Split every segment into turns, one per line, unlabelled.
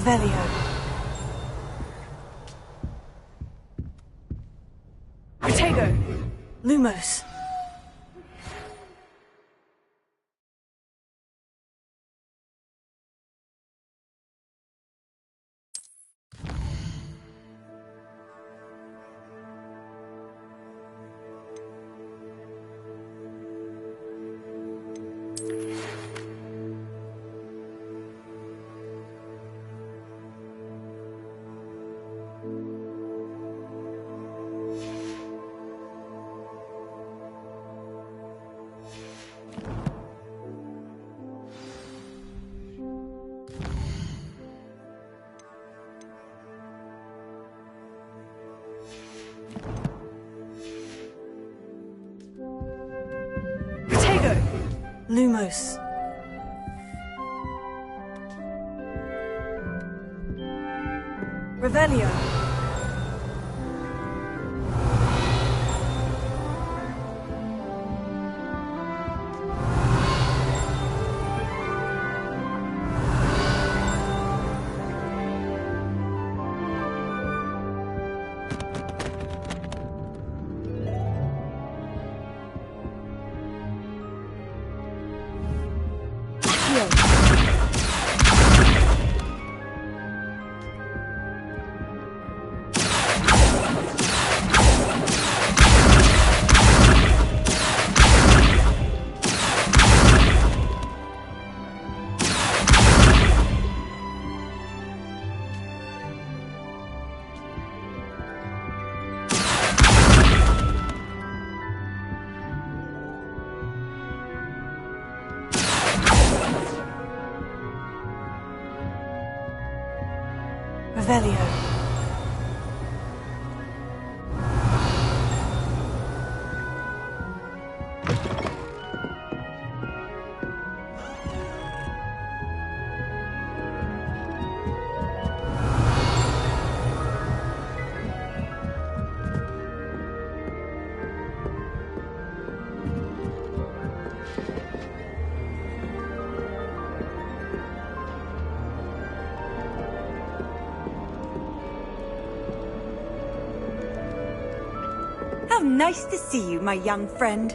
Revelio. Protego. Lumos. Lumos. Revelio. Revelio.
How nice to see you, my young friend.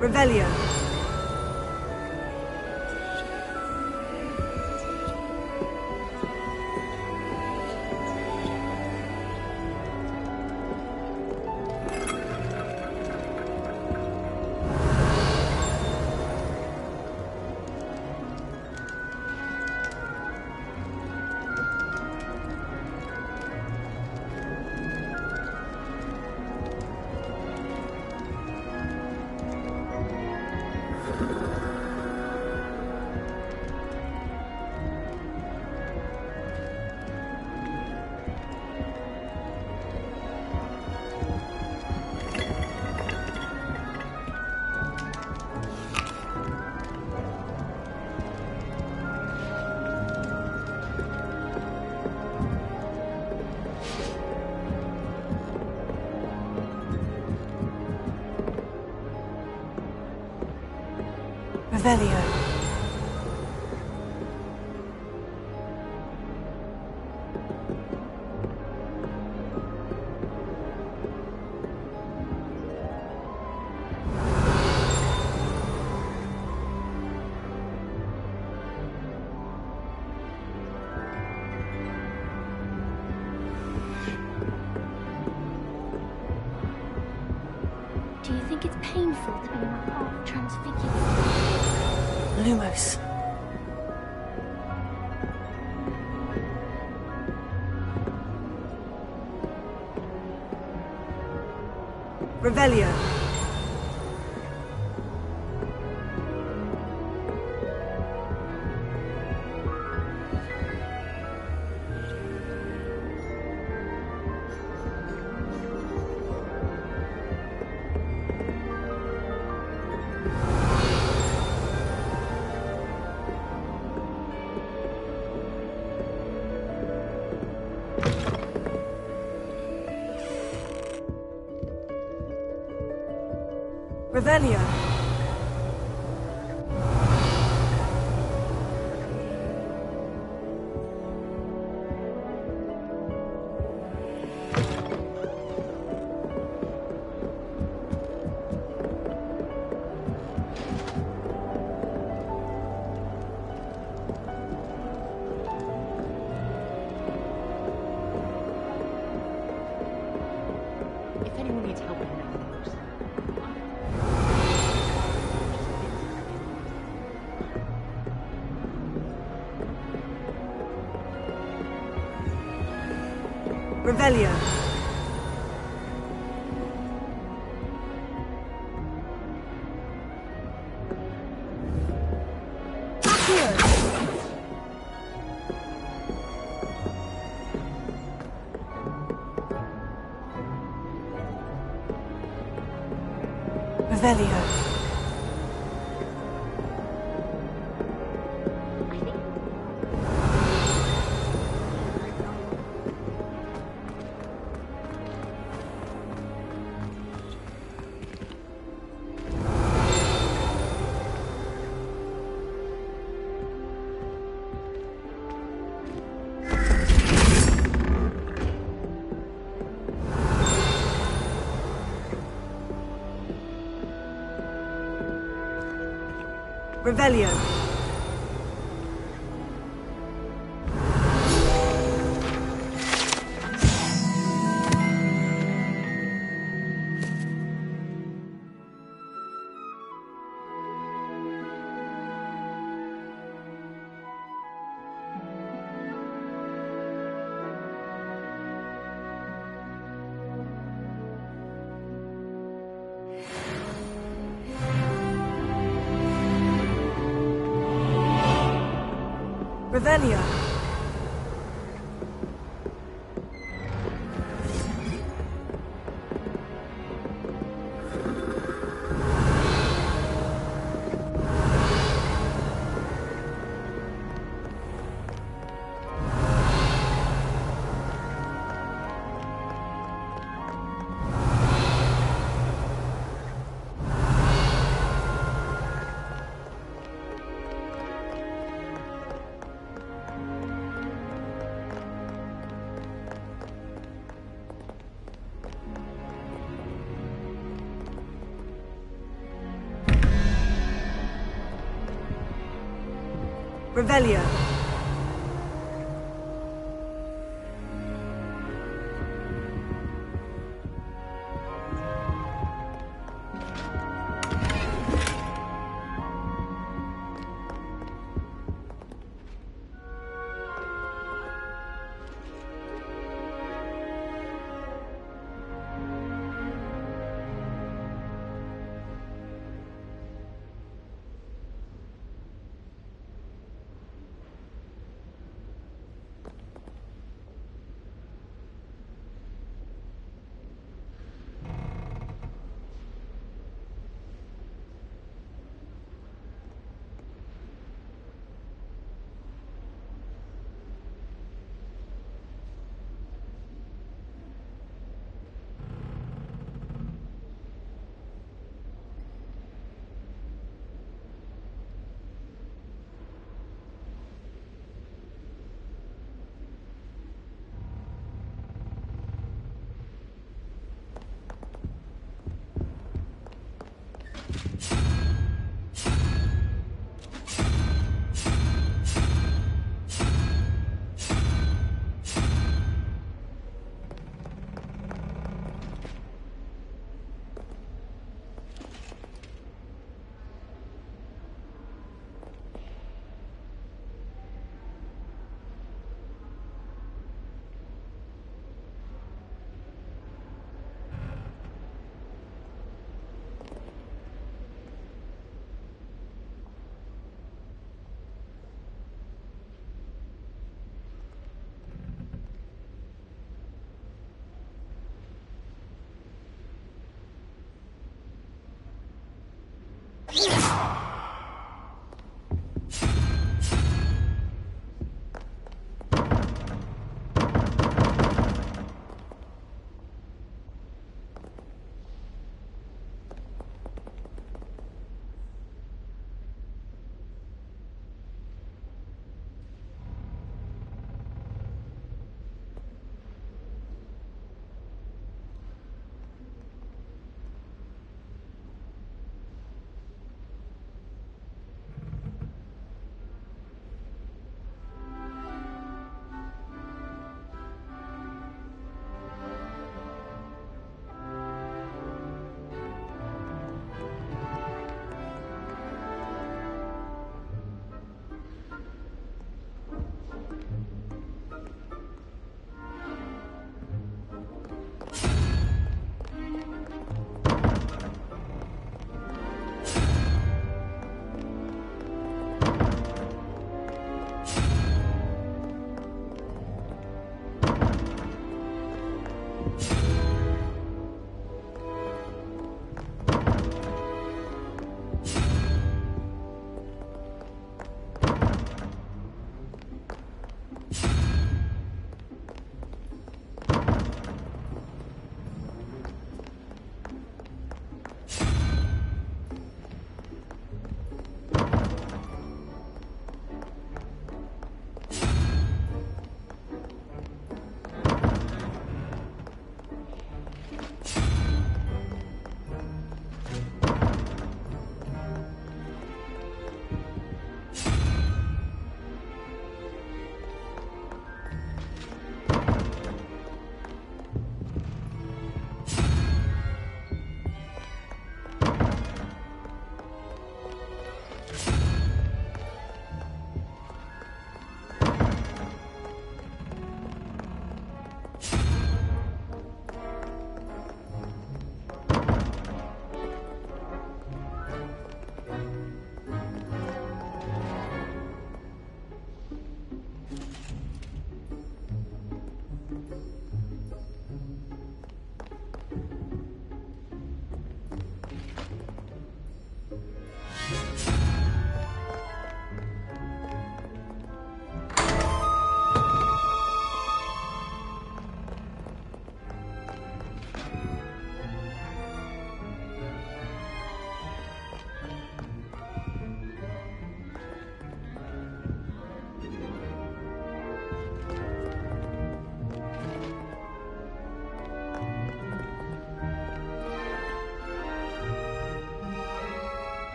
Revelio. Revelio.
Do you think it's painful to be half transfigured?
Lumos.
Revelio. Revelio.
If anyone needs help with anything, just
Revelio. Revelio. Revelio. Revelio. Revelio.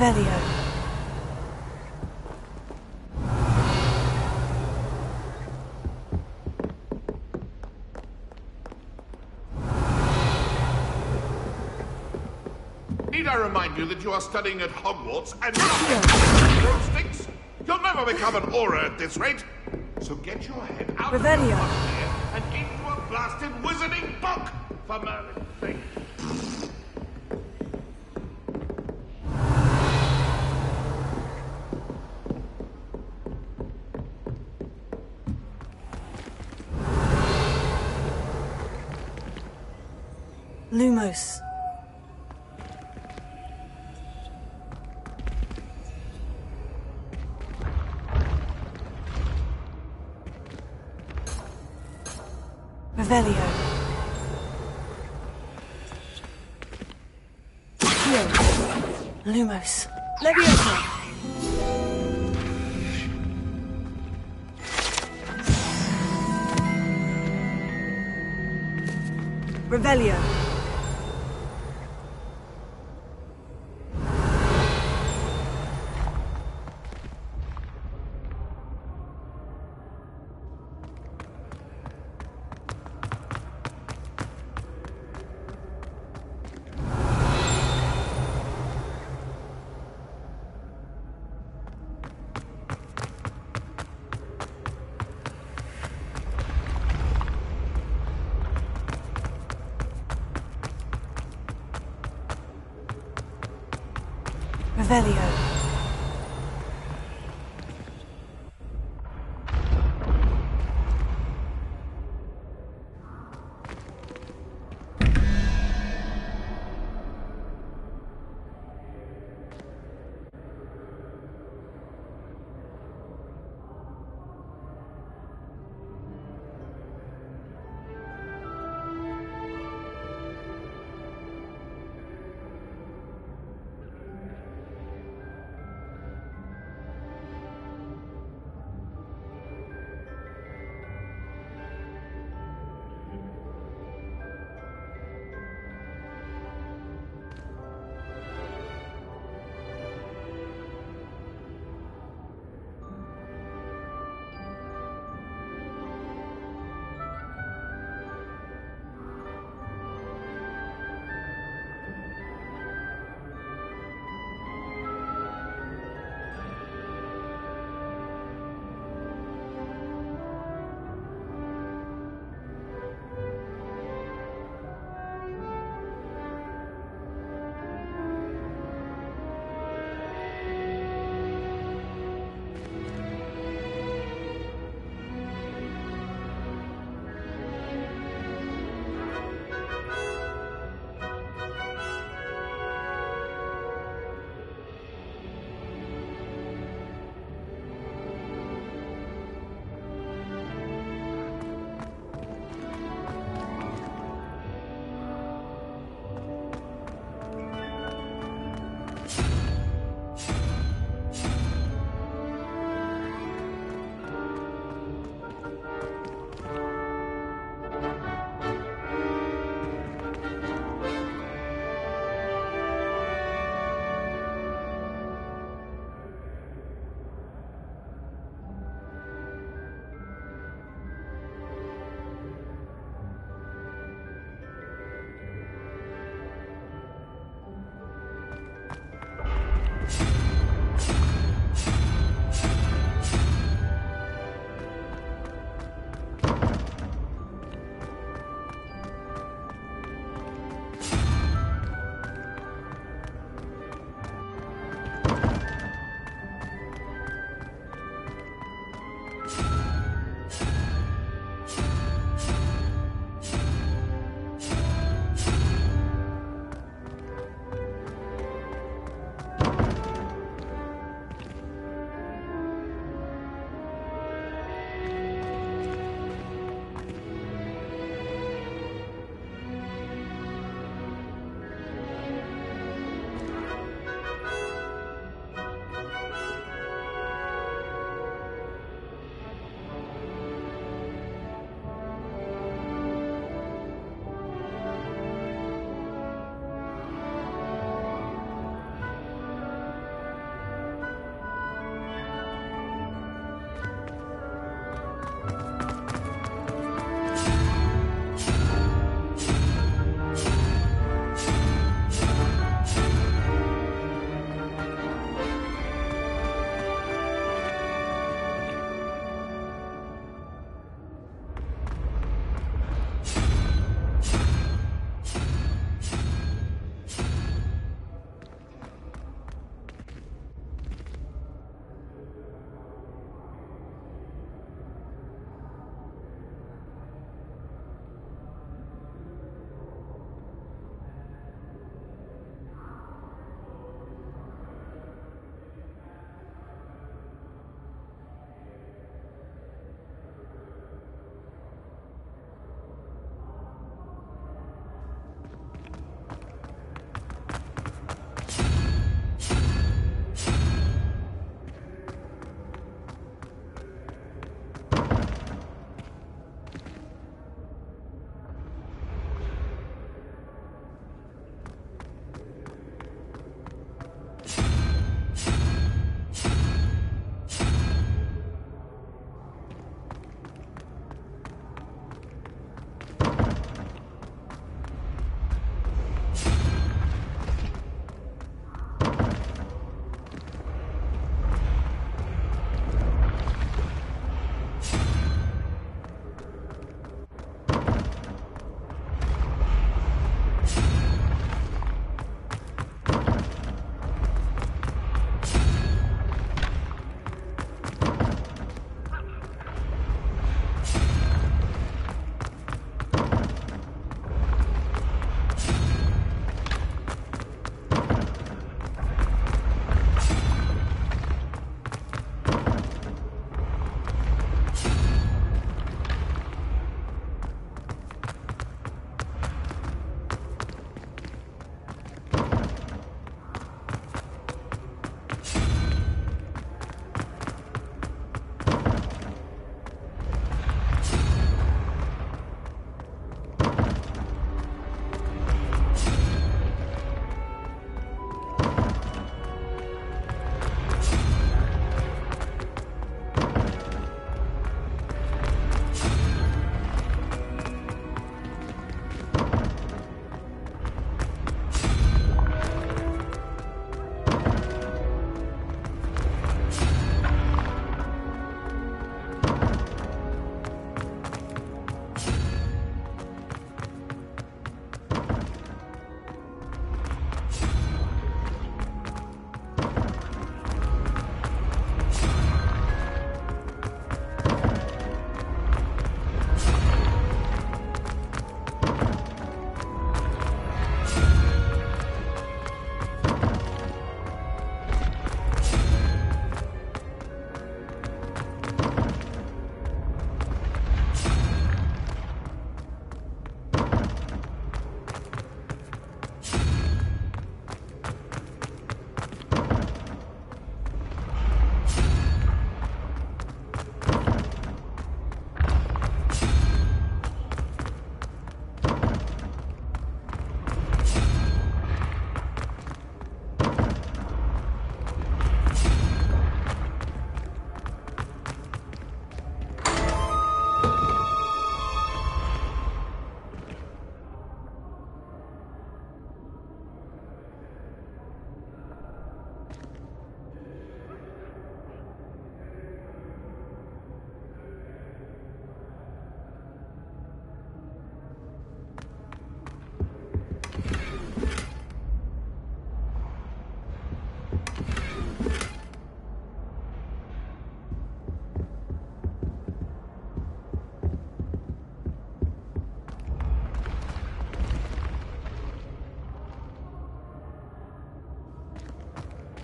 Revelio.
Need I remind you that you are studying at Hogwarts and not broomsticks? You'll never become an aura at this rate. So get your head out of
Revelio.
your body here and into a blasted wizarding book, for Merlin's sake.
Lumos. Revelio. Lumos.
Leviosa. Revelio.
Revelio.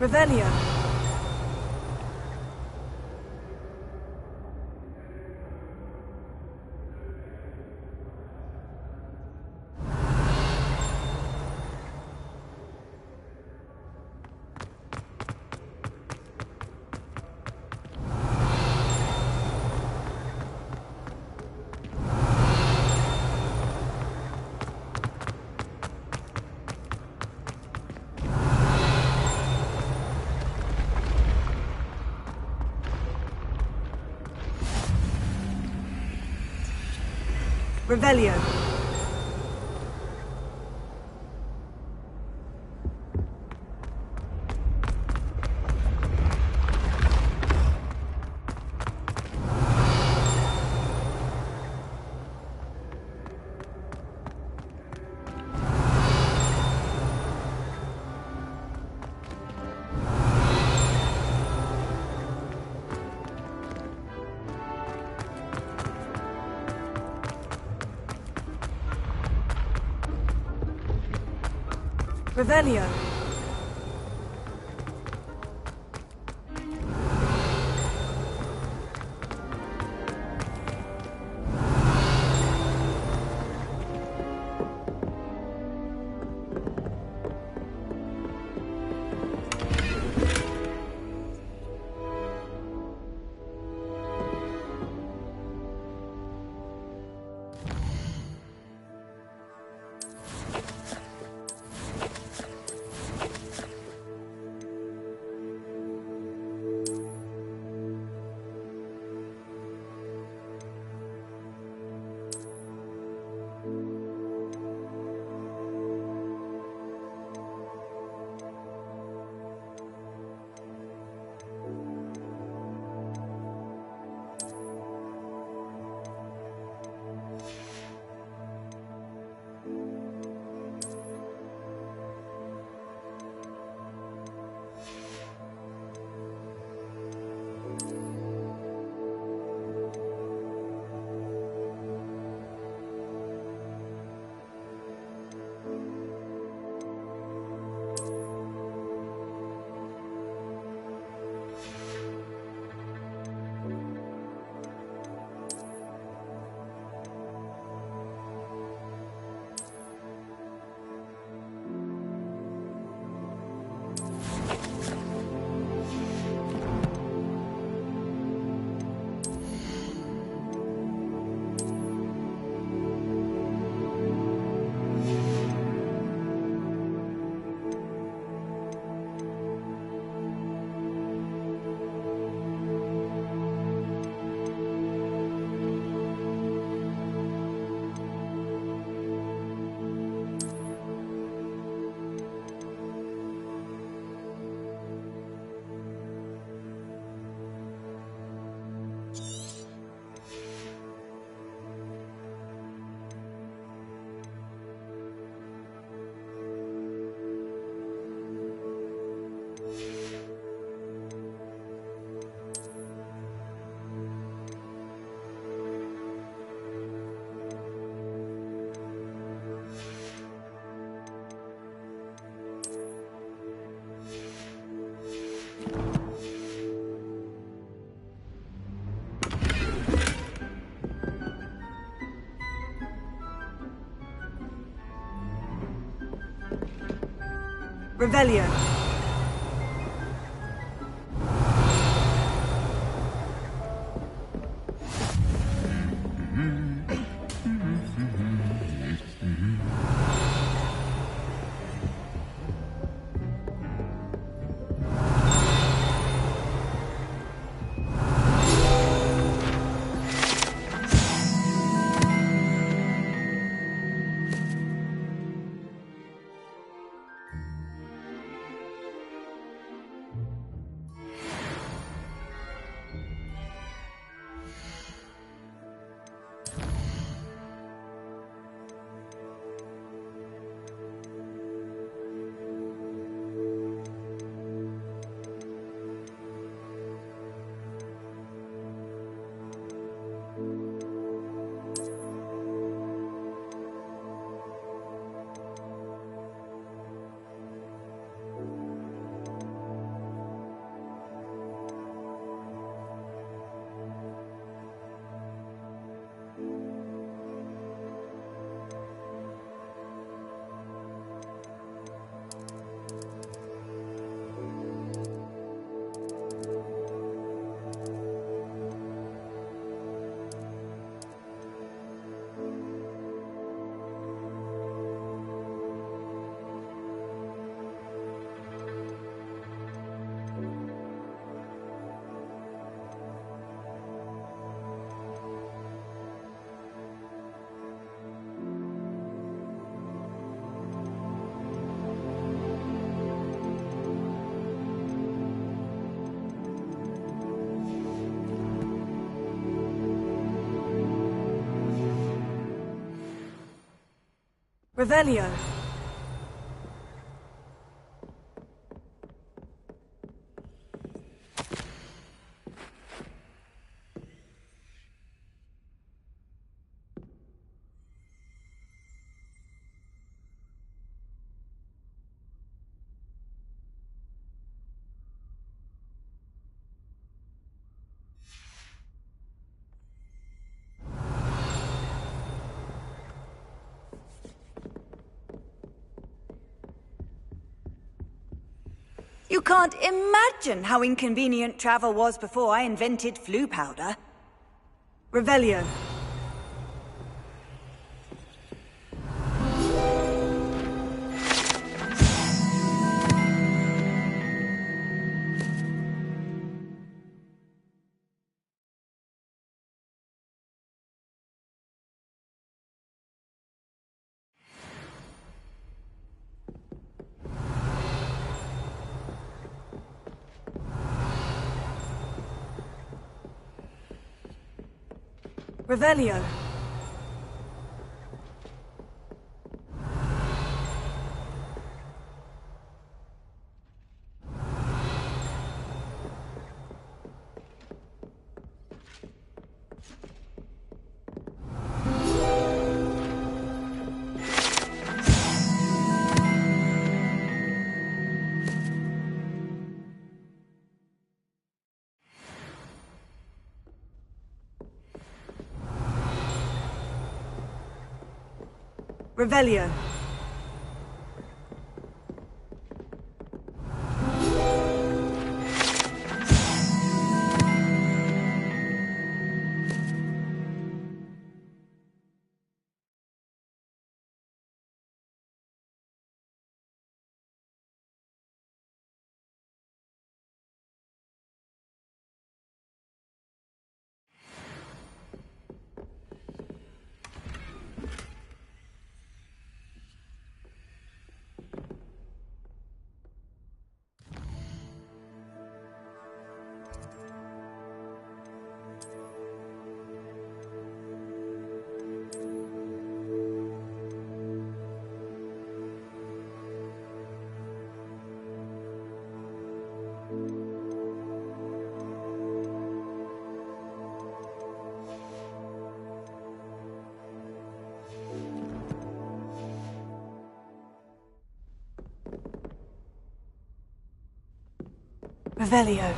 Revelio. Revelio. Revelio. Revelio. Revelio.
You can't imagine how inconvenient travel was before I invented flu powder.
Revelio. Revelio. Revelio. Revelio.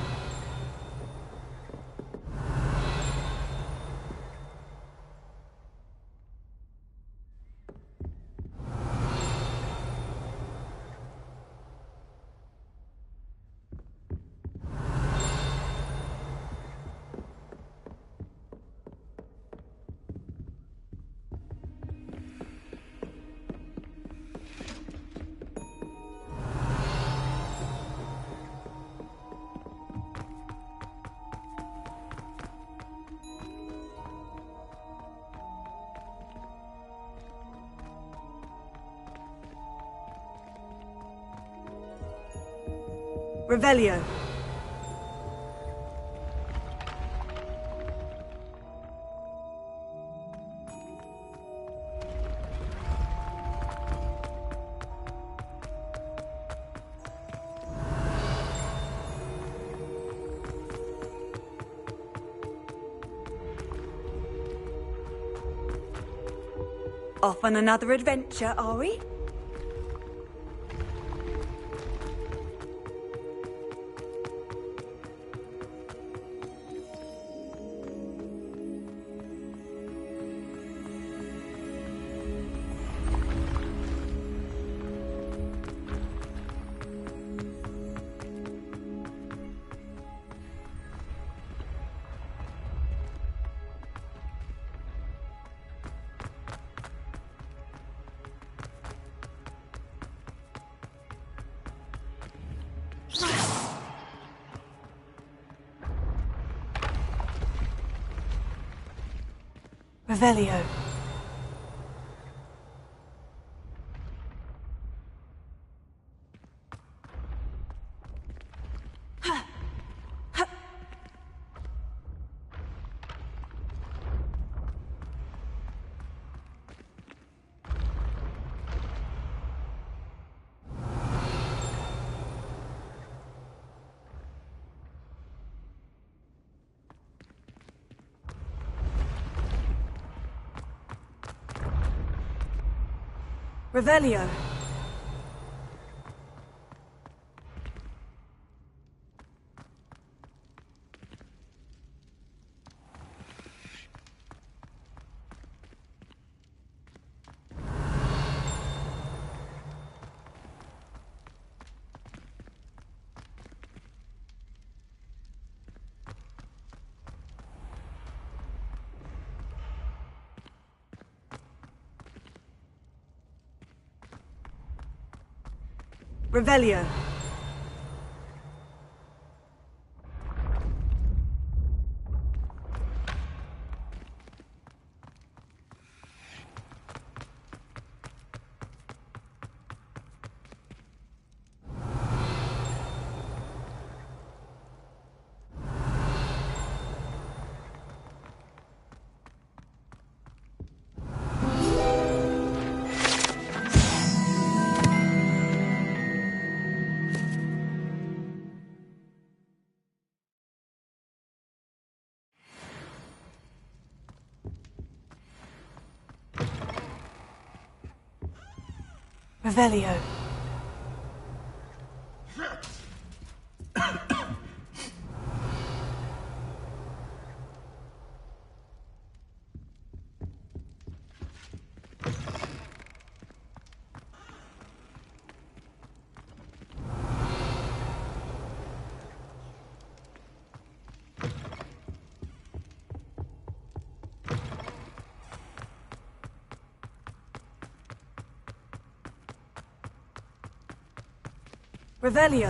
Revelio.
Off on another adventure, are we? Revelio.
Revelio. Revelio. Revelio. Revelio.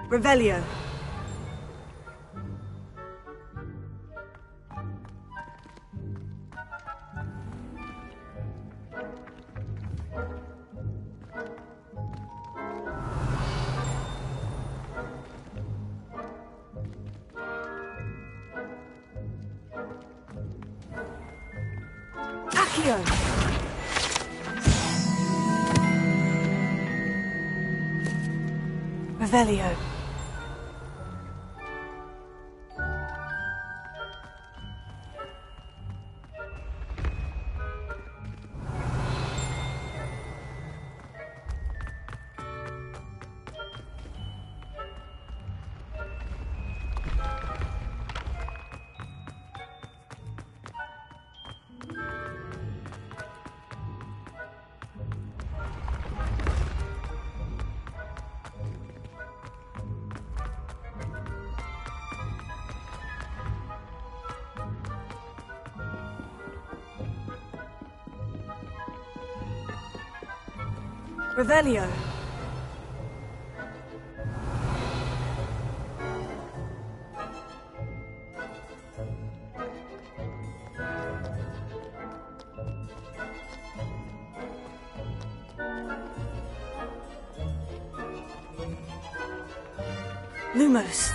Revelio. Accio. Revelio. Revelio. Lumos.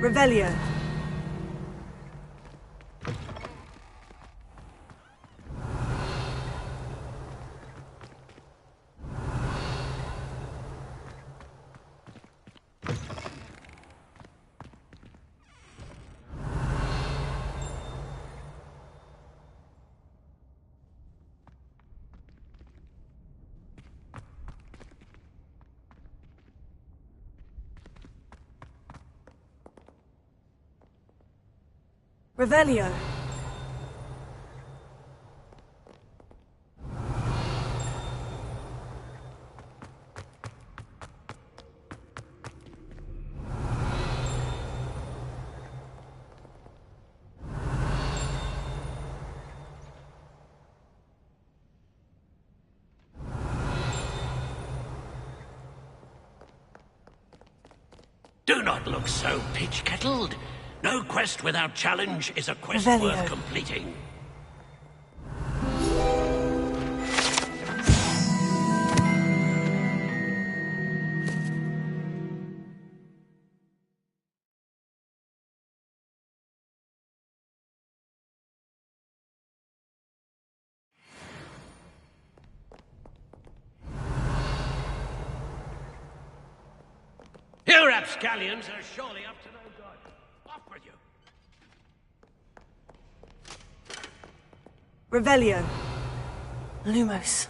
Revelio. Revelio.
Do not look so pitch-kettled. No quest without challenge is a quest
Revelio.
worth completing. You rapscallions are surely up to no good. Off with you.
Revelio. Lumos.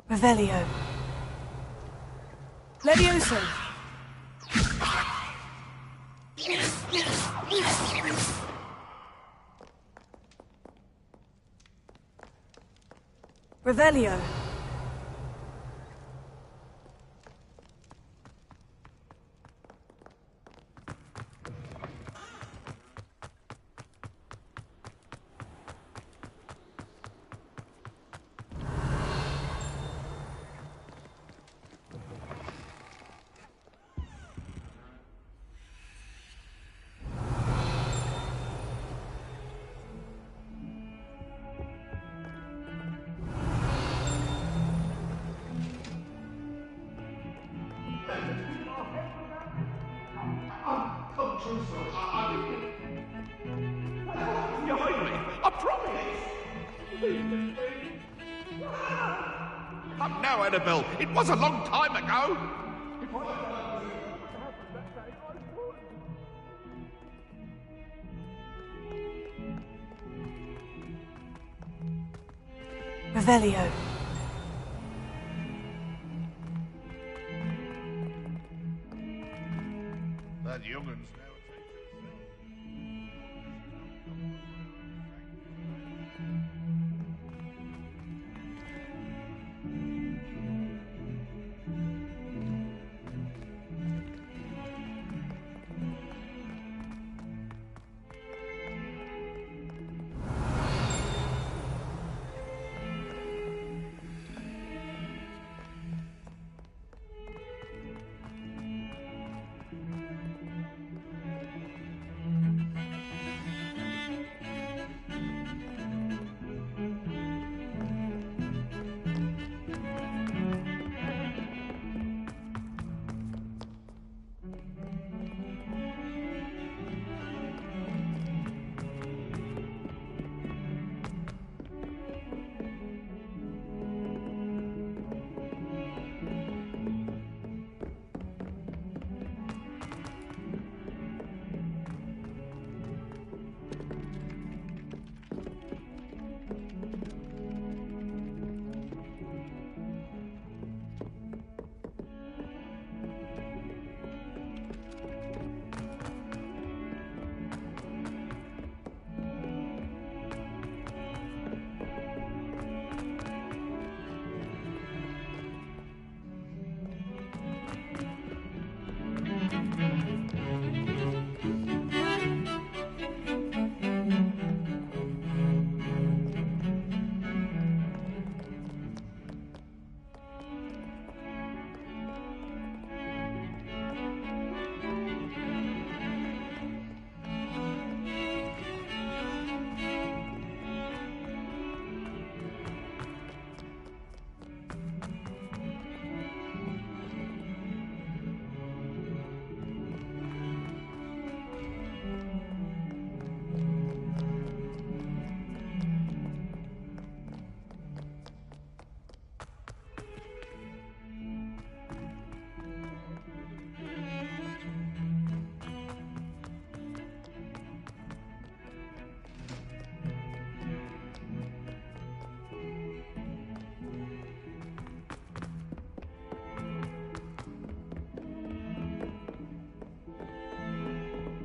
Revelio. Levioso. Revelio.
Behind me, I promise. Come now, Annabelle. It was a long time ago.
Revelio.
That youngun's now a treat to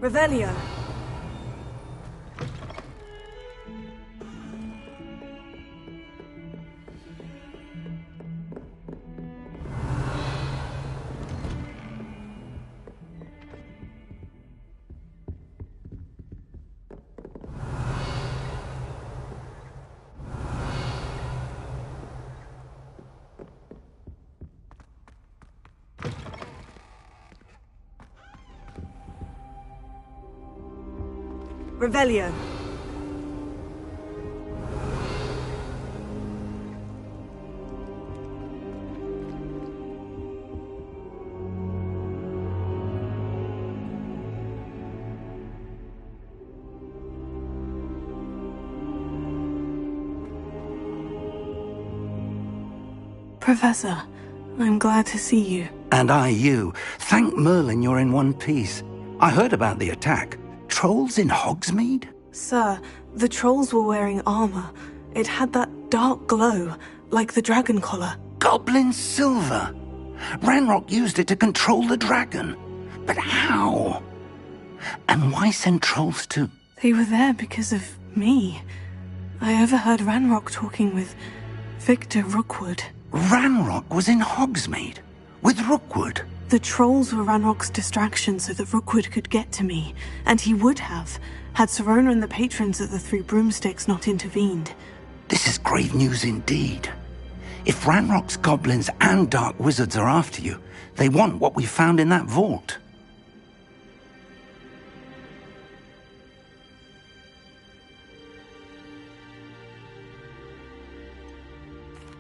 Revelio. Revelio. Professor, I'm glad to see you.
And I you. Thank Merlin you're in one piece. I heard about the attack. Trolls in Hogsmeade?
Sir, the trolls were wearing armor. It had that dark glow, like the dragon collar.
Goblin silver! Ranrock used it to control the dragon. But how? And why send trolls to...
They were there because of me. I overheard Ranrock talking with Victor Rookwood.
Ranrock was in Hogsmeade? With Rookwood?
The trolls were Ranrock's distraction so that Rookwood could get to me, and he would have, had Serona and the patrons at the Three Broomsticks not intervened.
This is grave news indeed. If Ranrock's goblins and dark wizards are after you, they want what we found in that vault.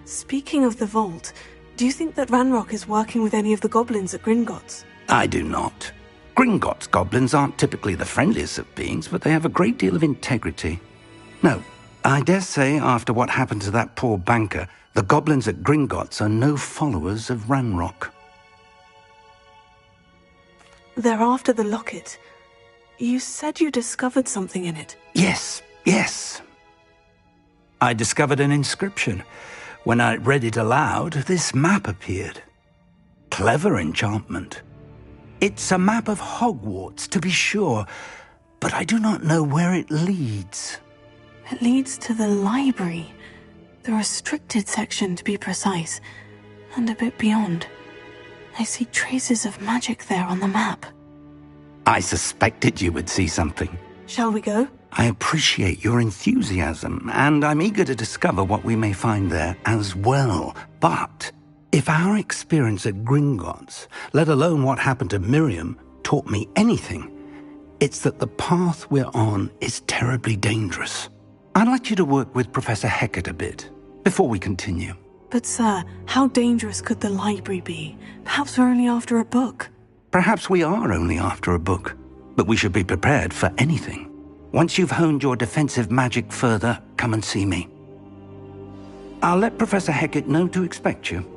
Speaking of the vault, do you think that Ranrock is working with any of the goblins at Gringotts?
I do not. Gringotts goblins aren't typically the friendliest of beings, but they have a great deal of integrity. No, I dare say after what happened to that poor banker, the goblins at Gringotts are no followers of Ranrock.
They're after the locket. You said you discovered something in it.
Yes. I discovered an inscription. When I read it aloud, this map appeared. Clever enchantment. It's a map of Hogwarts, to be sure, but I do not know where it leads.
It leads to the library. The restricted section, to be precise, and a bit beyond. I see traces of magic there on the map.
I suspected you would see something.
Shall we go?
I appreciate your enthusiasm, and I'm eager to discover what we may find there as well. But if our experience at Gringotts, let alone what happened to Miriam, taught me anything, it's that the path we're on is terribly dangerous. I'd like you to work with Professor Hecat a bit, before we continue.
But sir, how dangerous could the library be? Perhaps we're only after a book.
Perhaps we are only after a book, but we should be prepared for anything. Once you've honed your defensive magic further, come and see me. I'll let Professor Hecat know to expect you.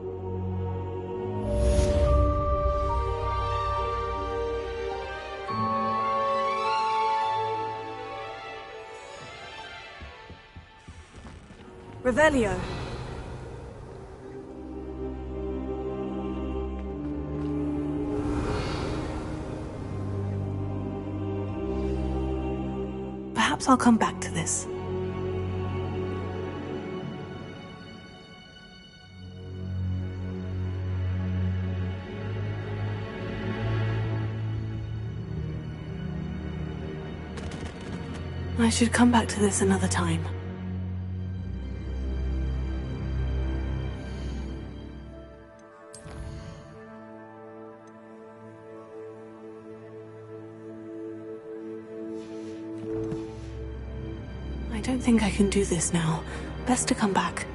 Revelio.
Perhaps I'll come back to this. I should come back to this another time. I don't think I can do this now. Best to come back.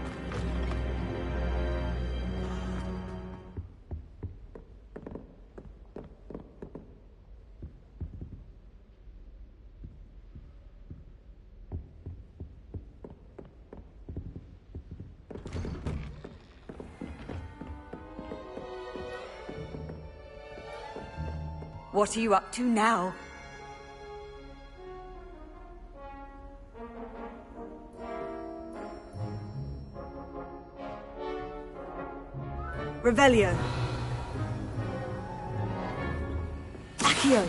What are you up to now? Revelio. Accio.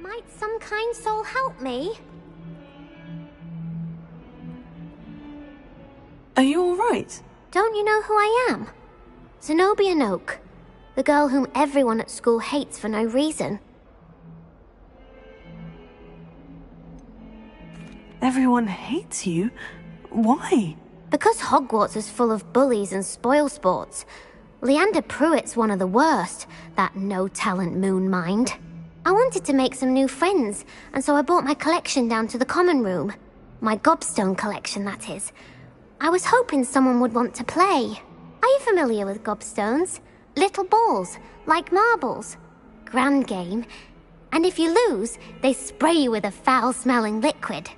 Might some kind soul help me?
Are you all right?
Don't you know who I am? Zenobia Noak, the girl whom everyone at school hates for no reason.
Everyone hates you? Why?
Because Hogwarts is full of bullies and spoilsports. Leander Pruitt's one of the worst, that no-talent moon mind. I wanted to make some new friends, and so I brought my collection down to the common room. My gobstone collection, that is. I was hoping someone would want to play. Are you familiar with gobstones? Little balls, like marbles. Grand game. And if you lose, they spray you with a foul-smelling liquid.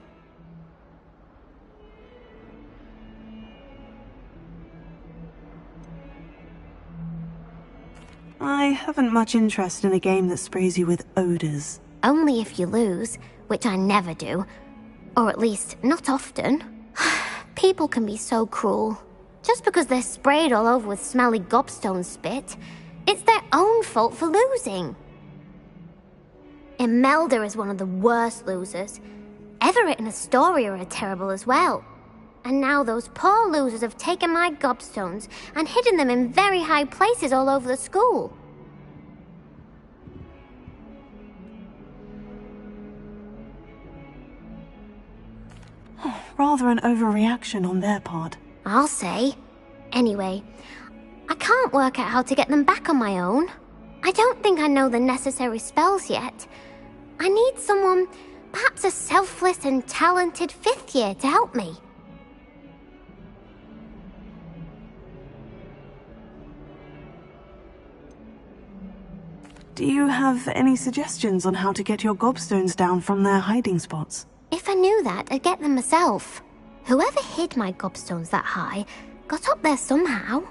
I haven't much interest in a game that sprays you with odors.
Only if you lose, which I never do. Or at least, not often. People can be so cruel. Just because they're sprayed all over with smelly gobstone spit, it's their own fault for losing. Imelda is one of the worst losers. Everett and Astoria are terrible as well. And now those poor losers have taken my gobstones and hidden them in very high places all over the school.
Rather an overreaction on their part.
I'll say. Anyway, I can't work out how to get them back on my own. I don't think I know the necessary spells yet. I need someone, perhaps a selfless and talented 5th year to help me.
Do you have any suggestions on how to get your gobstones down from their hiding spots?
If I knew that, I'd get them myself. Whoever hid my gobstones that high got up there somehow.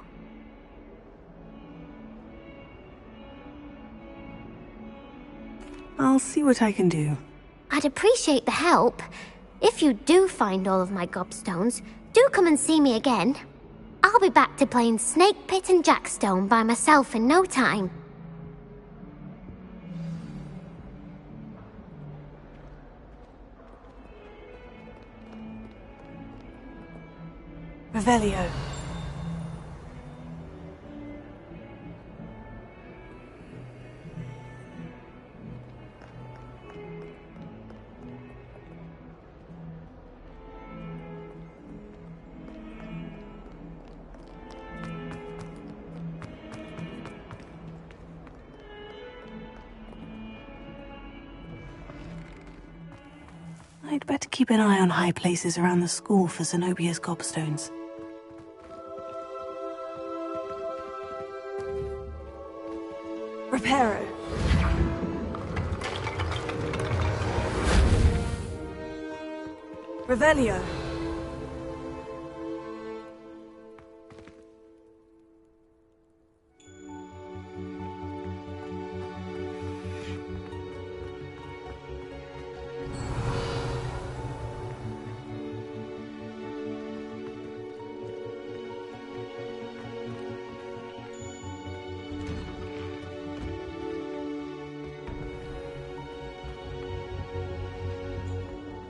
I'll see what I can do.
I'd appreciate the help. If you do find all of my gobstones, do come and see me again. I'll be back to playing Snake Pit and Jackstone by myself in no time.
Revelio. I'd better keep an eye on high places around the school for Zenobia's gobstones. Reparo. Revelio.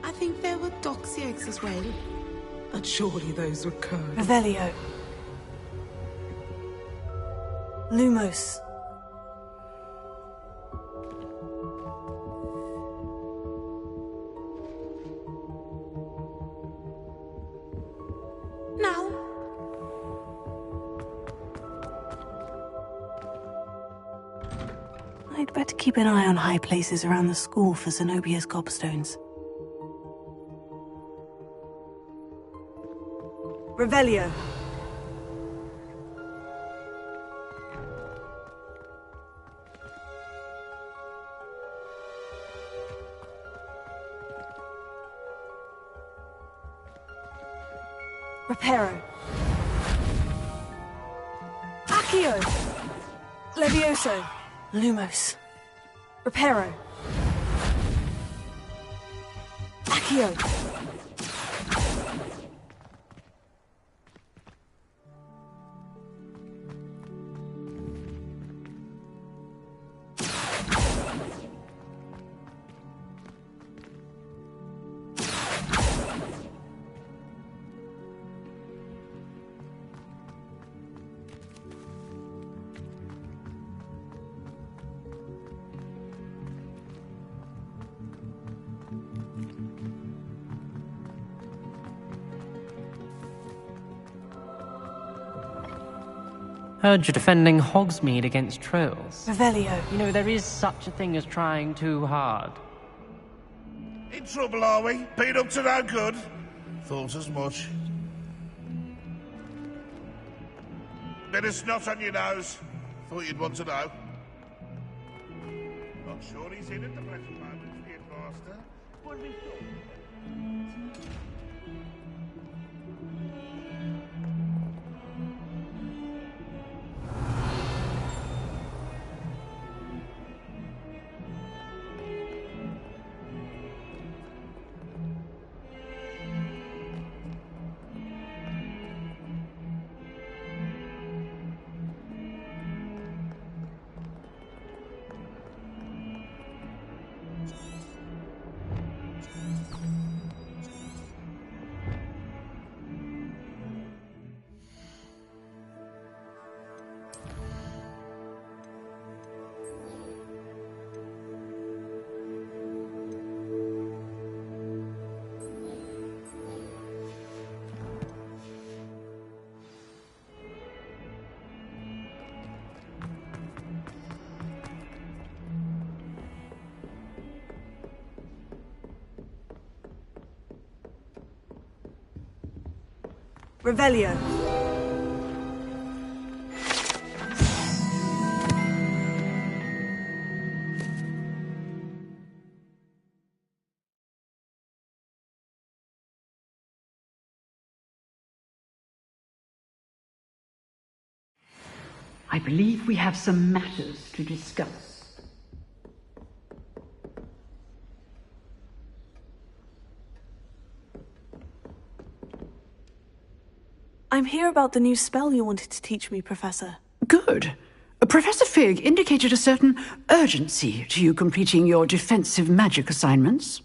I think there were doxy eggs as well. But surely those were curved.
Revelio. Lumos.
Now,
I'd better keep an eye on high places around the school for Zenobia's gobstones. Revelio. Reparo. Accio. Levioso. Lumos. Reparo. Accio.
Heard you're defending Hogsmeade against trolls.
Revelio.
You know, there is such a thing as trying too hard.
In trouble, are we? Been up to no good? Thought as much. Bit of snot on your nose. Thought you'd want to know. Not sure he's in at the present moment, the master. Would be sure.
Revelio.
I believe we have some matters to discuss.
I'm here about the new spell you wanted to teach me, Professor.
Good. Professor Fig indicated a certain urgency to you completing your defensive magic assignments.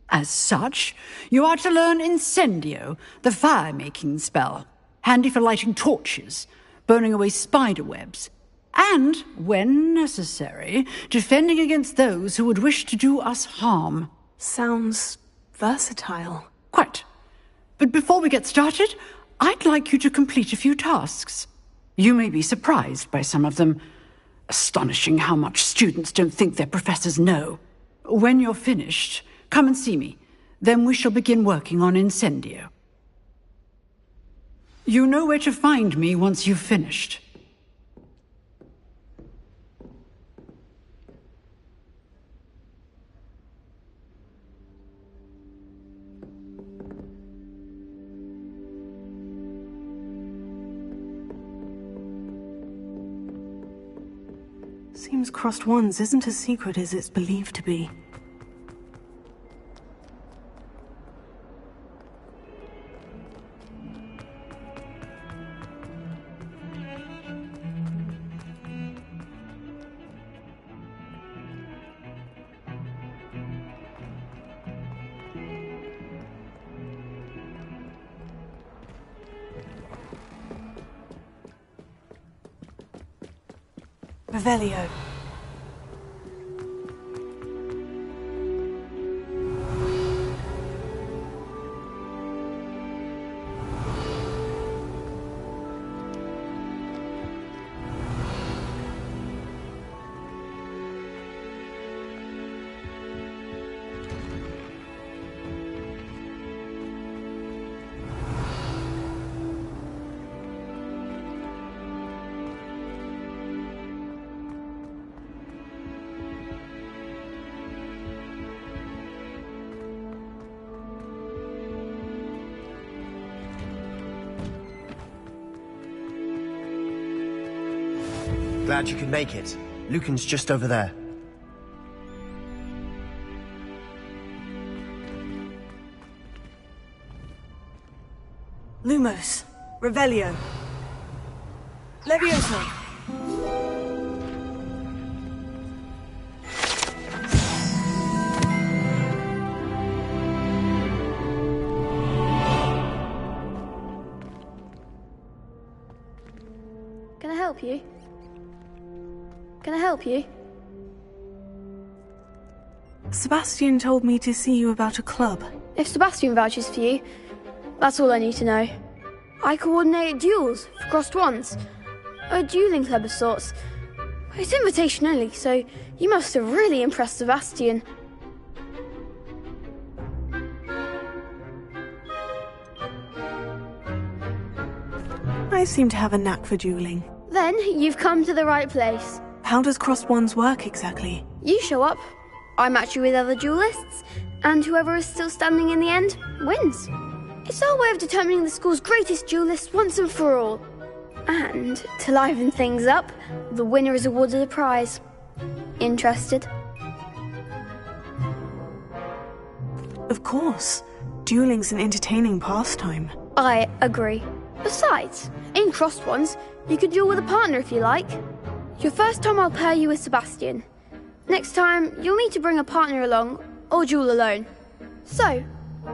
As such, you are to learn Incendio, the fire-making spell, handy for lighting torches, burning away spider webs, and, when necessary, defending against those who would wish to do us harm.
Sounds versatile.
Quite. But before we get started, I'd like you to complete a few tasks. You may be surprised by some of them. Astonishing how much students don't think their professors know. When you're finished, come and see me. Then we shall begin working on Incendio. You know where to find me once you've finished.
Seems crossed wands isn't as secret as it's believed to be. Revelio.
Glad you could make it. Lucan's just over there.
Lumos. Revelio. Levioso.
Can I help you? Can I help you?
Sebastian told me to see you about a club.
If Sebastian vouches for you, that's all I need to know. I coordinate duels for crossed wands. A dueling club of sorts. It's invitation only, so you must have really impressed Sebastian.
I seem to have a knack for dueling.
Then you've come to the right place.
How does crossed wands work exactly?
You show up, I match you with other duelists, and whoever is still standing in the end wins. It's our way of determining the school's greatest duelist once and for all. And, to liven things up, the winner is awarded a prize. Interested?
Of course. Dueling's an entertaining pastime.
I agree. Besides, in crossed wands, you could duel with a partner if you like. Your first time I'll pair you with Sebastian. Next time, you'll need to bring a partner along, or duel alone. So,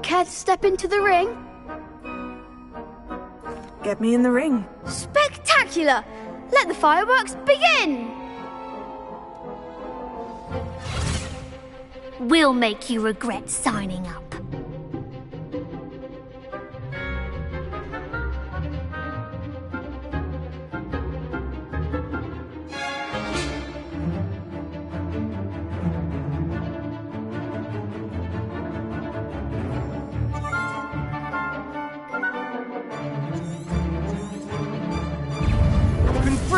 care to step into the ring?
Get me in the ring.
Spectacular! Let the fireworks begin!
We'll make you regret signing up.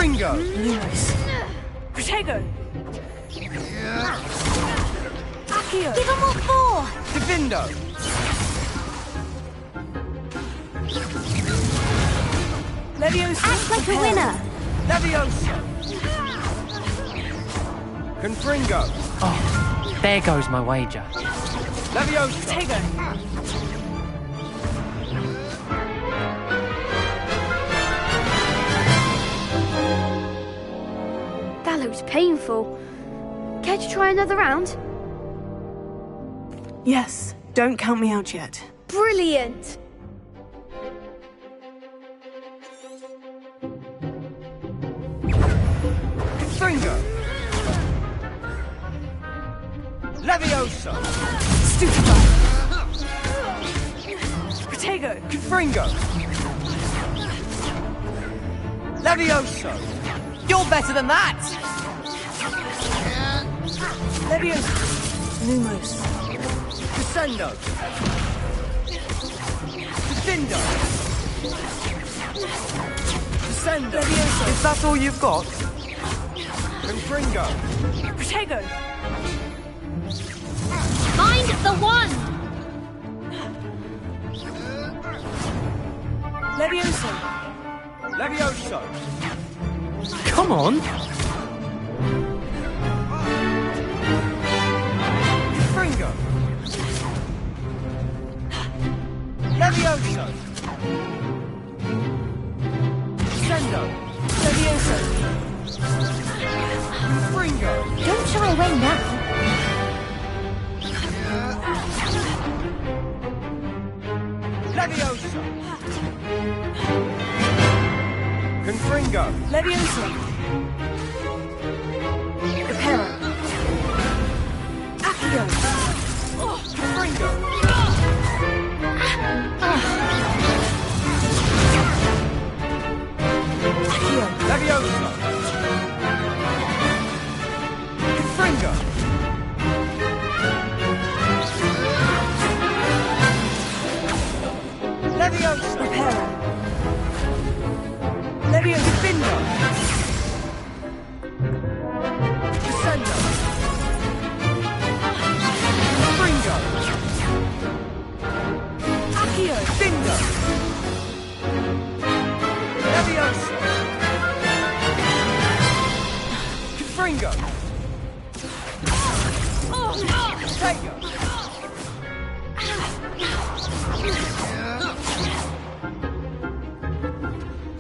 Fringo!
Lumos. Protego! Accio!
Give him what for!
Divindo!
Leviosa!
Act like a winner!
Leviosa! Confringo!
Oh, there goes my wager.
Leviosa!
Protego!
That looks painful. Care to try another round?
Yes, don't count me out yet.
Brilliant!
Confringo! Leviosa!
Stupefy! Protego!
Confringo! Leviosa!
You're better than that!
Leviosa! Lumos.
Descendo! Divindo! Descendo!
Leviosa!
Is that all you've got?
Confringo!
Protego!
Find the one!
Leviosa!
Leviosa!
Come on!
Confringo! Leviosa! Descendo!
Leviosa!
Confringo!
Don't shy away now.
Leviosa! Confringo!
Leviosa! Reparo! Accio!
Confringo!
Accio!
Leviosa! Confringo! Leviosa!
Reparo! Leviosa!
Divindo! Descendo! Confringo!
Accio!
Divindo! Leviosa! Confringo! Protego!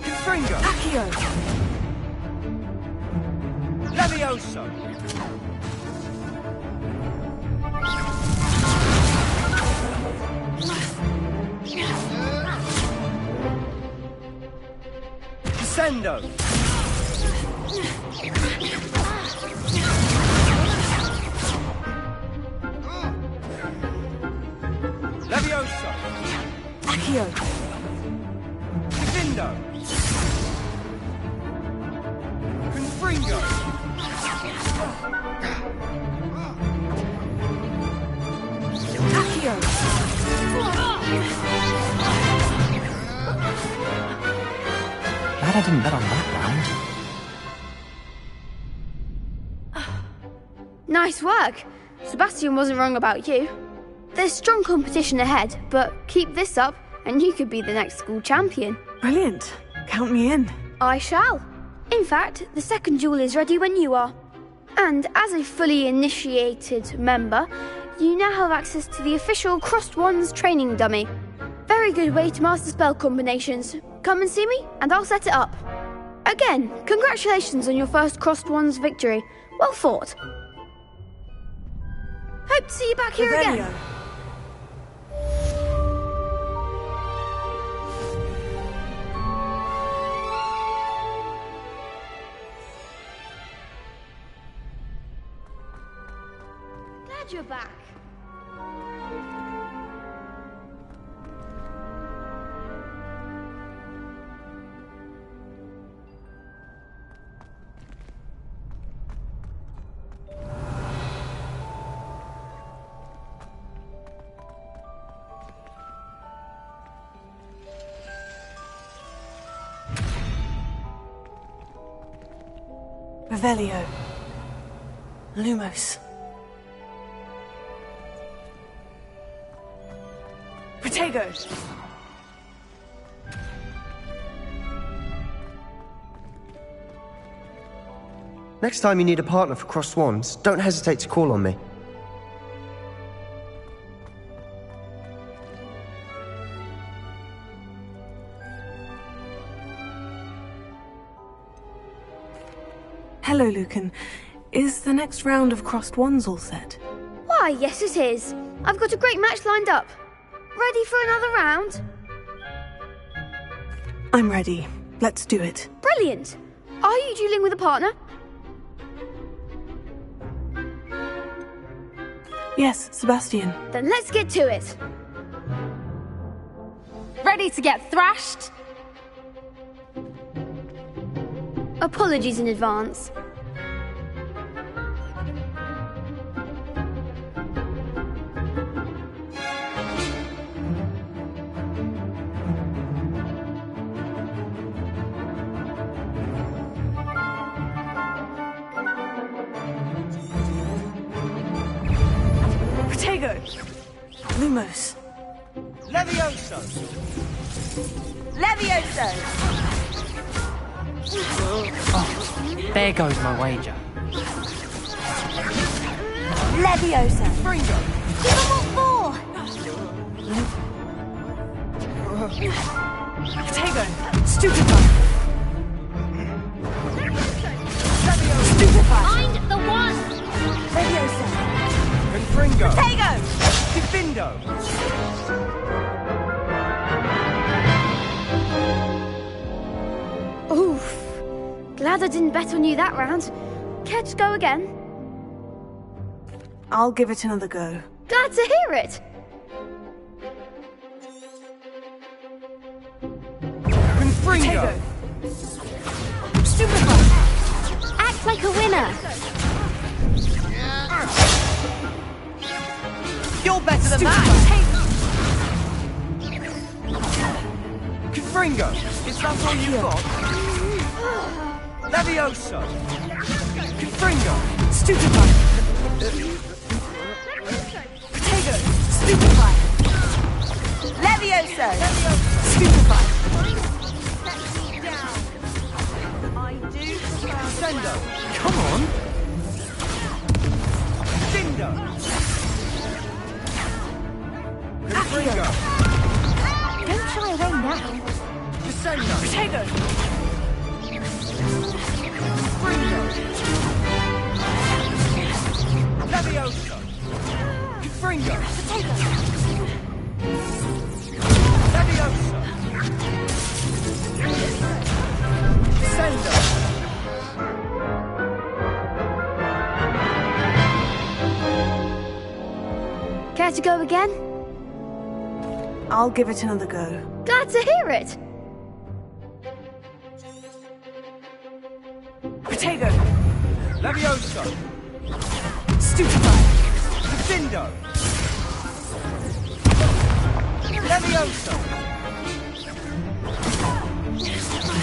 Confringo!
Accio!
Leviosa! Descendo! Leviosa!
Accio!
Divindo! Confringo!
Accio!
Glad I didn't bet on that round.
Nice work! Sebastian wasn't wrong about you. There's strong competition ahead, but keep this up and you could be the next school champion.
Brilliant. Count me in.
I shall. In fact, the second duel is ready when you are. And as a fully initiated member, you now have access to the official Crossed Wands training dummy. Very good way to master spell combinations. Come and see me, and I'll set it up. Again, congratulations on your first Crossed Wands victory. Well fought. Hope to see you back here again.
Revelio.
Glad you're back.
Revelio. Lumos. Protego.
Next time you need a partner for Crossed Wands, don't hesitate to call on me.
Hello, Lucan. Is the next round of Crossed Wands all set?
Why, yes it is. I've got a great match lined up. Ready for another round?
I'm ready. Let's do it.
Brilliant. Are you dueling with a partner?
Yes, Sebastian.
Then let's get to it.
Ready to get thrashed?
Apologies in advance.
Protego. Lumos.
Levioso!
Levioso!
Oh, there goes my wager.
Leviosa!
Give them all four!
Protego. Stupefy. Stupefy.
Find the one!
Leviosa!
Confringo!
Protego!
Defindo!
Oof. Glad I didn't bet on you that round. Care to go again?
I'll give it another go.
Glad to hear it.
Confringo!
Stupefy.
Act like a winner!
You're better than that! Confringo! Is that all you got? Levioso! Confringo!
Stupefy. Protego. Stupefy.
Levioso!
Stupefy.
I do prefer...
Sendo! Come on! Dindo! Confringo!
Don't shy away now.
Descendo!
Protego.
Confringo! Levioso! Confringo! Levioso! Descendo!
Care to go again?
I'll give it another go.
Glad to hear it.
Protego.
Levioso!
Stupefy.
Defindo! Levioso!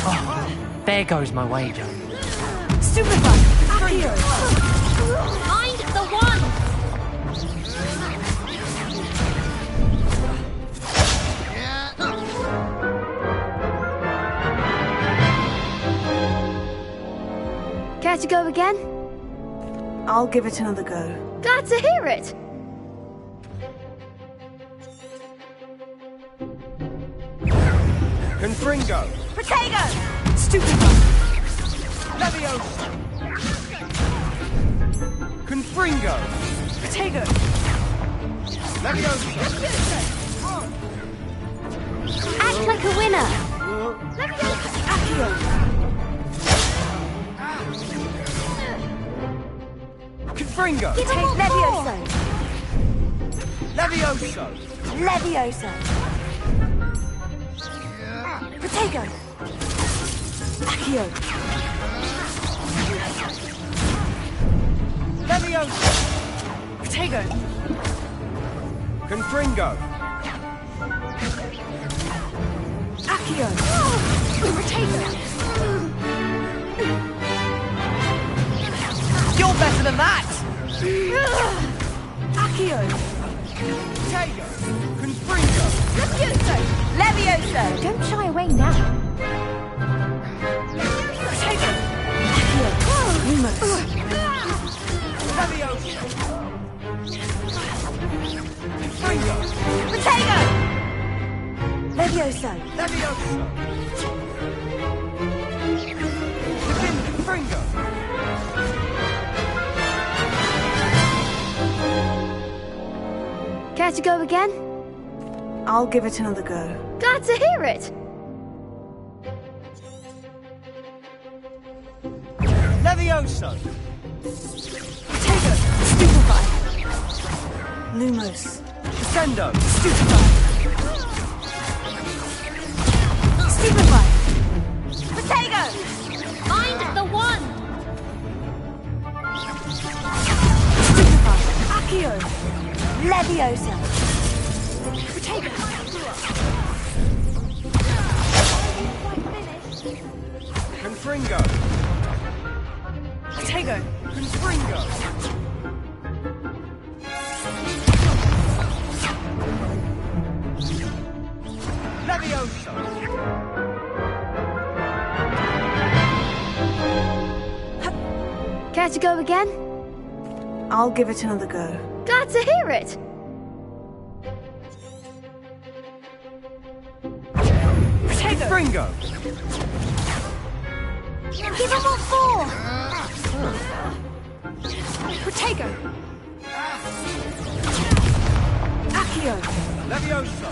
Oh, there goes my wager.
Stupefy. Accio.
Find the one!
Care to go again?
I'll give it another go.
Glad to hear it.
Confringo!
Protego!
Stupefy.
Levioso! Confringo!
Protego.
Levioso!
Act like a winner!
Accio.
Confringo!
Levioso!
Levioso!
Levioso! Protego!
Accio.
Levioso!
Protego.
Confringo!
Accio. Protego.
You're better than that!
Accio!
Potato! Confringo!
Levioso! Levioso!
Don't shy away now.
Potato! Accio! Lumos!
Levioso! Confringo!
Potato! Levioso!
Levioso! Confringo!
Care to go again?
I'll give it another go.
Glad to hear it.
Levioso!
Potato! Stupefy! Lumos!
Descendo!
Stupefy! Stupefy! Potato!
Mind the one.
Stupefy! Accio! Levioso! Potato!
Confringo!
Potato!
Confringo! Levioso!
Care to go again?
I'll give it another go.
Glad to hear it.
Potato!
Confringo!
Give him what for.
Potato! Accio!
Levioso!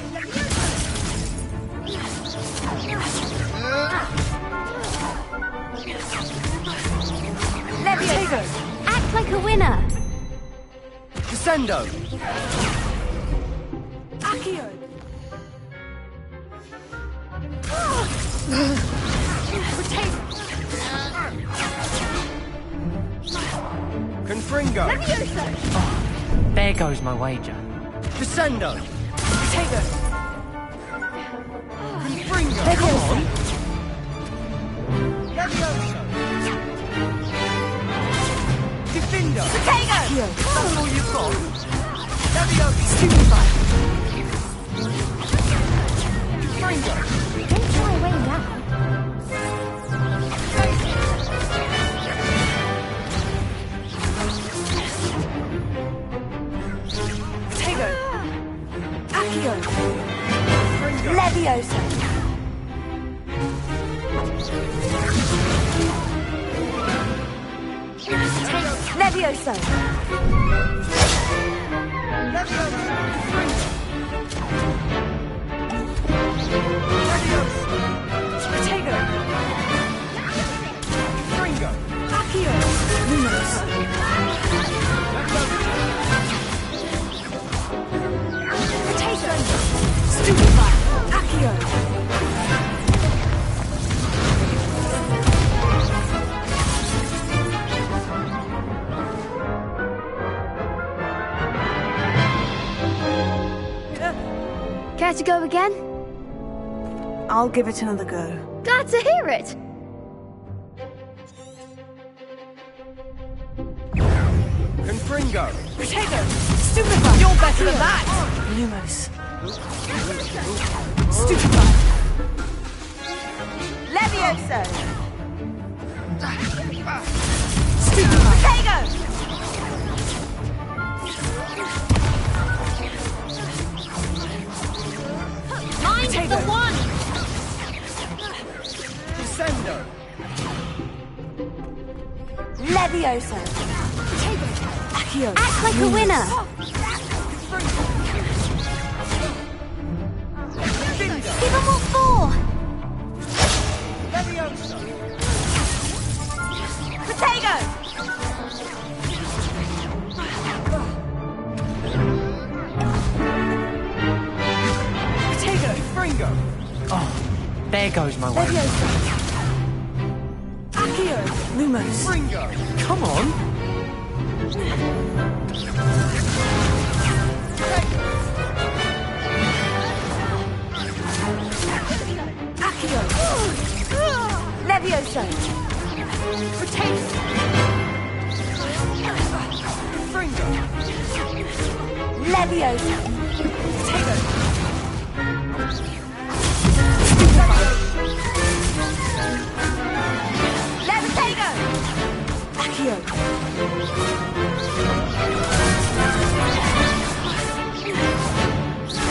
Levioso!
Act like a winner.
Descendo!
Accio! Potato!
Confringo!
Levioso!
There goes my wager.
Descendo!
Potato!
Confringo!
Levioso!
Levioso! Defendo!
Potato! Accio!
That's all you've got? Levioso!
Stupefy!
Confringo!
Don't shy away now.
Potato! Accio!
Confringo!
Levioso! Levioso! Potato!
Confringo!
Accio! Lumos! Potato! Stupefy! Accio!
Care to go again?
I'll give it another go.
Glad to hear it.
Confringo!
Potato! Stupefy!
You're better than that!
Lumos! Stupefy! Levioso! Stupefy! Potato!
Mind
Potato.
the one.
Descendo!
Levioso! Potato! Accio!
Act like a winner. Give him what for.
Levioso!
Potato! Potato!
Confringo!
Oh, there goes my wager.
Levioso! Accio! Lumos!
Confringo!
Come on.
Accio! Levioso! Potato! Leviosa. Potato. Levitago. Accio.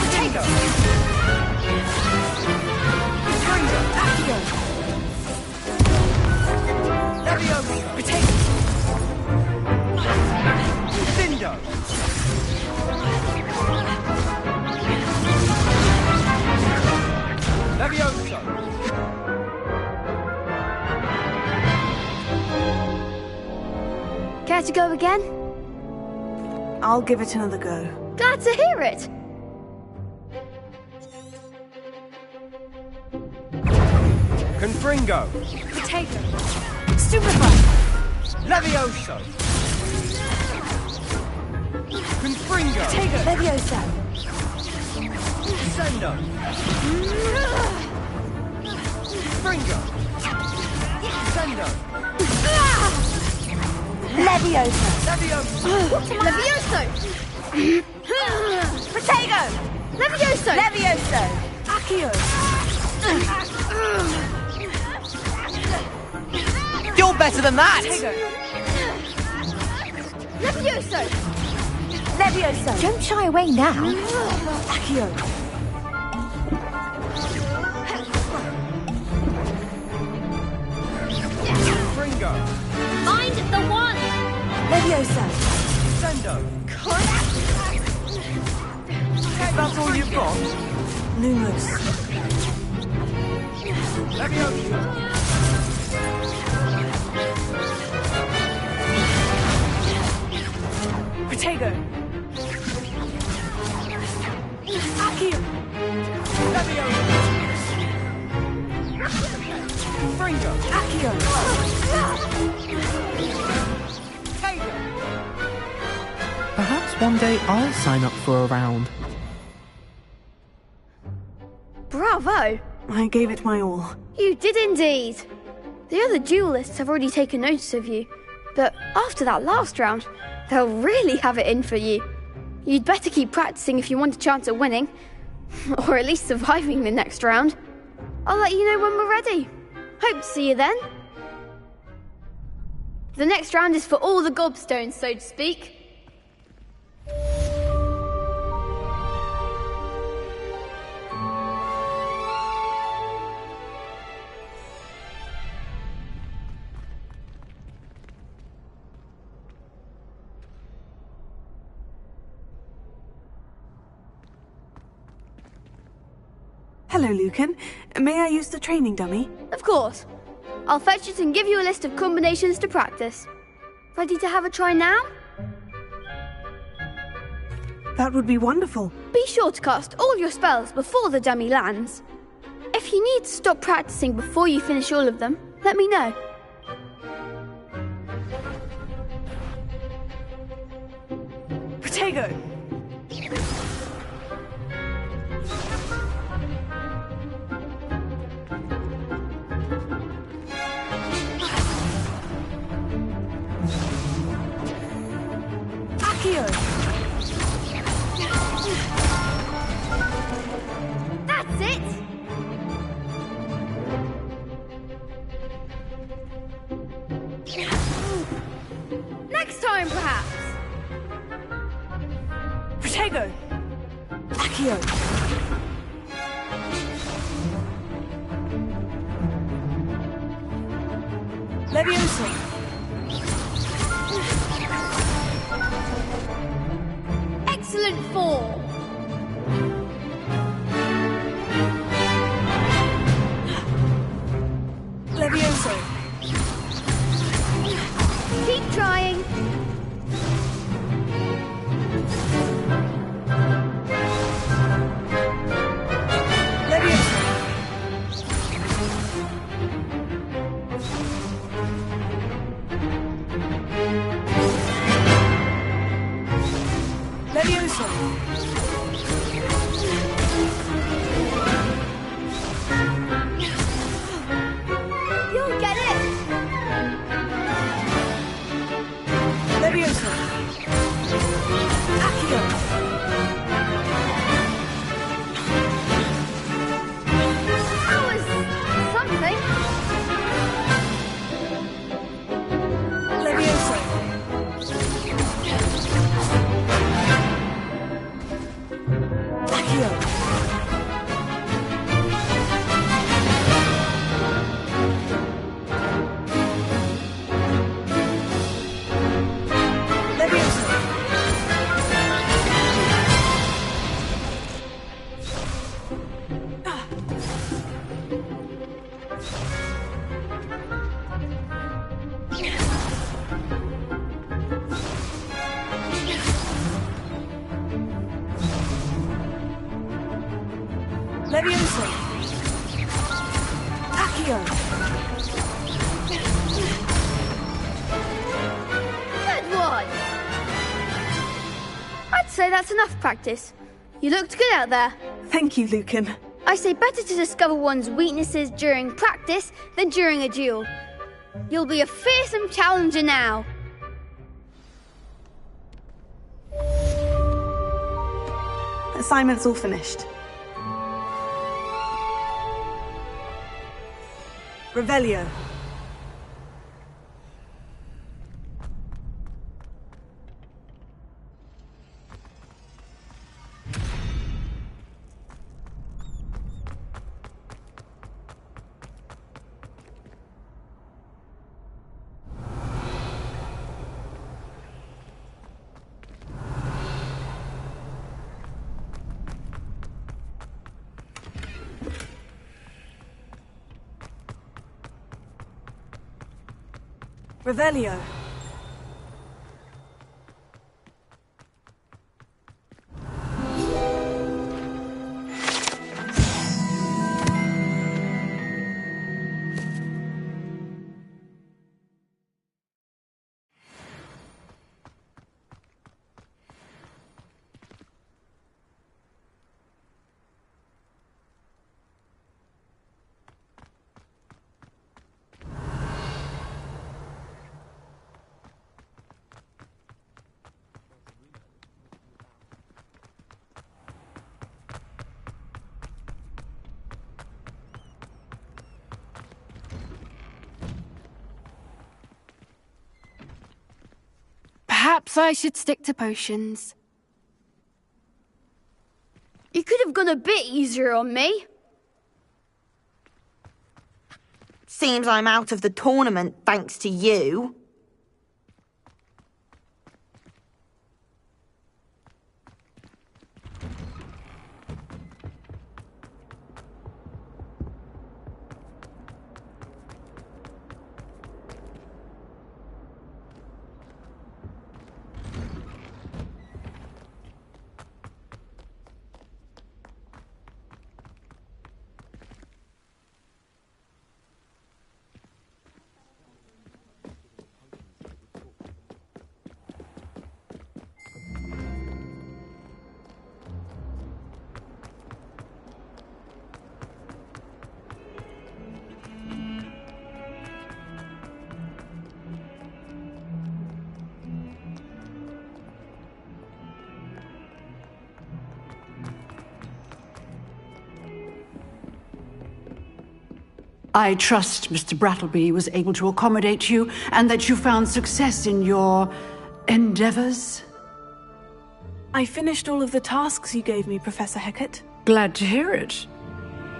Potato. Stringo. Accio. Leviosa. Potato.
Cindo. Leviosa.
Care to go again?
I'll give it another go.
Glad to hear it.
Confringo.
Potato. Stupefy.
Levioso. Confringo.
Potato. Leviosa.
Sendo. Fringo. Sendo.
Leviosa.
Levioso.
Levioso!
Potato.
Levioso!
Leviosa. Accio.
You're better than that!
Potato.
Levioso!
Leviosa.
Don't shy away now.
Accio.
Fringo.
Find the one!
Leviosa.
Sendo.
That's all you've got? Lumos.
Levioso.
Potato. Accio.
Levioso. Fringo.
Accio.
Tago.
Perhaps one day I'll sign up for a round.
Bravo!
I gave it my all.
You did indeed. The other duelists have already taken notice of you, but after that last round, they'll really have it in for you. You'd better keep practicing if you want a chance at winning, or at least surviving the next round. I'll let you know when we're ready. Hope to see you then. The next round is for all the gobstones, so to speak.
Hello, Lucan. May I use the training dummy?
Of course. I'll fetch it and give you a list of combinations to practice. Ready to have a try now?
That would be wonderful.
Be sure to cast all your spells before the dummy lands. If you need to stop practicing before you finish all of them, let me know.
Potato. Accio.
That's it! Next time, perhaps!
Potato. Accio. Leviosa.
Excellent form!
Leviosa.
Keep trying!
Leviosa. Leviosa! Accio!
Good one! I'd say that's enough practice. You looked good out there.
Thank you, Lucan.
I say better to discover one's weaknesses during practice than during a duel. You'll be a fearsome challenger now.
Assignment's all finished. Revelio. Revelio.
Perhaps I should stick to potions.
You could have gone a bit easier on me.
Seems I'm out of the tournament thanks to you.
I trust Mr. Brattleby was able to accommodate you and that you found success in your endeavors.
I finished all of the tasks you gave me, Professor Hecat.
Glad to hear it.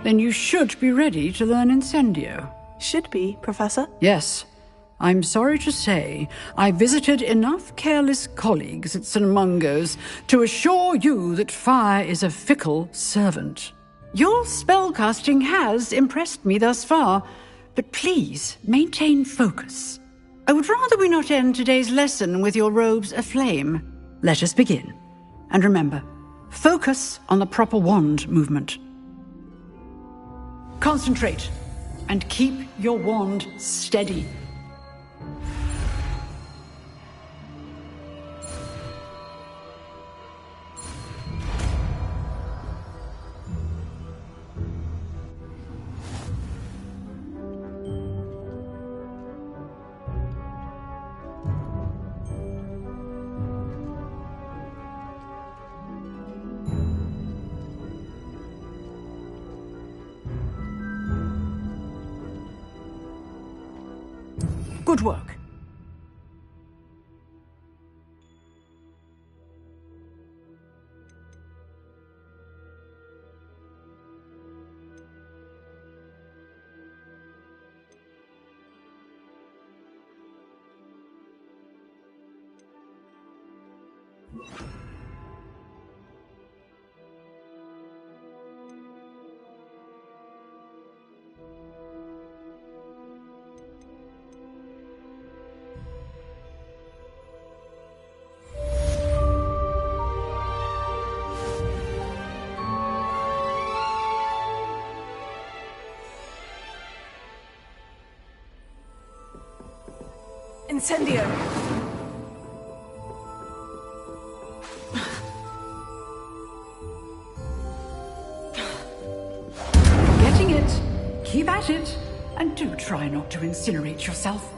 Then you should be ready to learn Incendio.
Should be, Professor?
Yes. I'm sorry to say, I visited enough careless colleagues at St. Mungo's to assure you that fire is a fickle servant. Your spellcasting has impressed me thus far, but please maintain focus. I would rather we not end today's lesson with your robes aflame. Let us begin. And remember, focus on the proper wand movement. Concentrate and keep your wand steady. Good work.
Incendio!
Getting it. Keep at it. And do try not to incinerate yourself.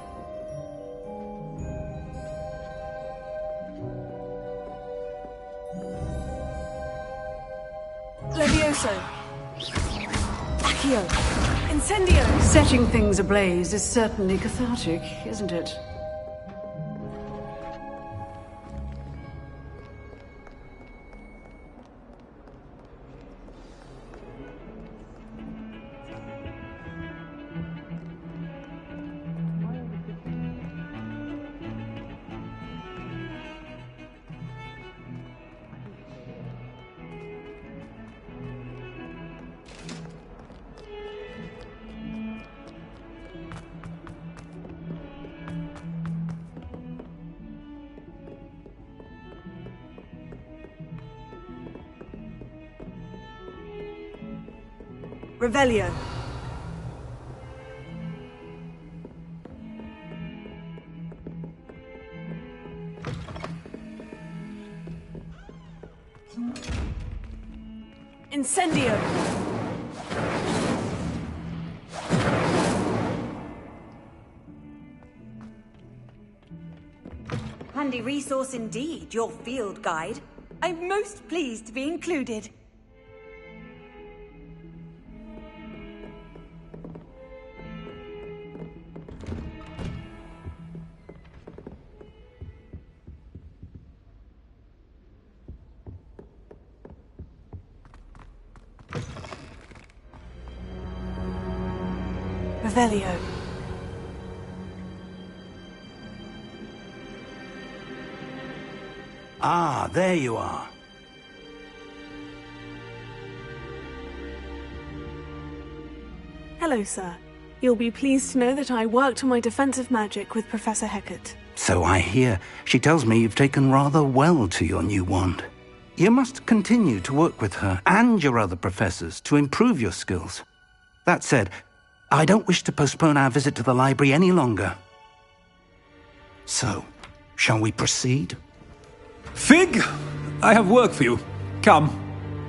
Levioso! Accio! Incendio!
Setting things ablaze is certainly cathartic, isn't it?
Revelio. Incendio.
Handy resource indeed, your field guide. I'm most pleased to be included.
Revelio.
Ah, there you are.
Hello, sir. You'll be pleased to know that I worked on my defensive magic with Professor Hecat.
So I hear. She tells me you've taken rather well to your new wand. You must continue to work with her and your other professors to improve your skills. That said, I don't wish to postpone our visit to the library any longer. So, shall we proceed?
Fig, I have work for you. Come.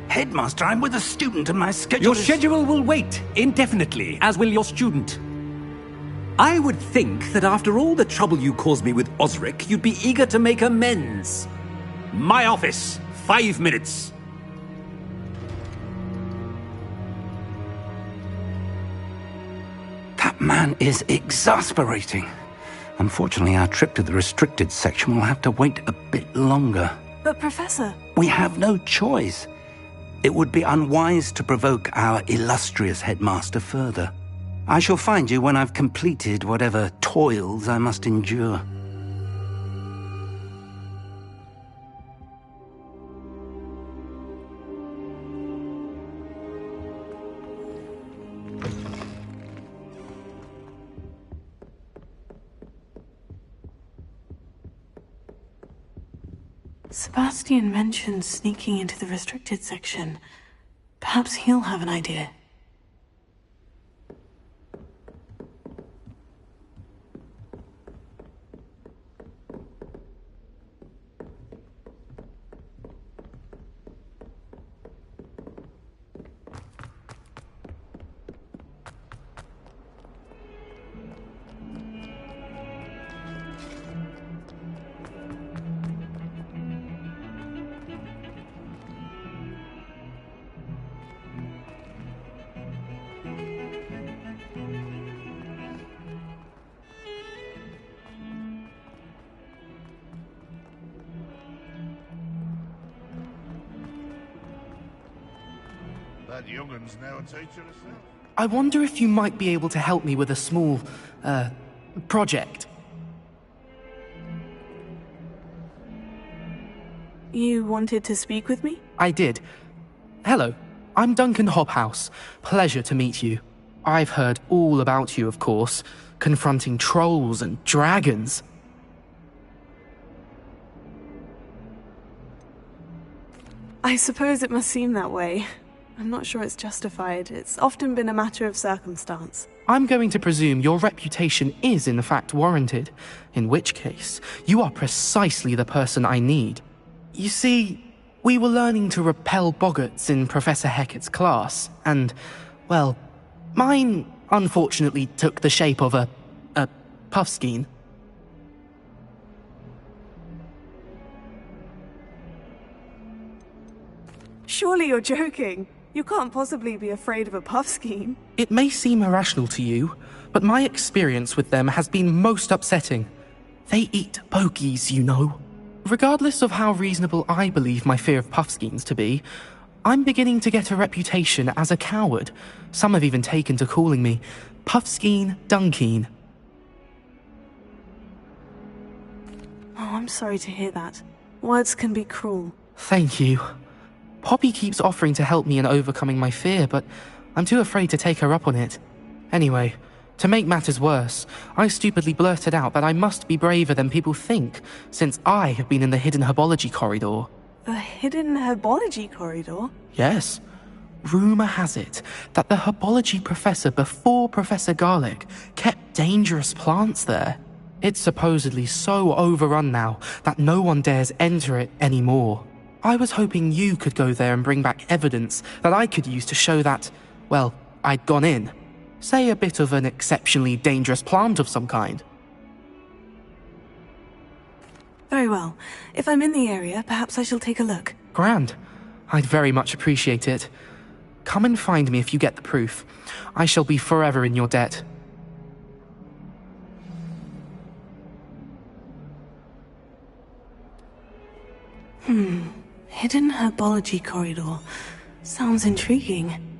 Headmaster, I'm with a student and my schedule
Your schedule will wait indefinitely, as will your student. I would think that after all the trouble you caused me with Osric, you'd be eager to make amends. My office, 5 minutes.
That man is exasperating. Unfortunately, our trip to the restricted section will have to wait a bit longer.
But, Professor...
We have no choice. It would be unwise to provoke our illustrious headmaster further. I shall find you when I've completed whatever toils I must endure.
Sebastian mentioned sneaking into the restricted section. Perhaps he'll have an idea.
That young'un's now a teacher herself.
I wonder if you might be able to help me with a small, project.
You wanted to speak with me?
I did. Hello, I'm Duncan Hobhouse. Pleasure to meet you. I've heard all about you, of course, confronting trolls and dragons.
I suppose it must seem that way.
I'm not sure it's justified. It's often been a matter of circumstance.
I'm going to presume your reputation is in fact warranted, in which case, you are precisely the person I need. You see, we were learning to repel boggarts in Professor Hecat's class, and, well, mine unfortunately took the shape of a puffskein.
Surely you're joking. You can't possibly be afraid of a puffskein.
It may seem irrational to you, but my experience with them has been most upsetting. They eat bogies, you know. Regardless of how reasonable I believe my fear of puffskeins to be, I'm beginning to get a reputation as a coward. Some have even taken to calling me Puffskein Dunkeen.
Oh, I'm sorry to hear that. Words can be cruel.
Thank you. Poppy keeps offering to help me in overcoming my fear, but I'm too afraid to take her up on it. Anyway, to make matters worse, I stupidly blurted out that I must be braver than people think, since I have been in the hidden herbology corridor.
The hidden herbology corridor?
Yes. Rumour has it that the herbology professor before Professor Garlic kept dangerous plants there. It's supposedly so overrun now that no one dares enter it anymore. I was hoping you could go there and bring back evidence that I could use to show that, well, I'd gone in. Say a bit of an exceptionally dangerous plant of some kind.
Very well. If I'm in the area, perhaps I shall take a look.
Grand. I'd very much appreciate it. Come and find me if you get the proof. I shall be forever in your debt.
Hidden herbology corridor. Sounds intriguing.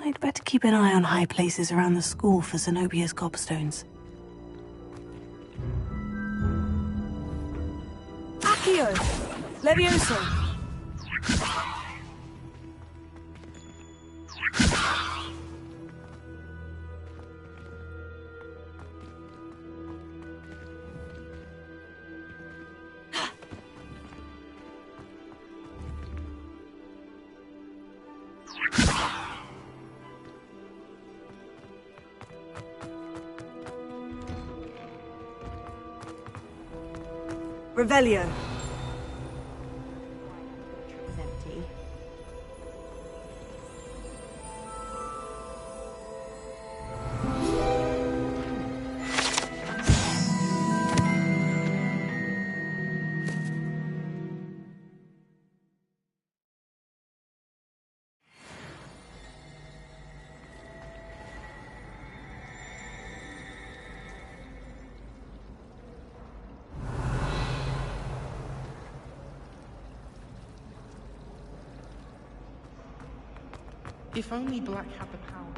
I'd better keep an eye on high places around the school for Zenobia's gobstones. Accio! Levioso! Revelio.
Is empty.
If only Black had the power.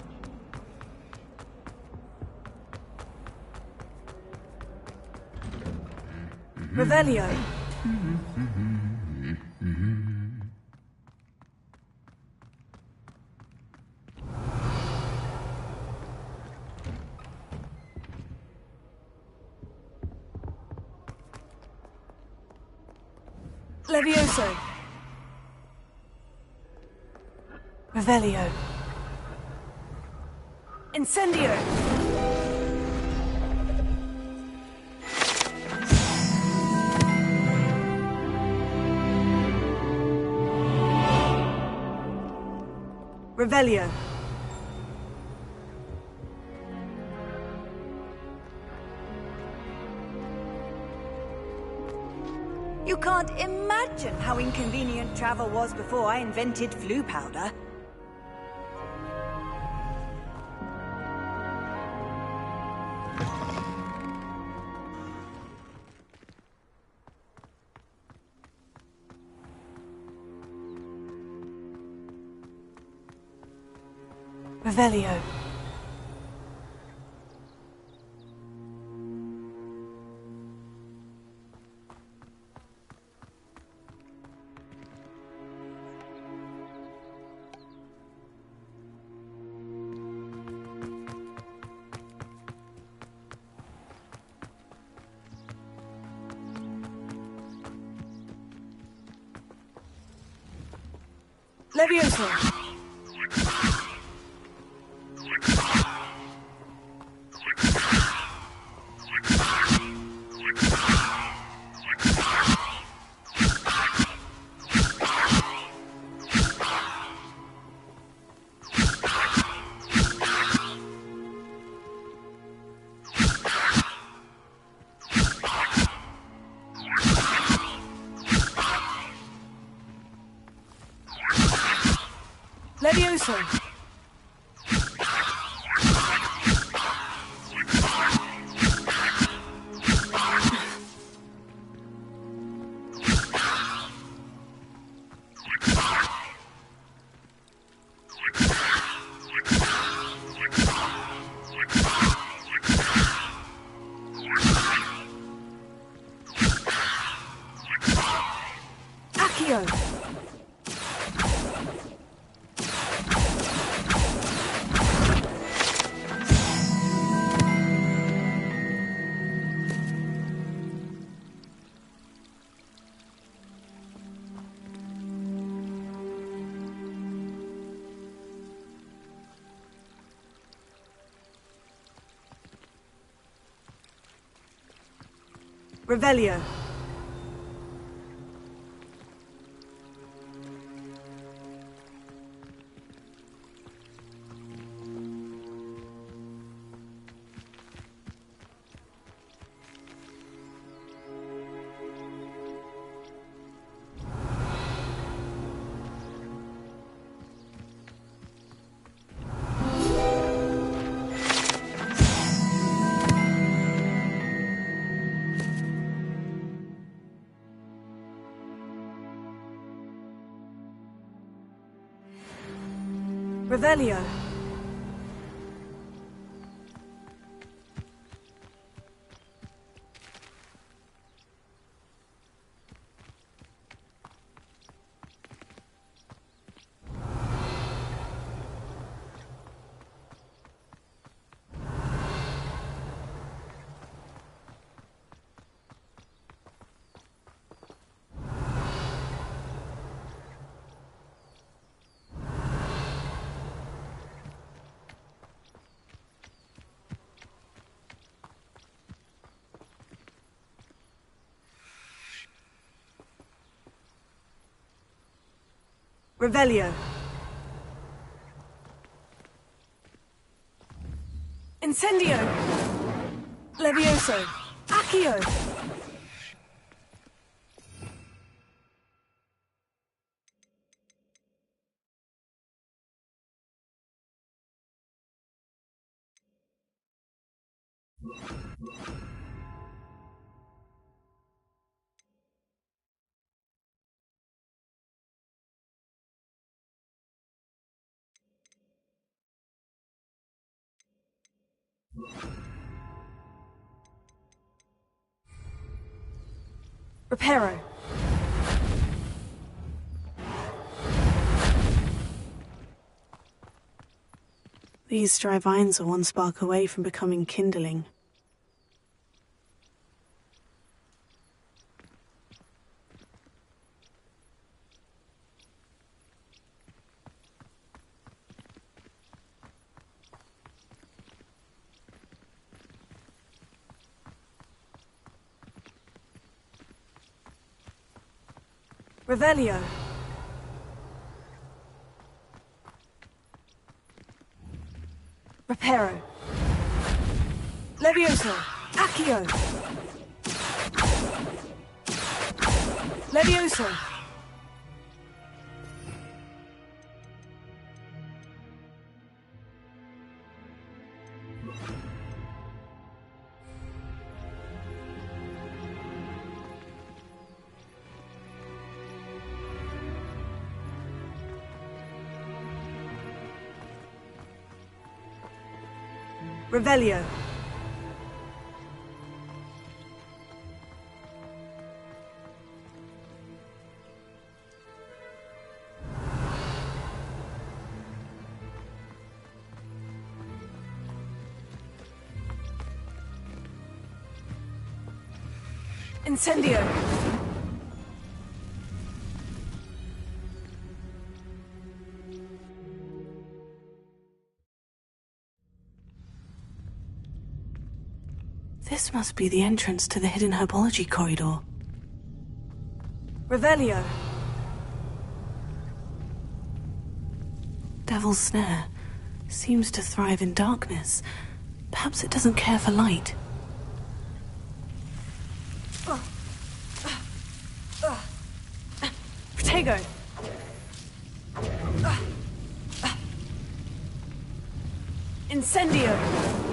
Revelio. Levioso. Revelio. Incendio. Revelio.
You can't imagine how inconvenient travel was before I invented flu powder.
Revelio.
Levioso! Levioso! Accio! Revelio. Revelio. Revelio. Incendio. Levioso. Accio. Reparo.
These dry vines are one spark away from becoming kindling.
Revelio. Reparo. Levioso. Accio. Levioso. Revelio. Incendio.
This must be the entrance to the hidden herbology corridor.
Revelio.
Devil's Snare seems to thrive in darkness. Perhaps it doesn't care for light.
Protego. Incendio.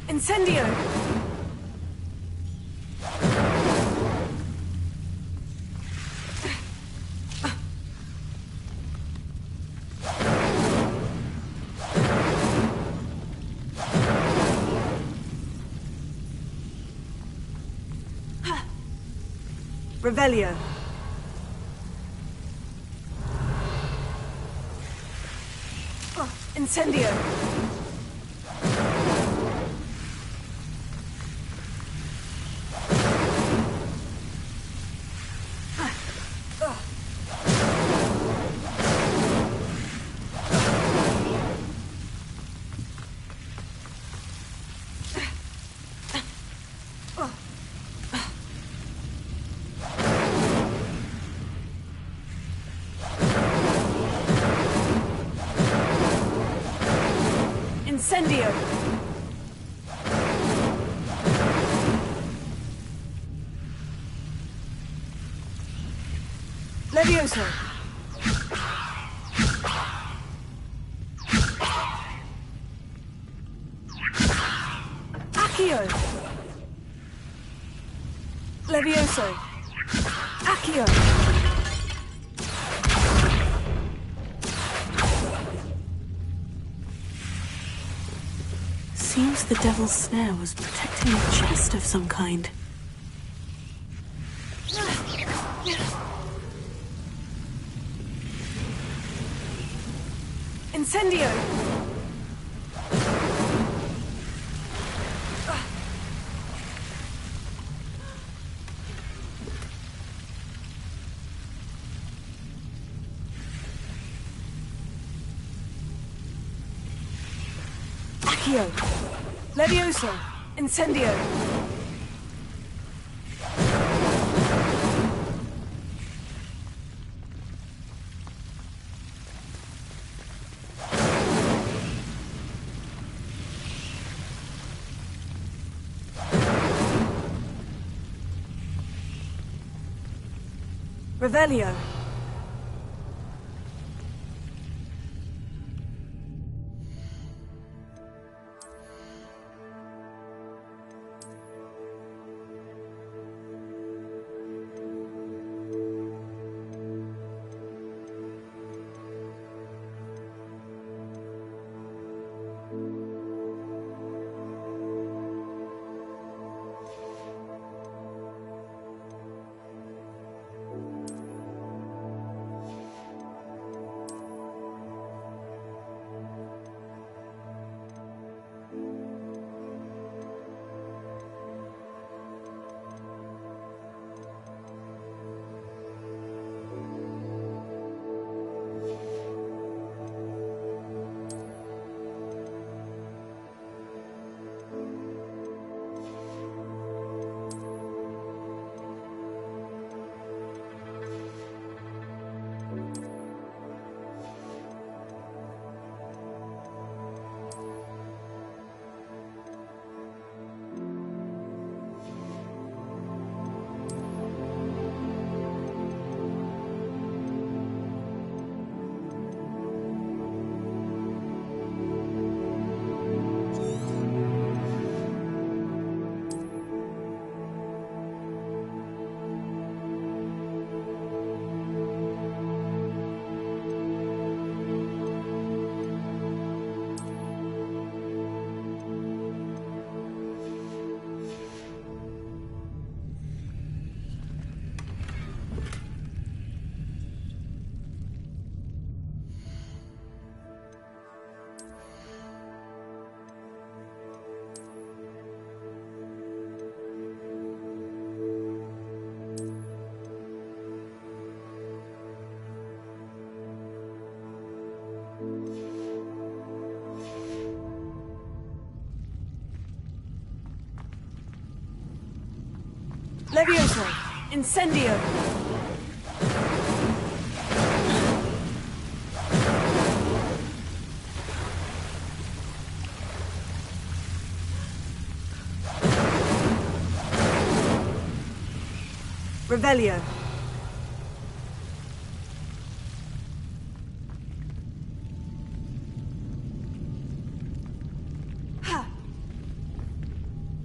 Incendio! Revelio. Incendio. Incendio! Levioso! Accio! Levioso! Accio!
Seems the Devil's Snare was protecting a chest of some kind.
Incendio! Accio! Levioso! Incendio! Revelio.
Incendio! Revelio. Ha!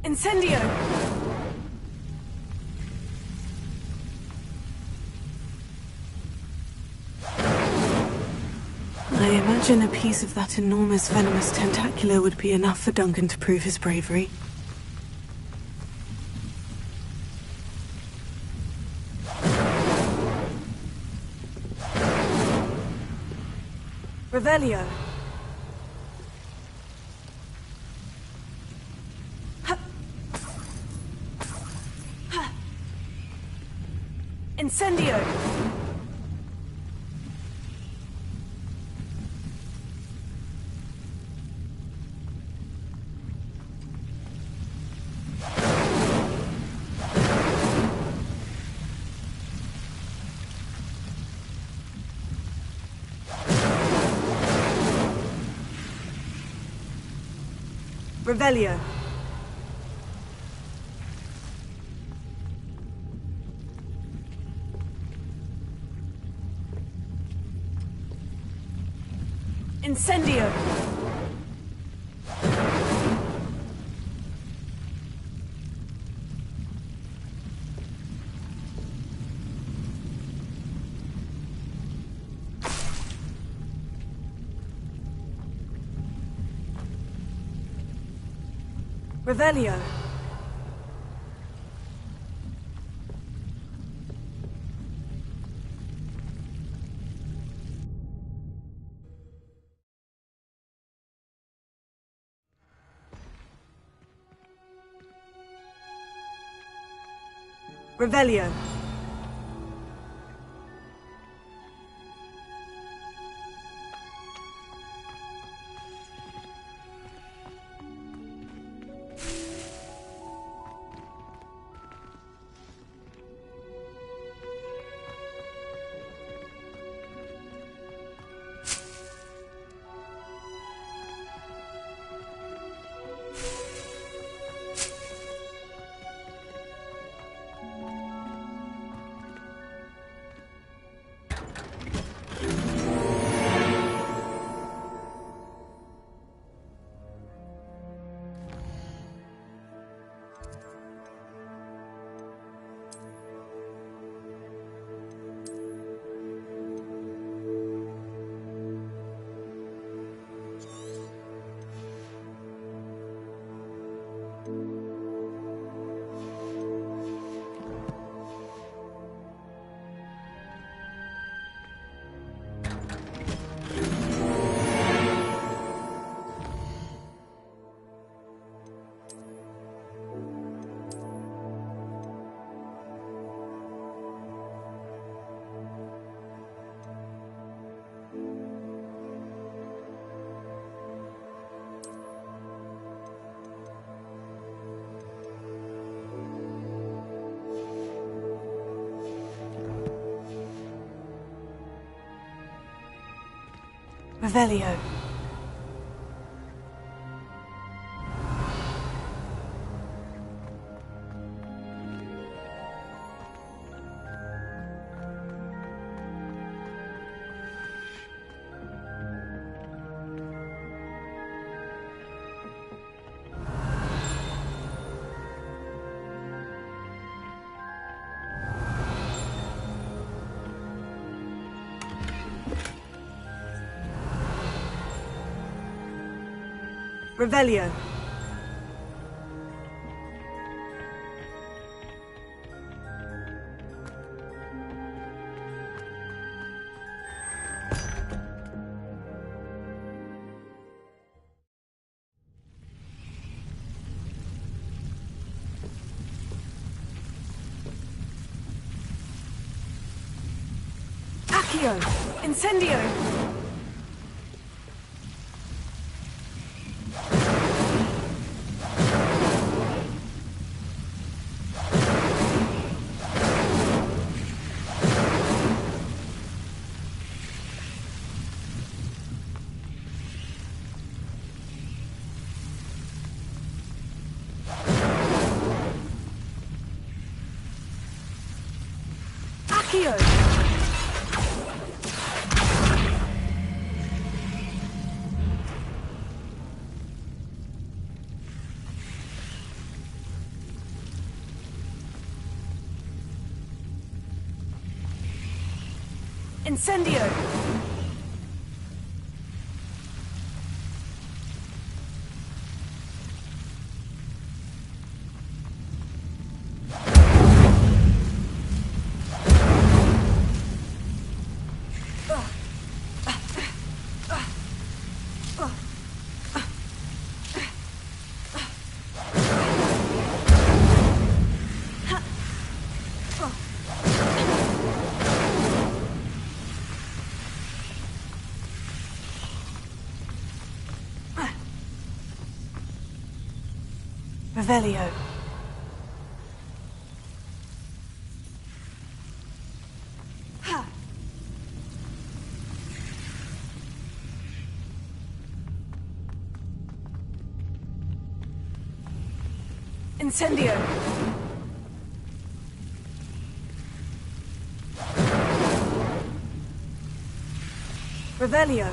Incendio! I imagine a piece of that enormous venomous tentacular would be enough for Duncan to prove his bravery. Revelio. Ha. Ha. Incendio. Revelio. Incendio. Revelio. Revelio. Revelio. Revelio. Accio. Incendio.
Accio! Incendio! Revelio. Incendio. Revelio.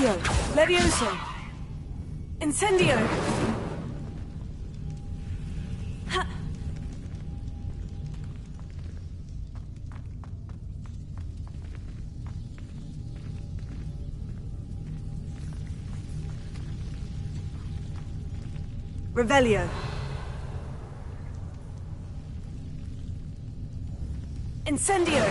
Accio. Levioso. Incendio. Revelio. Incendio.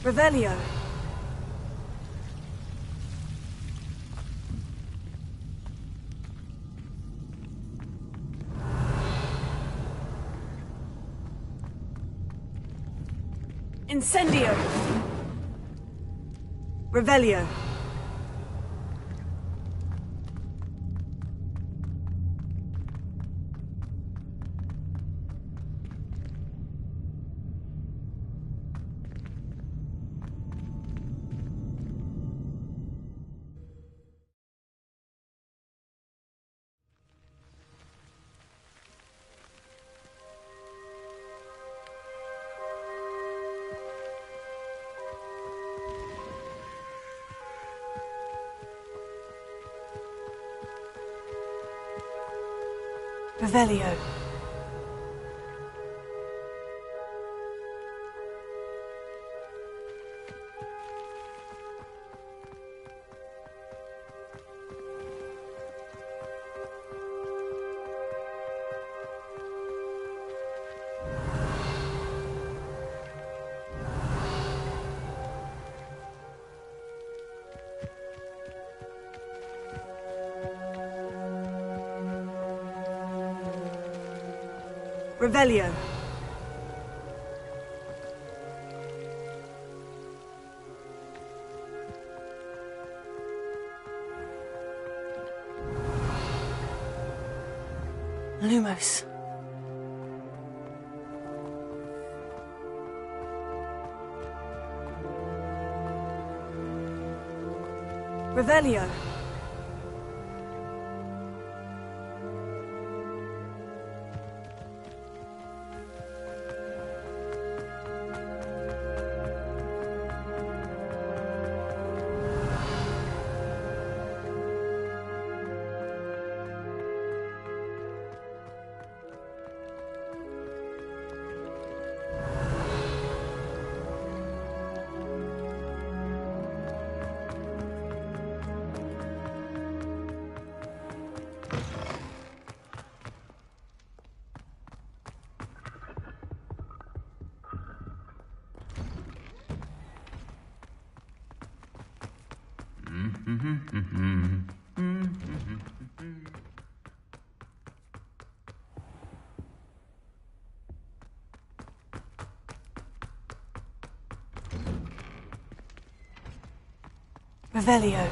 Revelio. Incendio. Revelio. Revelio. Revelio. Lumos. Revelio. Revelio.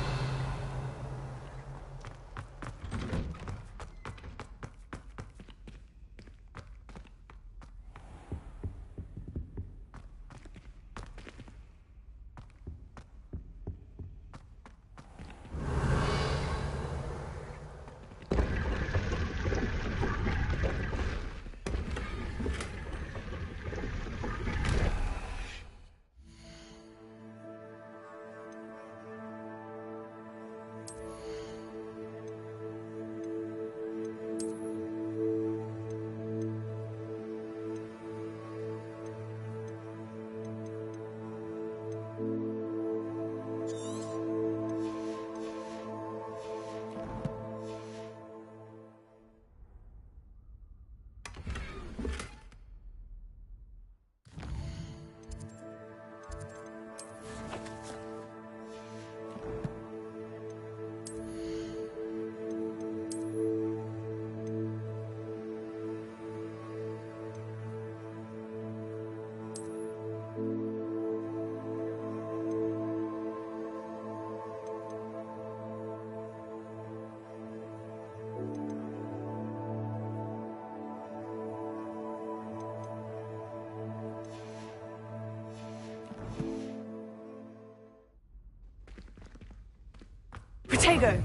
Protego.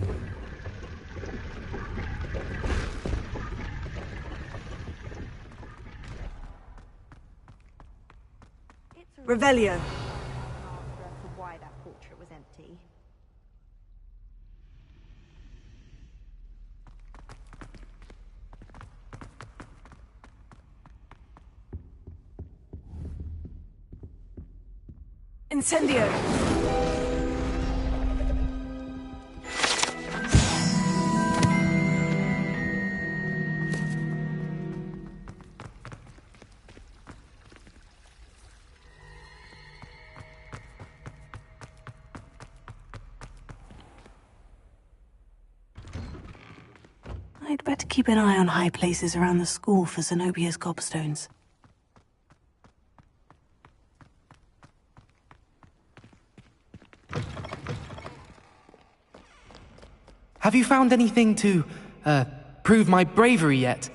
Revelio.
For why that portrait was empty.
Incendio.
I'd better keep an eye on high places around the school for Zenobia's gobstones.
Have you found anything to, prove my bravery yet?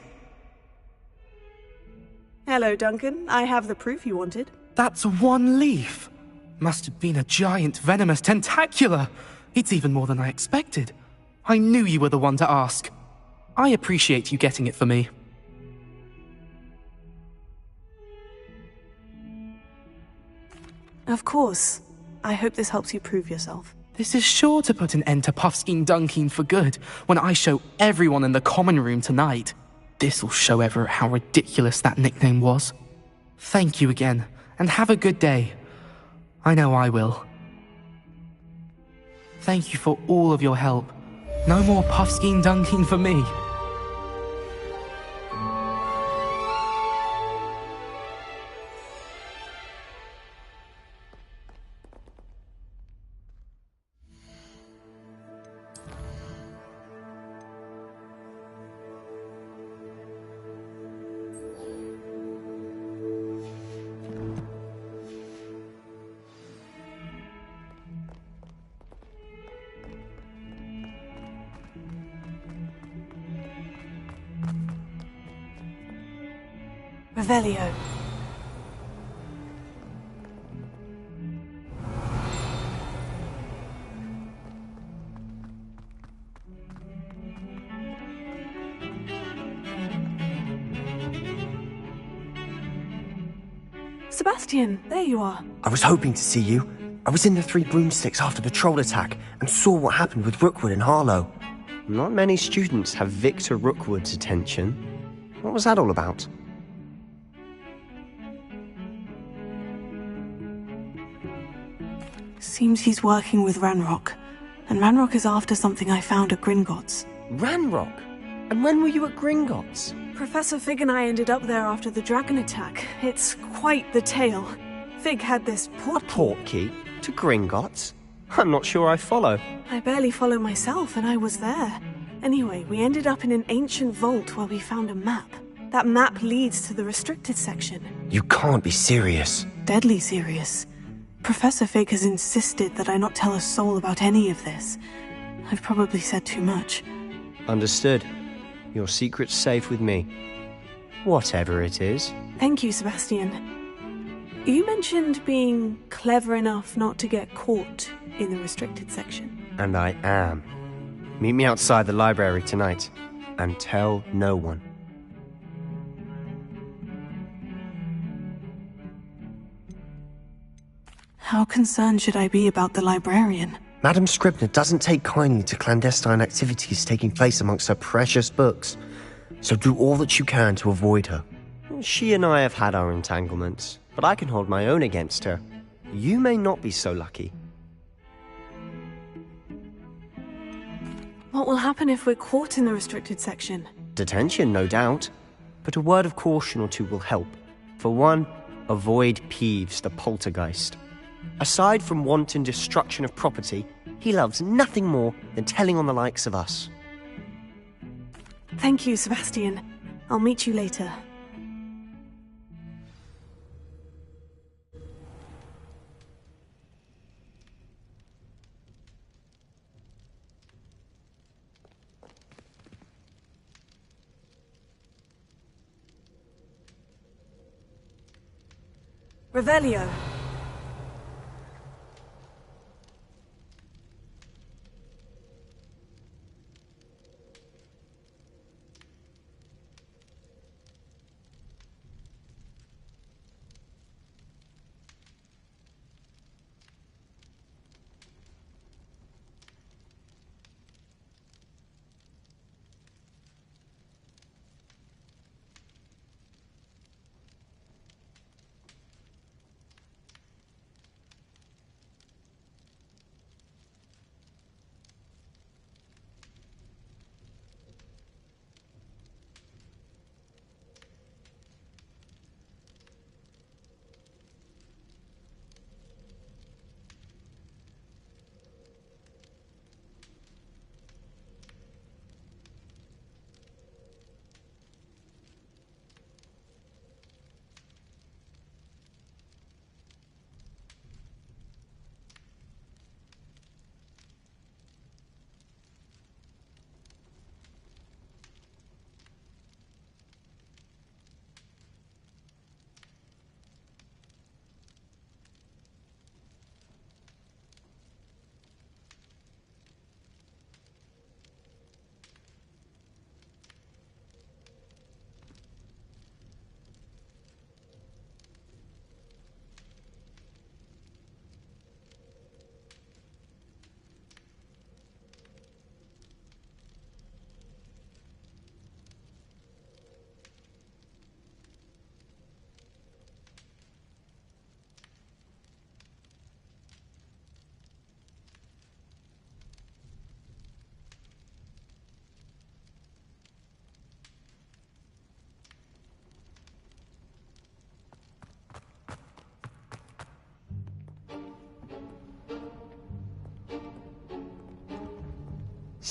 Hello, Duncan. I have the proof you wanted.
That's one leaf. Must have been a giant venomous tentacula. It's even more than I expected. I knew you were the one to ask. I appreciate you getting it for me.
Of course. I hope this helps you prove yourself.
This is sure to put an end to Puffskein Dunkeen for good when I show everyone in the common room tonight. This'll show Everett how ridiculous that nickname was. Thank you again, and have a good day. I know I will. Thank you for all of your help. No more Puffskein Dunkeen for me.
Revelio. Sebastian, there you are.
I was hoping to see you. I was in the Three Broomsticks after the troll attack and saw what happened with Rookwood and Harlow. Not many students have Victor Rookwood's attention. What was that all about?
Seems he's working with Ranrock. And Ranrock is after something I found at Gringotts.
Ranrock? And when were you at Gringotts?
Professor Fig and I ended up there after the dragon attack. It's quite the tale. Fig had this
portkey to Gringotts? I'm not sure I follow.
I barely follow myself, and I was there. Anyway, we ended up in an ancient vault where we found a map. That map leads to the restricted section.
You can't be serious.
Deadly serious. Professor Fig has insisted that I not tell a soul about any of this. I've probably said too much.
Understood. Your secret's safe with me. Whatever it is.
Thank you, Sebastian. You mentioned being clever enough not to get caught in the restricted section.
And I am. Meet me outside the library tonight. And tell no one.
How concerned should I be about the librarian?
Madam Scribner doesn't take kindly to clandestine activities taking place amongst her precious books, so do all that you can to avoid her. She and I have had our entanglements, but I can hold my own against her. You may not be so lucky.
What will happen if we're caught in the restricted section?
Detention, no doubt, but a word of caution or two will help. For one, avoid Peeves, the poltergeist. Aside from wanton destruction of property, he loves nothing more than telling on the likes of us.
Thank you, Sebastian. I'll meet you later. Revelio.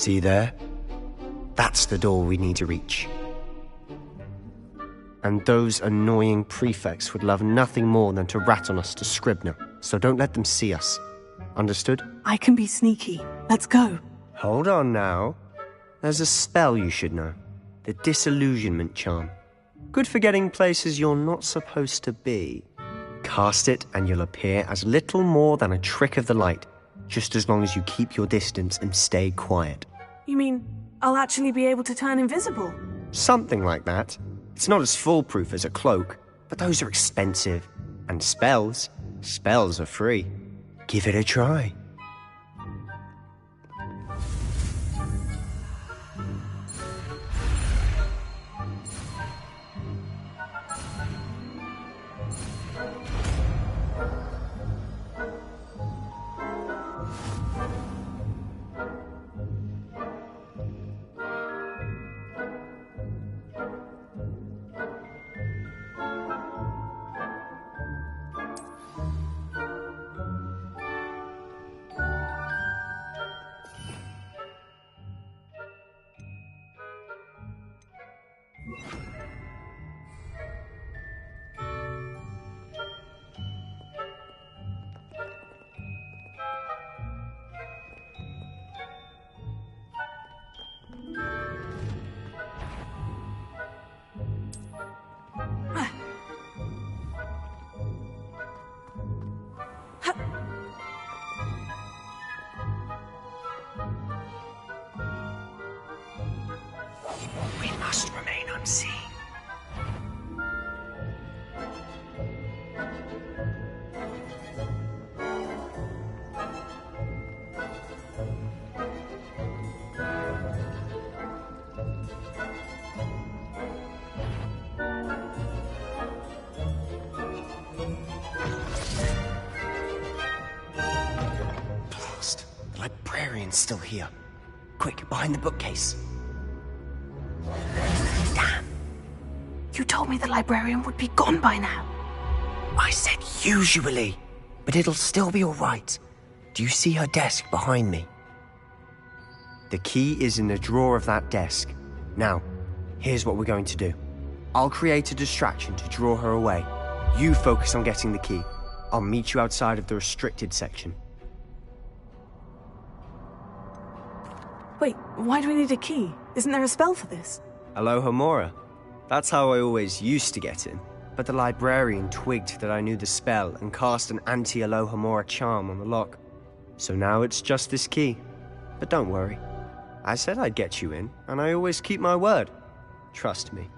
See there? That's the door we need to reach. And those annoying prefects would love nothing more than to rat on us to Scribner, so don't let them see us. Understood?
I can be sneaky. Let's go.
Hold on now. There's a spell you should know. The Disillusionment Charm. Good for getting places you're not supposed to be. Cast it and you'll appear as little more than a trick of the light, just as long as you keep your distance and stay quiet.
You mean I'll actually be able to turn invisible?
Something like that. It's not as foolproof as a cloak, but those are expensive. And spells are free. Give it a try. We must remain unseen. Blast! The librarian's still here. Quick, behind the bookcase. Damn.
You told me the librarian would be gone by now.
I said usually, but it'll still be all right. Do you see her desk behind me? The key is in the drawer of that desk. Now, here's what we're going to do. I'll create a distraction to draw her away. You focus on getting the key. I'll meet you outside of the restricted section.
Wait, why do we need a key? Isn't there a spell for this?
Alohomora. That's how I always used to get in. But the librarian twigged that I knew the spell and cast an anti-Alohomora charm on the lock. So now it's just this key. But don't worry. I said I'd get you in, and I always keep my word. Trust me.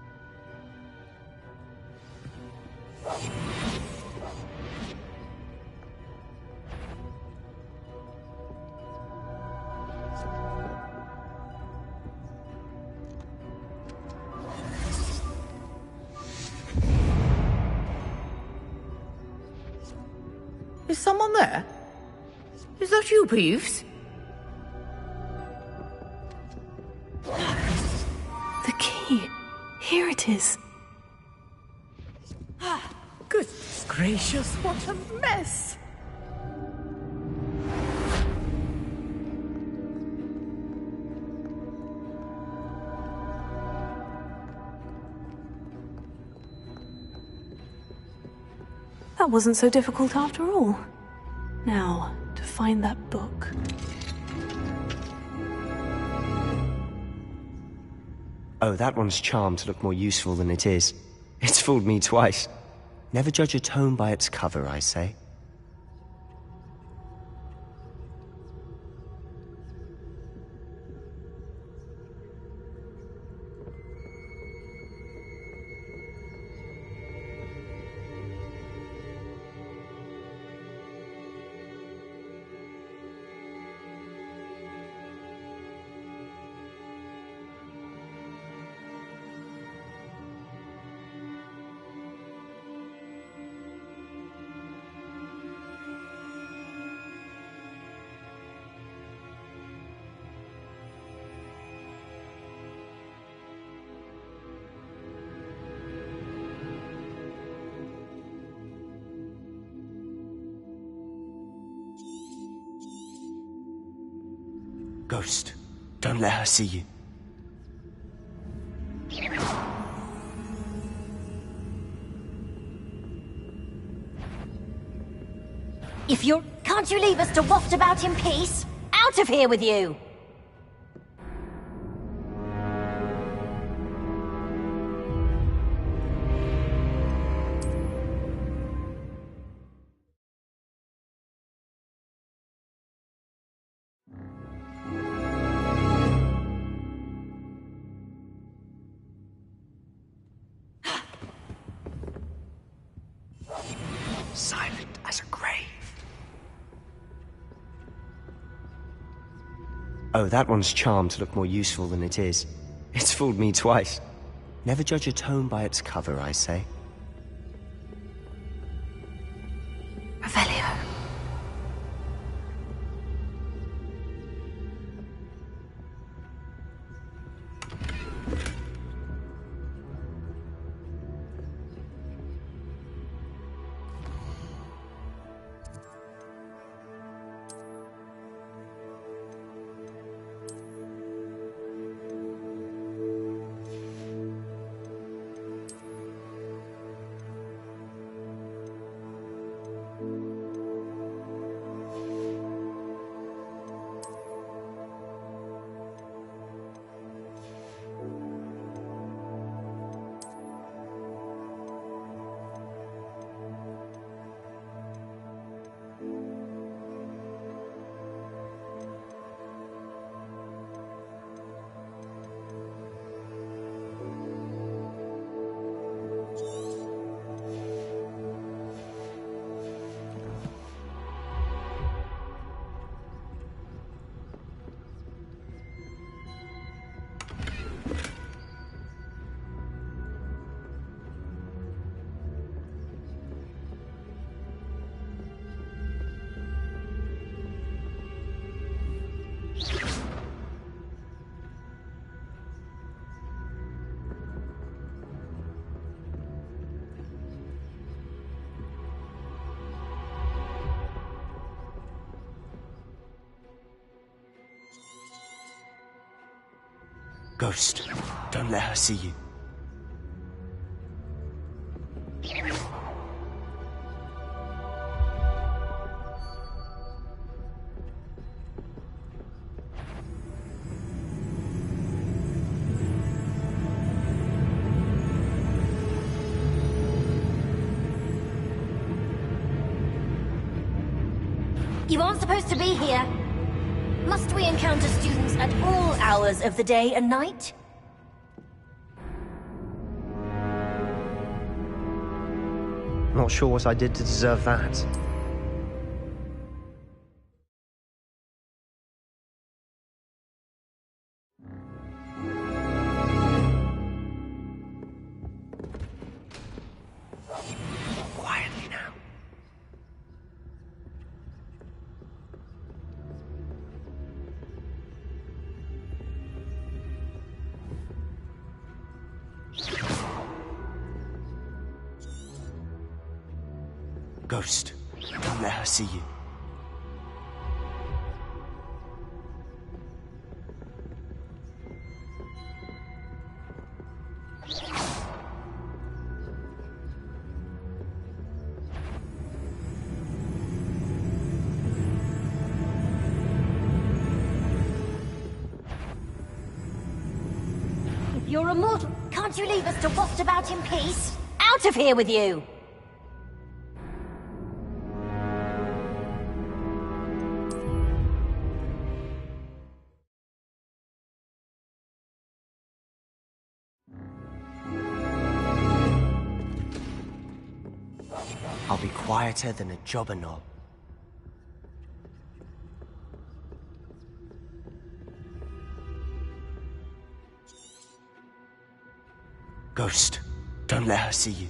Is someone there? Is that you, Peeves?
The key. Here it is.
Goodness gracious, what a mess!
That wasn't so difficult after all. Now, to find that book.
Oh, that one's charmed to look more useful than it is. It's fooled me twice. Never judge a tome by its cover, I say. Ghost, don't let her see you.
If you're... Can't you leave us to waft about in peace? Out of here with you!
Oh, that one's charmed to look more useful than it is. It's fooled me twice. Never judge a tome by its cover, I say.
Revelio.
Ghost, don't let her see you.
You aren't supposed to be here. Must we encounter students at all hours of the day and night?
Not sure what I did to deserve that. Quietly now. Ghost, don't let her see you.
If you're immortal, can't you leave us to waft about in peace? Out of here with you!
I'll be quieter than a jobber knob. Ghost, don't let her see you.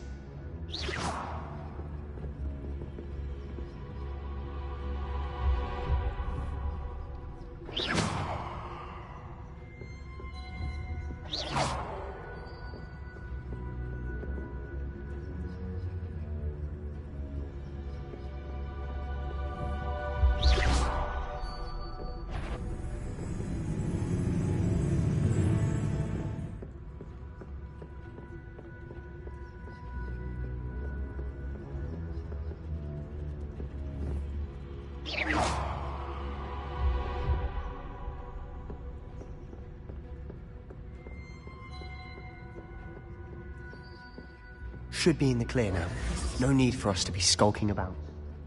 Should be in the clear now. No need for us to be skulking about.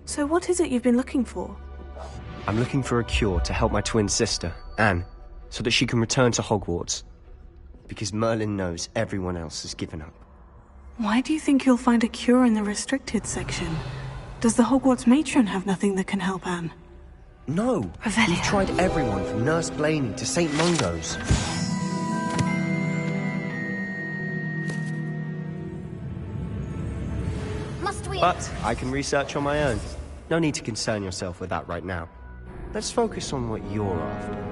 So what is it you've been looking for?
I'm looking for a cure to help my twin sister, Anne, so that she can return to Hogwarts. Because Merlin knows everyone else has given up.
Why do you think you'll find a cure in the restricted section? Does the Hogwarts matron have nothing that can help Anne?
No,
Revelio.
we've tried everyone from Nurse Blaney to St. Mungo's.
Must we?
But I can research on my own. No need to concern yourself with that right now. Let's focus on what you're after.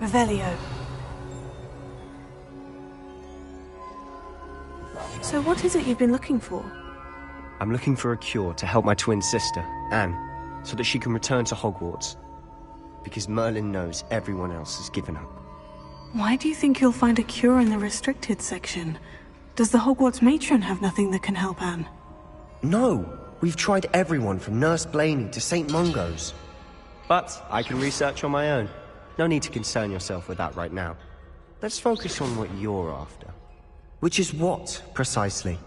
Revelio. So what is it you've been looking for?
I'm looking for a cure to help my twin sister, Anne, so that she can return to Hogwarts. Because Merlin knows everyone else has given up.
Why do you think you'll find a cure in the restricted section? Does the Hogwarts matron have nothing that can help Anne?
No! We've tried everyone from Nurse Blaney to St. Mungo's. But I can research on my own. No need to concern yourself with that right now. Let's focus on what you're after. Which is what, precisely?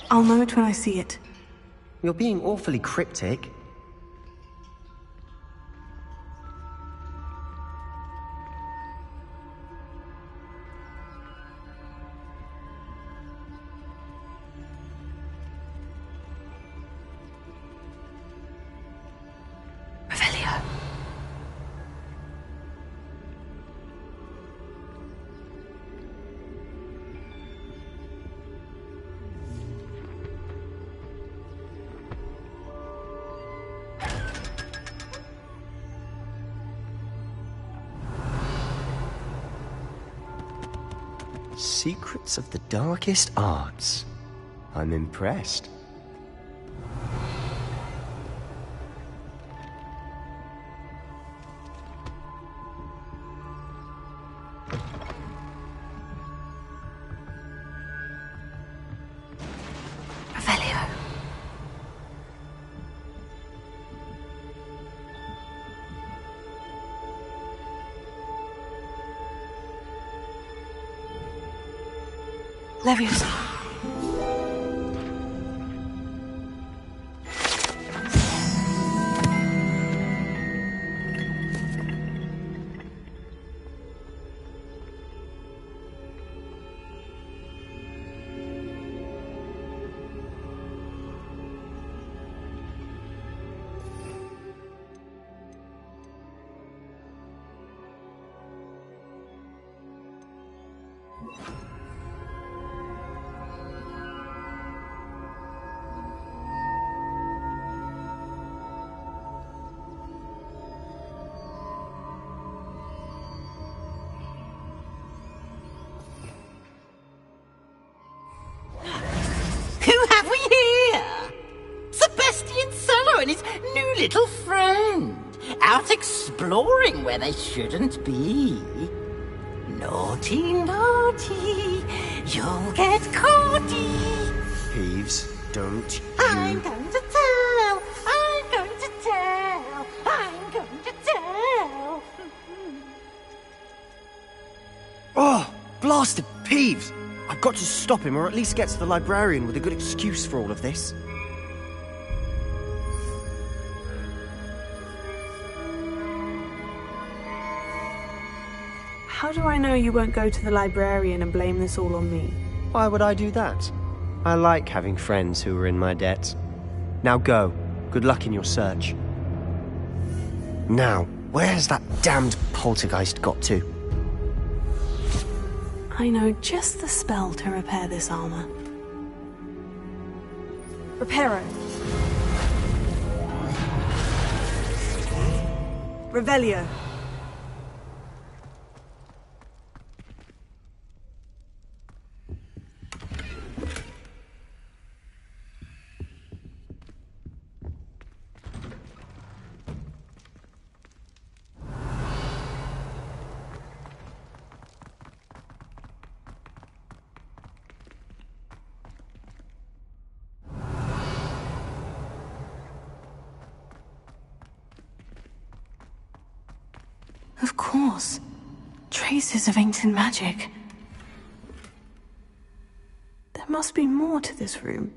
I'll know it when I see it.
You're being awfully cryptic.
Revelio.
Secrets of the darkest arts. I'm impressed.
Revelio. Leviosa.
And his new little friend, out exploring where they shouldn't be. Naughty, naughty, you'll get caughty.
Peeves, don't
I'm going to tell, I'm going to tell, I'm going to tell.
Oh, blasted Peeves! I've got to stop him, or at least get to the librarian with a good excuse for all of this.
How do I know you won't go to the librarian and blame this all on me?
Why would I do that? I like having friends who are in my debt. Now go. Good luck in your search. Now, where's that damned poltergeist got to?
I know just the spell to repair this armor. Reparo. Revelio. Of course. Traces of ancient magic. There must be more to this room.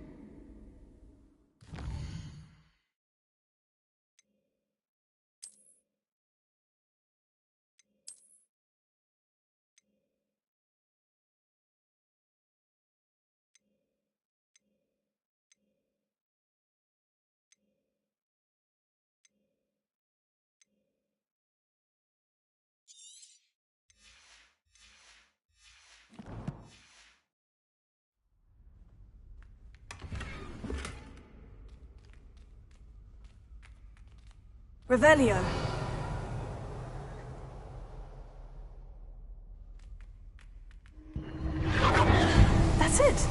Revelio. That's it.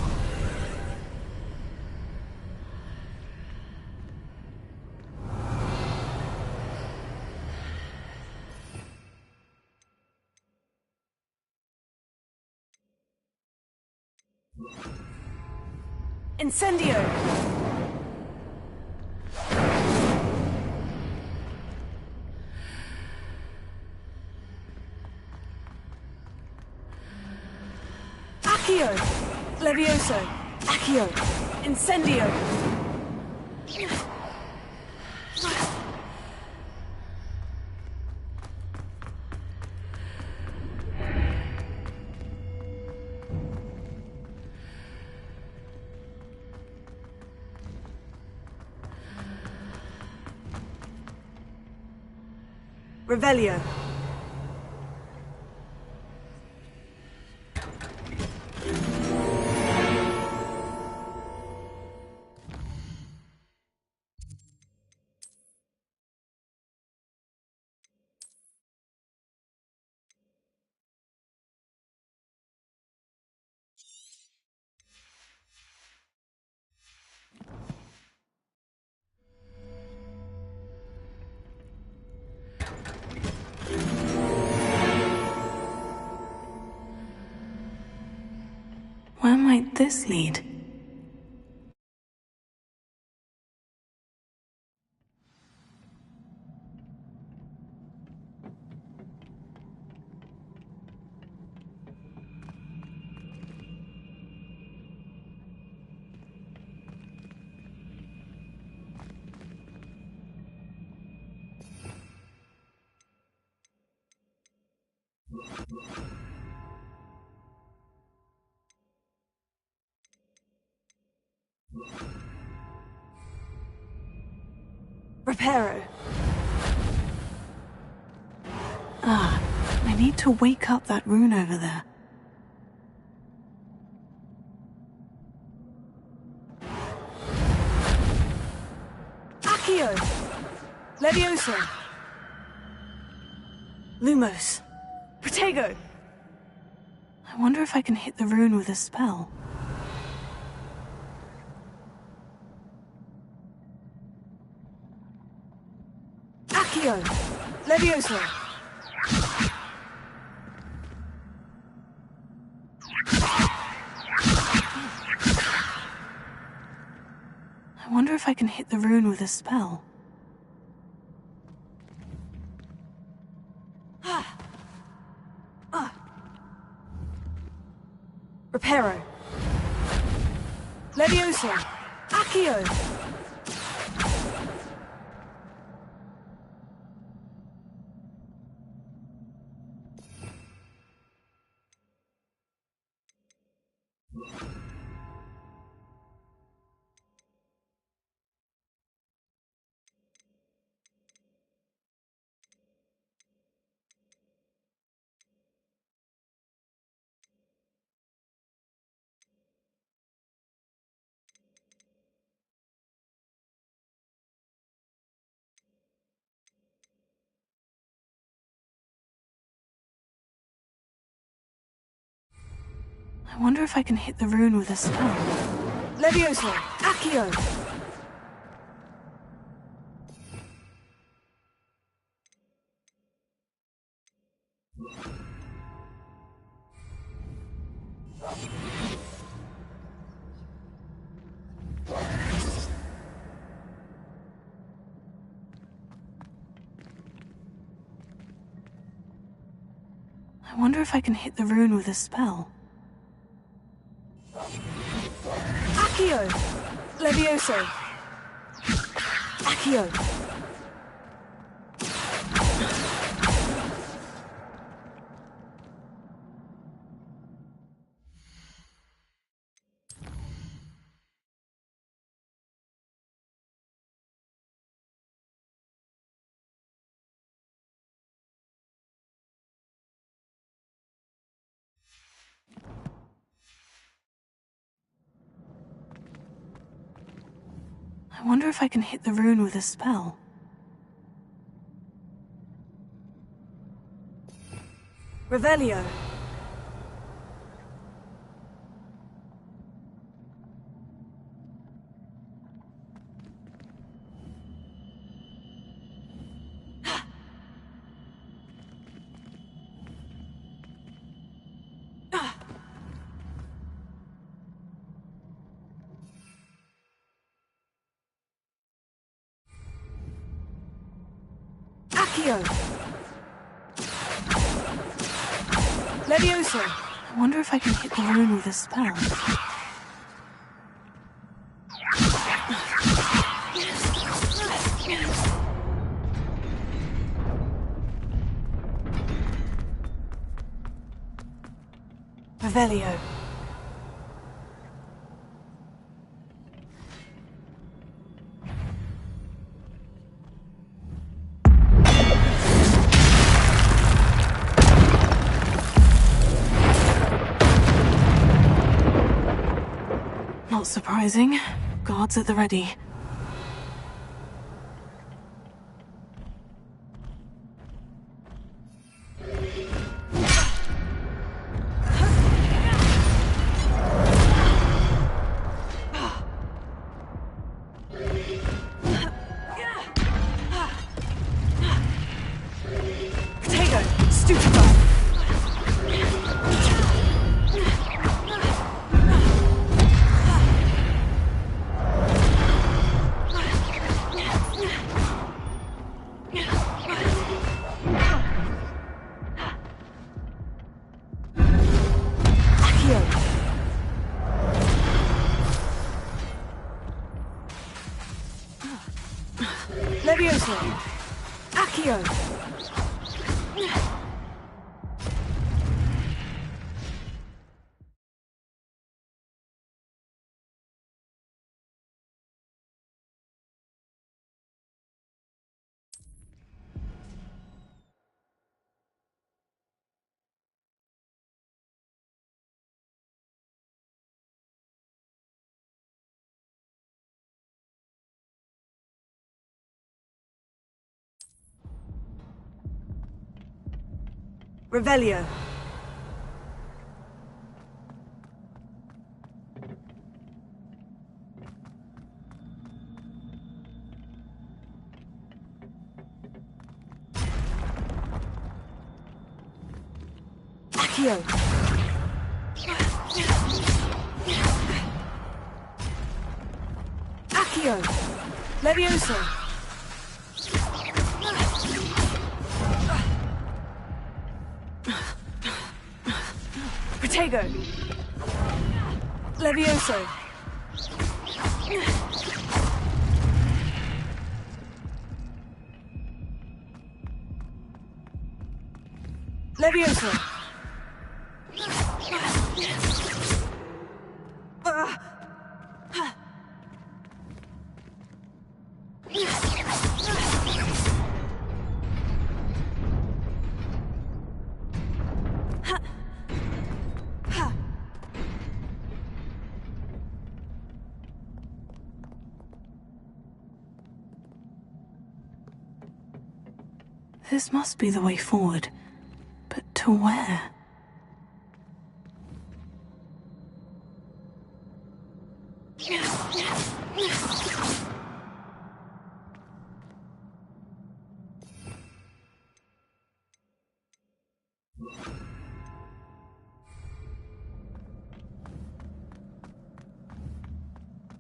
Incendio! Accio! Levioso! Accio! Incendio! Revelio.
Where might this lead?
Reparo.
Ah, I need to wake up that rune over there.
Accio! Levioso! Lumos! Protego!
I wonder if I can hit the rune with a spell.
Accio! Levioso!
I wonder if I can hit the rune with a spell.
Reparo! Levioso! Accio!
I wonder if I can hit the rune with a spell.
Levioso! Accio!
I wonder if I can hit the rune with a spell.
Accio! Levioso! Accio!
I wonder if I can hit the rune with a spell.
Revelio. Accio. Levioso.
I wonder if I can hit the rune with a spell.
Revelio.
Not surprising. Guards at the ready.
Potato. Stupefy. Levioso. Accio. Revelio. Accio. Accio. Levioso. Protego. Levioso. Levioso.
This must be the way forward. But to where?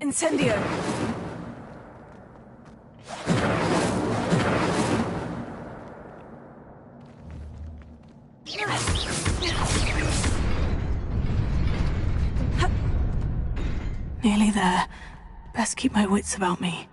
Incendio.
Nearly there. Best keep my wits about me.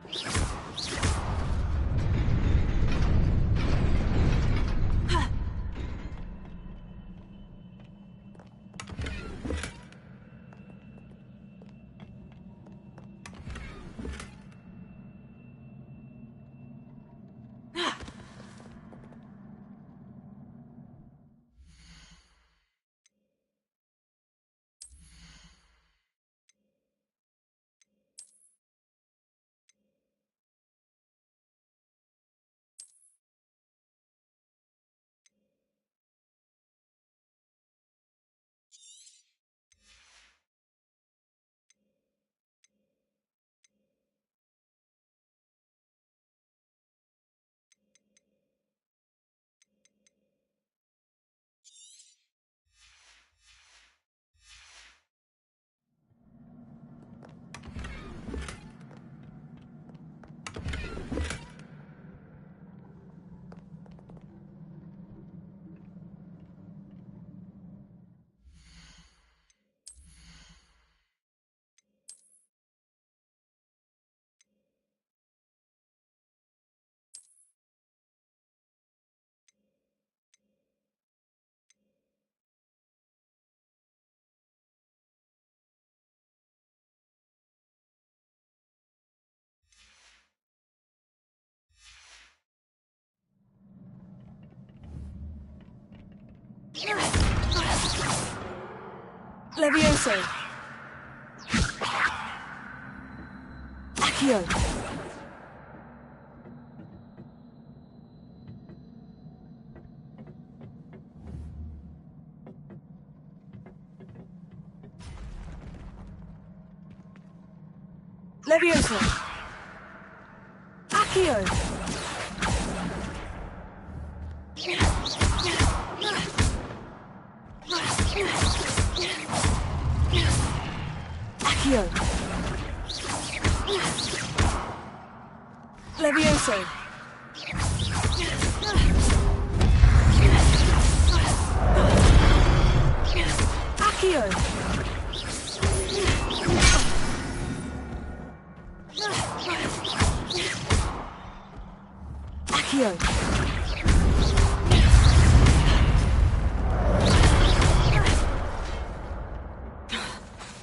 Levioso. Accio. Levioso. Accio. Accio. Levioso. Accio. Accio.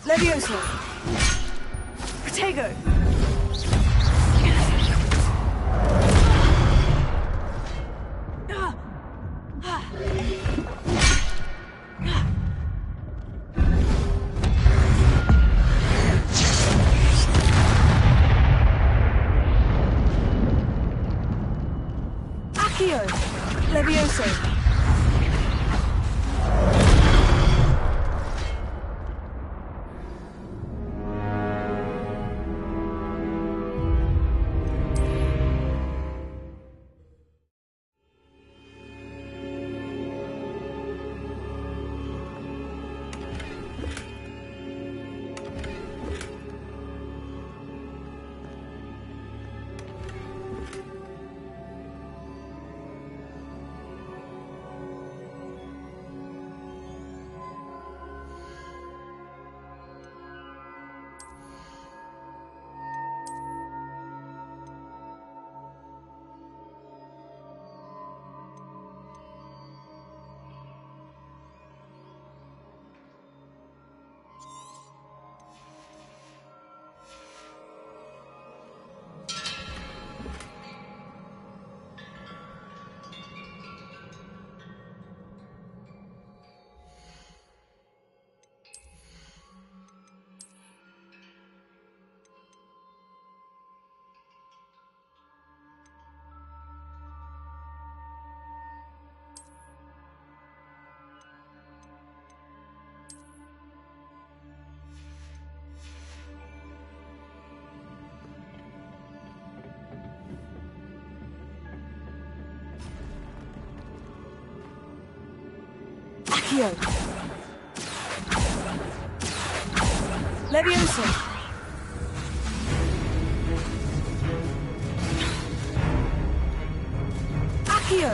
Levioso. Protego. Accio. Levioso. Accio. Levioso. Accio.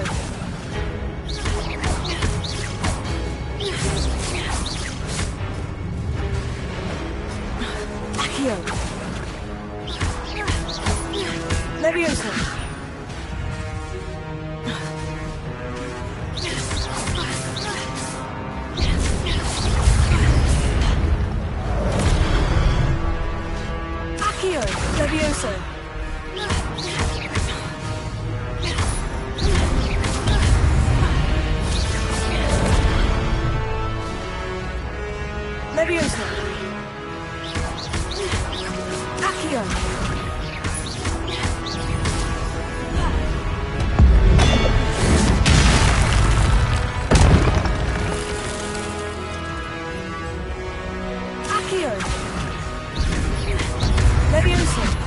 Accio. Levioso. Accio. Levioso. Levioso. Accio. Accio. Levioso.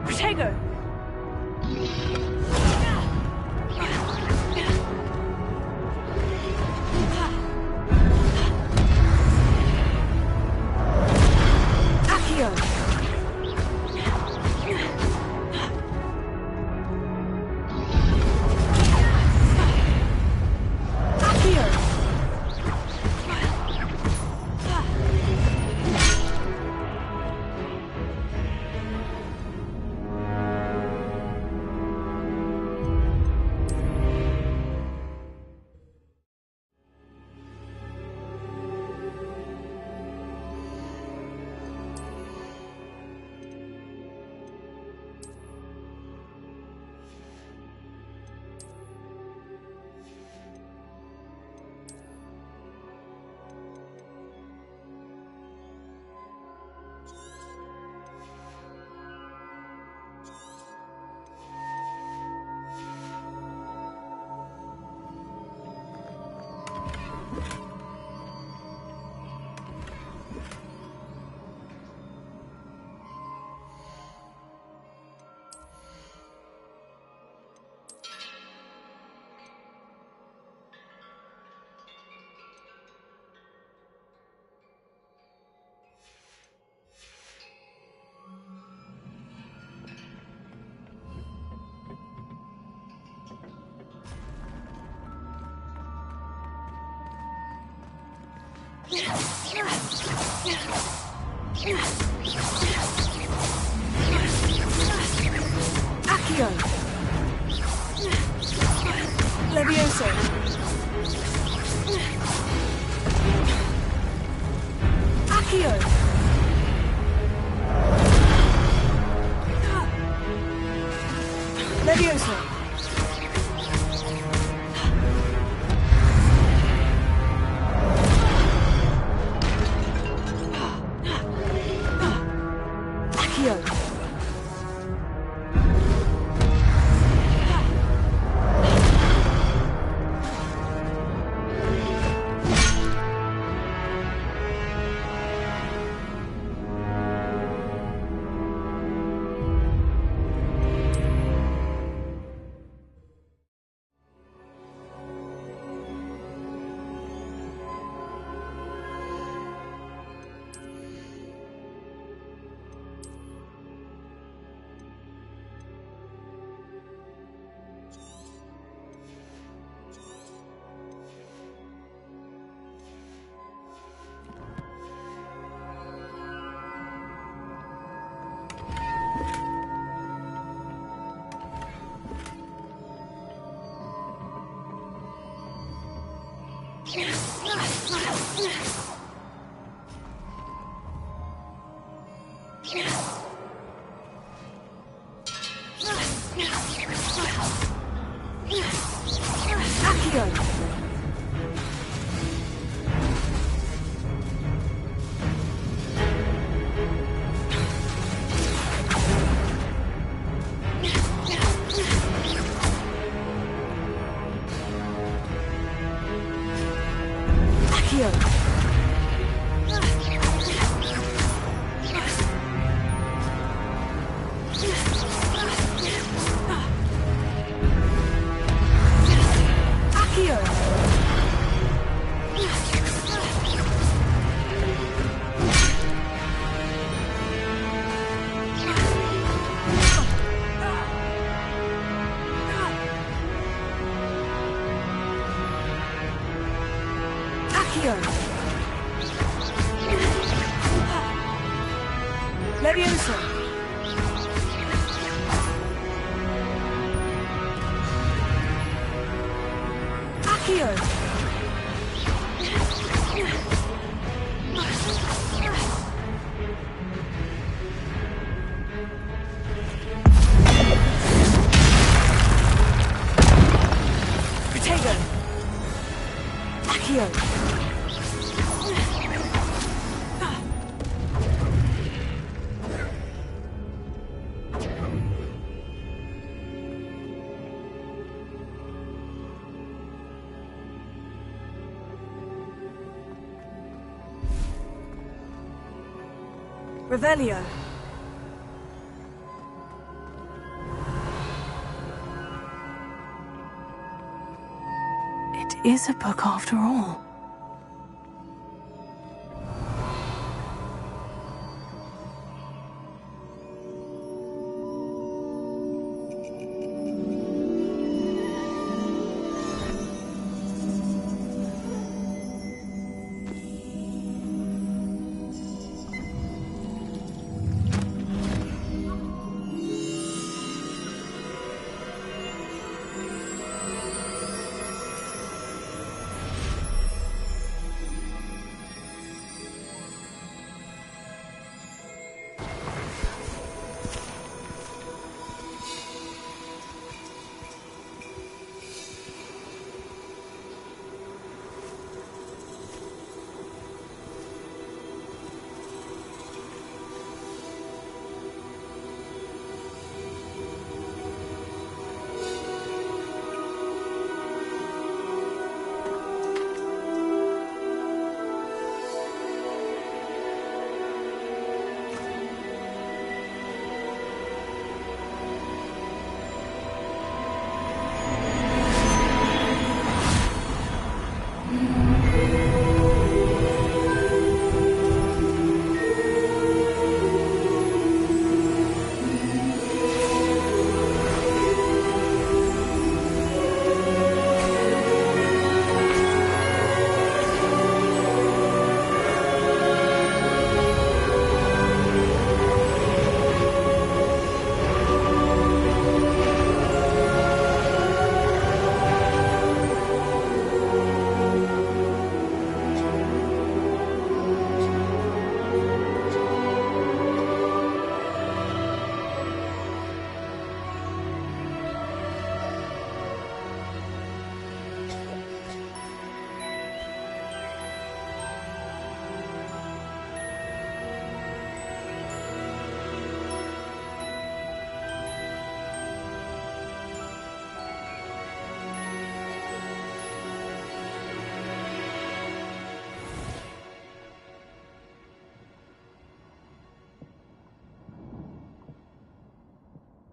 Protego. Accio! Levioso! Accio! Levioso! Accio! Levioso! Accio! Protego! Accio! Revelio.
It is a book after all.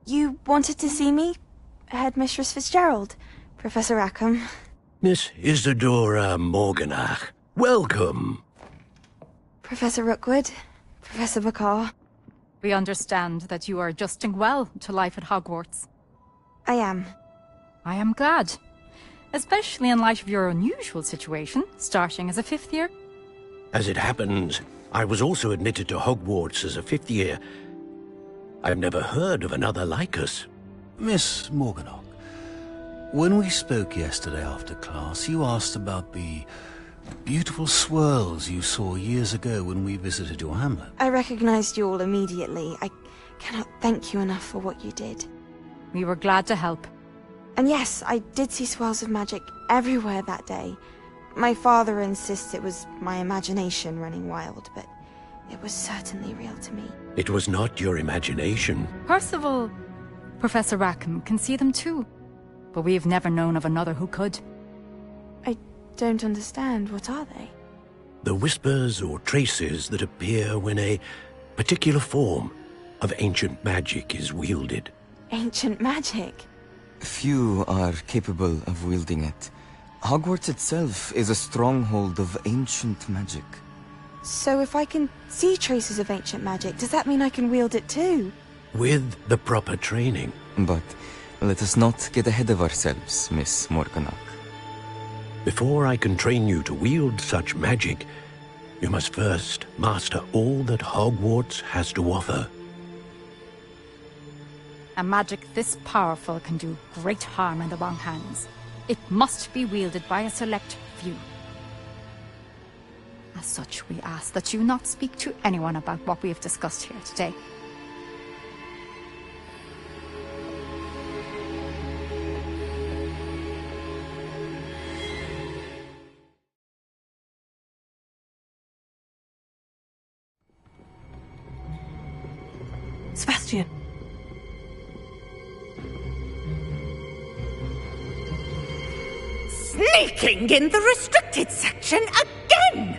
You wanted to see me? Headmistress Fitzgerald, Professor Rackham.
Miss Isadora Morganach, welcome.
Professor Rookwood, Professor Bakar.
We understand that you are adjusting well to life at Hogwarts.
I am.
I am glad. Especially in light of your unusual situation, starting as a 5th year.
As it happens, I was also admitted to Hogwarts as a 5th year. I've never heard of another like us.
Miss Morganach, when we spoke yesterday after class, you asked about the beautiful swirls you saw years ago when we visited your hamlet.
I recognized you all immediately. I cannot thank you enough for what you did.
We were glad to help.
And yes, I did see swirls of magic everywhere that day. My father insists it was my imagination running wild, but it was certainly real to me.
It was not your imagination.
Percival, Professor Rackham can see them too, but we have never known of another who could.
I don't understand. What are they?
The whispers or traces that appear when a particular form of ancient magic is wielded.
Ancient magic?
Few are capable of wielding it. Hogwarts itself is a stronghold of ancient magic.
So if I can see traces of ancient magic, does that mean I can wield it too?
With the proper training.
But let us not get ahead of ourselves, Miss Morganach.
Before I can train you to wield such magic, you must first master all that Hogwarts has to offer.
A magic this powerful can do great harm in the wrong hands. It must be wielded by a select few. As such, we ask that you not speak to anyone about what we have discussed here today.
Sebastian.
Sneaking in the restricted section again!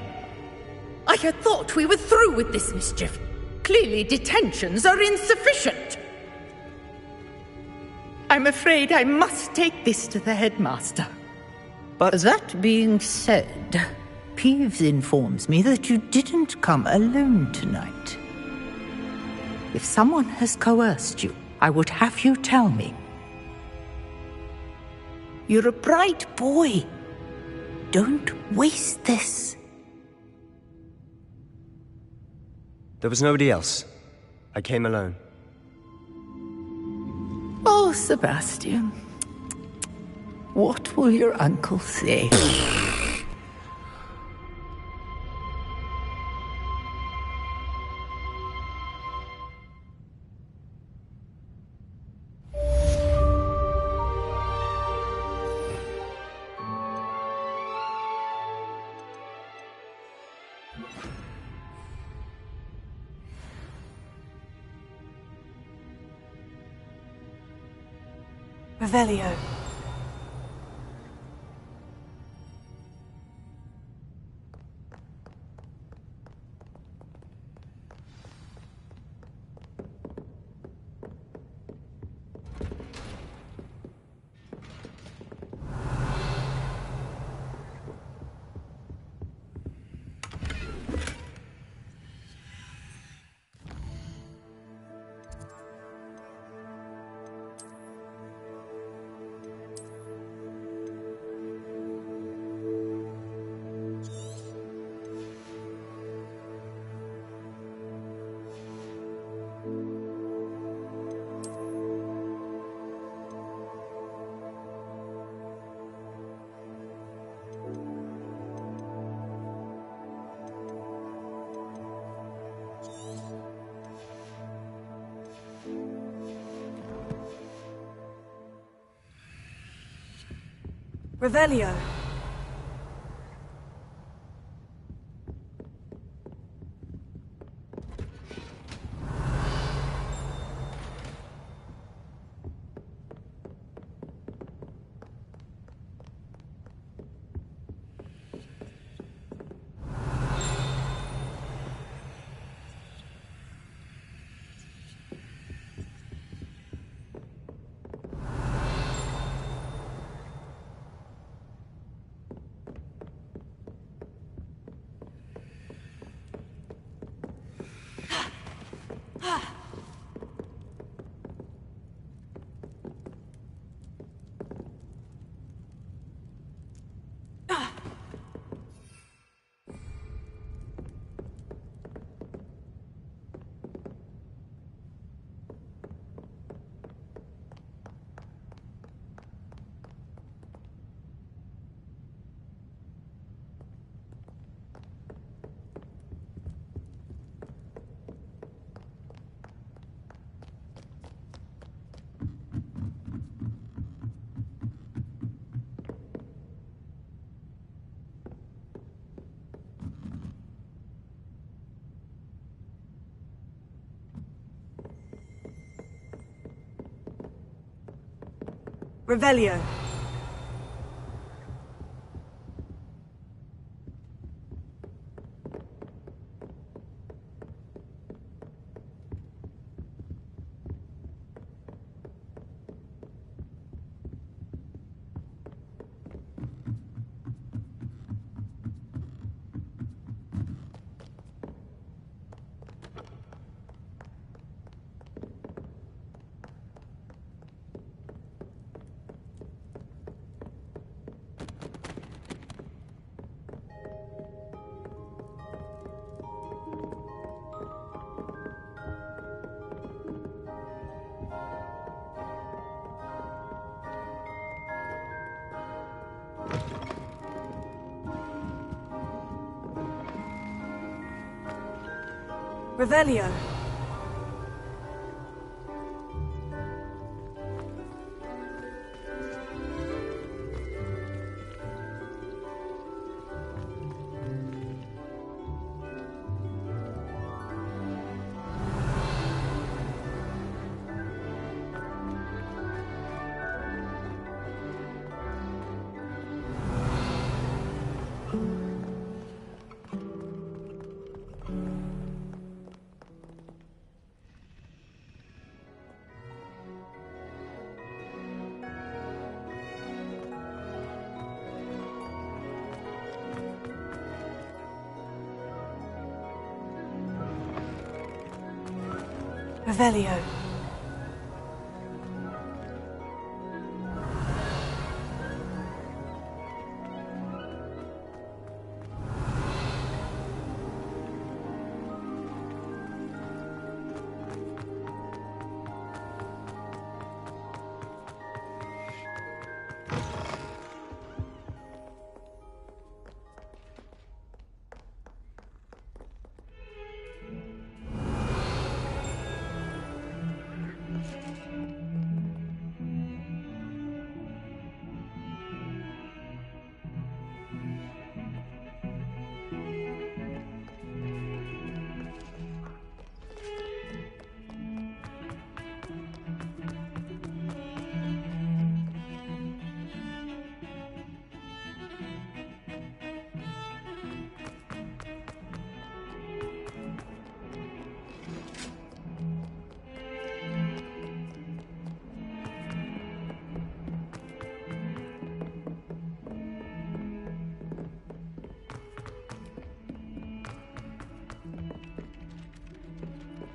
I had thought we were through with this mischief. Clearly detentions are insufficient. I'm afraid I must take this to the headmaster.
But that being said, Peeves informs me that you didn't come alone tonight. If someone has coerced you, I would have you tell me. You're a bright boy. Don't waste this.
There was nobody else. I came alone.
Oh, Sebastian. What will your uncle say?
Revelio. Revelio.
Revelio. Revelio. Revelio.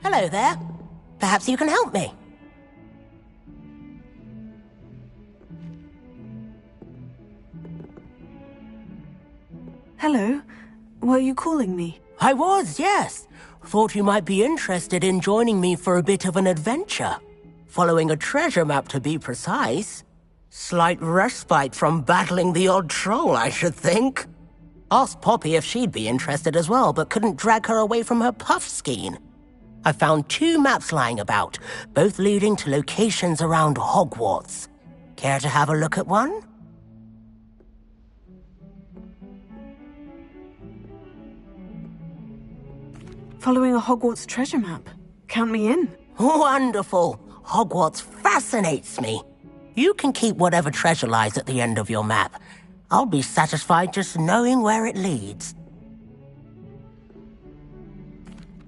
Hello there. Perhaps you can help me.
Hello. Were you calling me?
I was, yes. Thought you might be interested in joining me for a bit of an adventure. Following a treasure map, to be precise. Slight respite from battling the odd troll, I should think. Asked Poppy if she'd be interested as well, but couldn't drag her away from her puff skein. I found 2 maps lying about, both leading to locations around Hogwarts. Care to have a look at one?
Following a Hogwarts treasure map. Count me in.
Wonderful. Hogwarts fascinates me. You can keep whatever treasure lies at the end of your map. I'll be satisfied just knowing where it leads.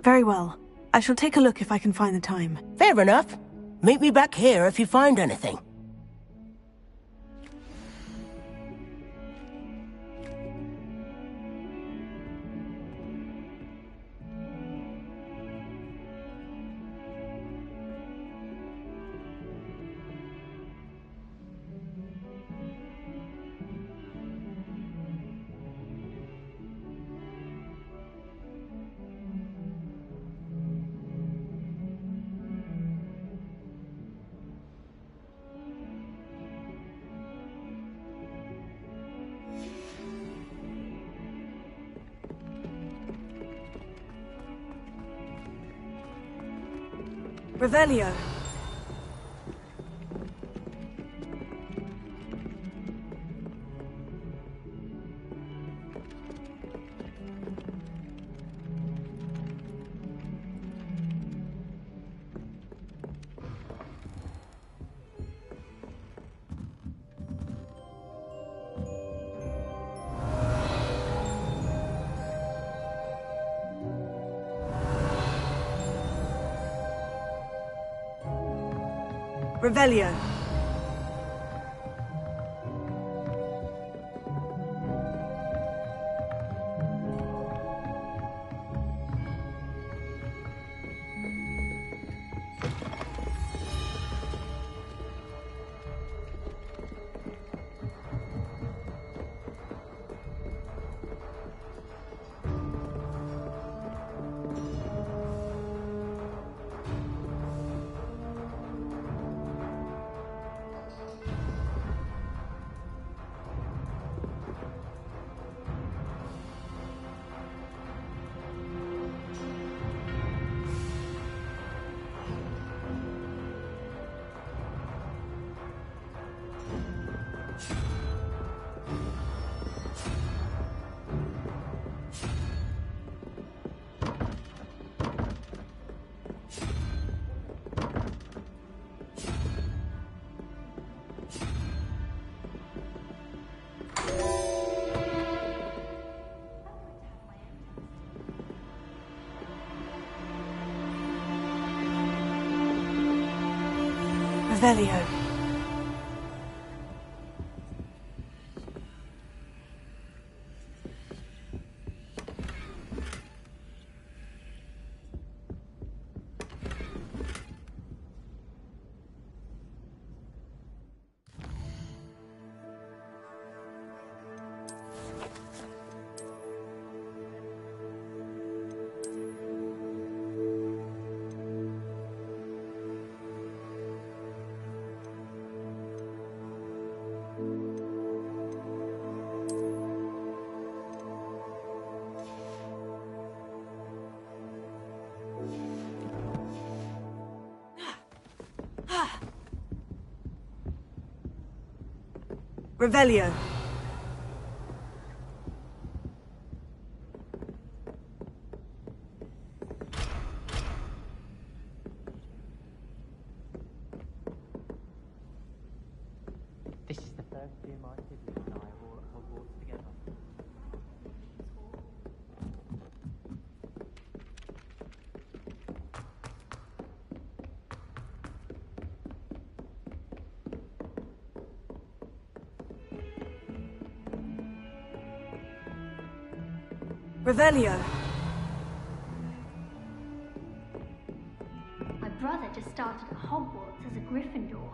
Very well. I shall take a look if I can find the time.
Fair enough. Meet me back here if you find anything.
Revelio. Revelio. Revelio. Revelio.
This is the first year my siblings and I are all at Hogwarts together.
Revelio.
My brother just started at Hogwarts as a Gryffindor.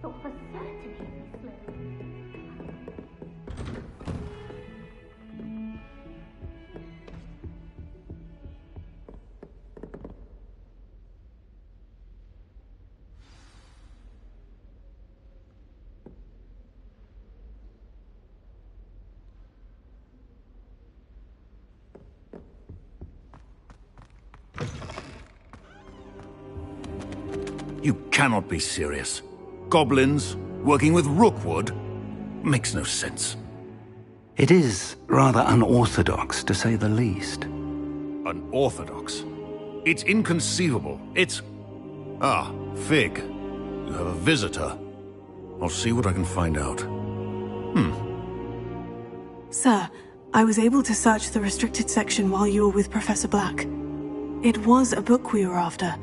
Thought for certain he'd be Slytherin.
You cannot be serious. Goblins working with Rookwood? Makes no sense.
It is rather unorthodox, to say the least.
Unorthodox? It's inconceivable. It's... Ah, Fig. You have a visitor. I'll see what I can find out.
Sir, I was able to search the restricted section while you were with Professor Black. It was a book we were after.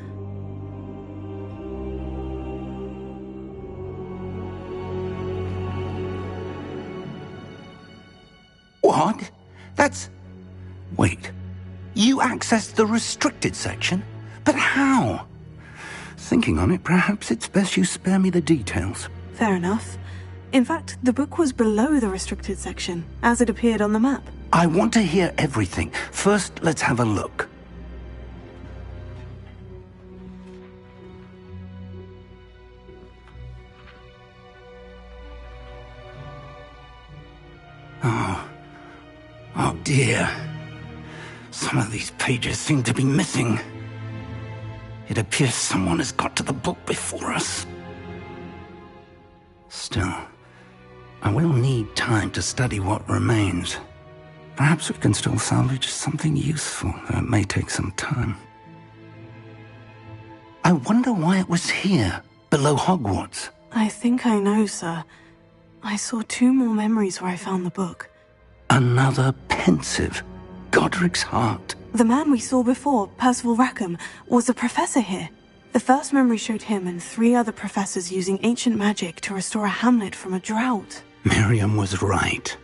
What? That's... Wait. You accessed the restricted section? But how? Thinking on it, perhaps it's best you spare me the details.
Fair enough. In fact, the book was below the restricted section, as it appeared on the map.
I want to hear everything. First, let's have a look. Oh dear. Some of these pages seem to be missing. It appears someone has got to the book before us. Still, I will need time to study what remains. Perhaps we can still salvage something useful, though it may take some time. I wonder why it was here, below Hogwarts.
I think I know, sir. I saw 2 more memories where I found the book.
Another pensive. Godric's heart.
The man we saw before, Percival Rackham, was a professor here. The first memory showed him and 3 other professors using ancient magic to restore a hamlet from a drought.
Miriam was right.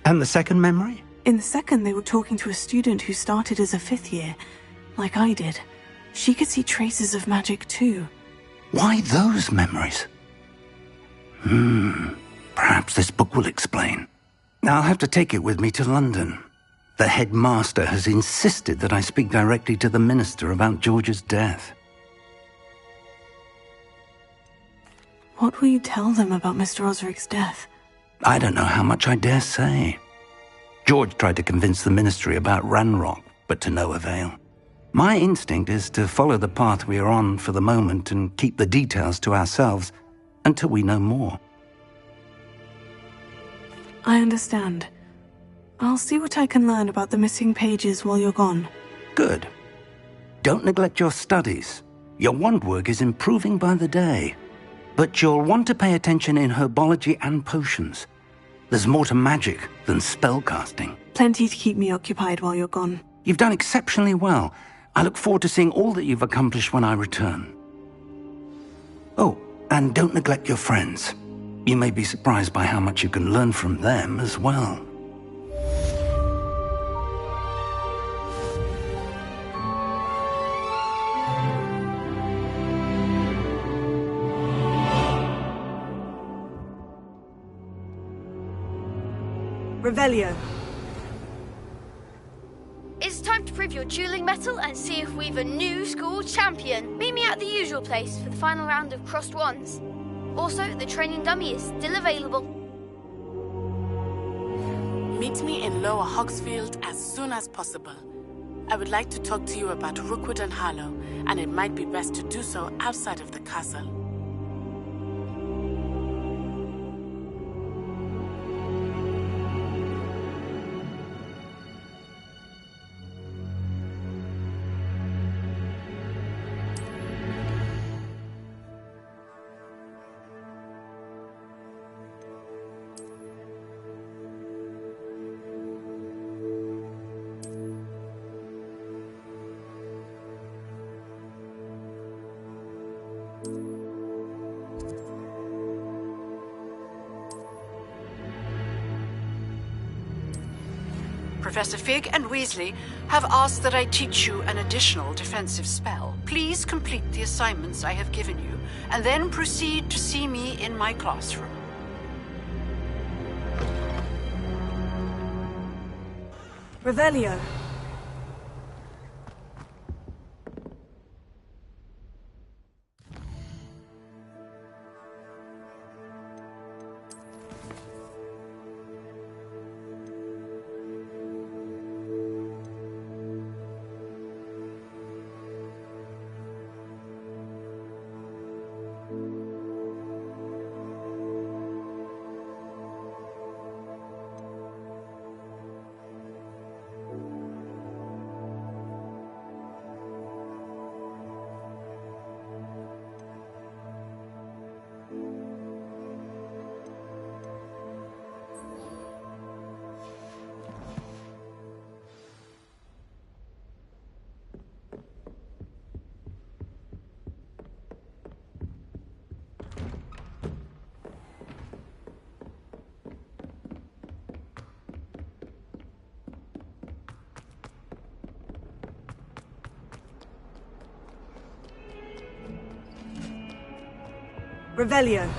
And the second memory?
In the second, they were talking to a student who started as a 5th year, like I did. She could see traces of magic too.
Why those memories? Perhaps this book will explain. I'll have to take it with me to London. The headmaster has insisted that I speak directly to the minister about George's death.
What will you tell them about Mr. Osric's death?
I don't know how much I dare say. George tried to convince the ministry about Ranrock, but to no avail. My instinct is to follow the path we are on for the moment and keep the details to ourselves until we know more.
I understand. I'll see what I can learn about the missing pages while you're gone.
Good. Don't neglect your studies. Your wand work is improving by the day. But you'll want to pay attention in herbology and potions. There's more to magic than spellcasting.
Plenty to keep me occupied while you're gone.
You've done exceptionally well. I look forward to seeing all that you've accomplished when I return. Oh, and don't neglect your friends. You may be surprised by how much you can learn from them as well.
Revelio.
It's time to prove your dueling mettle and see if we've a new school champion. Meet me at the usual place for the final round of crossed wands. Also, the training dummy is still available.
Meet me in Lower Hogsfield as soon as possible. I would like to talk to you about Rookwood and Harlow, and it might be best to do so outside of the castle.
Professor Fig and Weasley have asked that I teach you an additional defensive spell. Please complete the assignments I have given you, and then proceed to see me in my classroom.
Revelio. Revelio.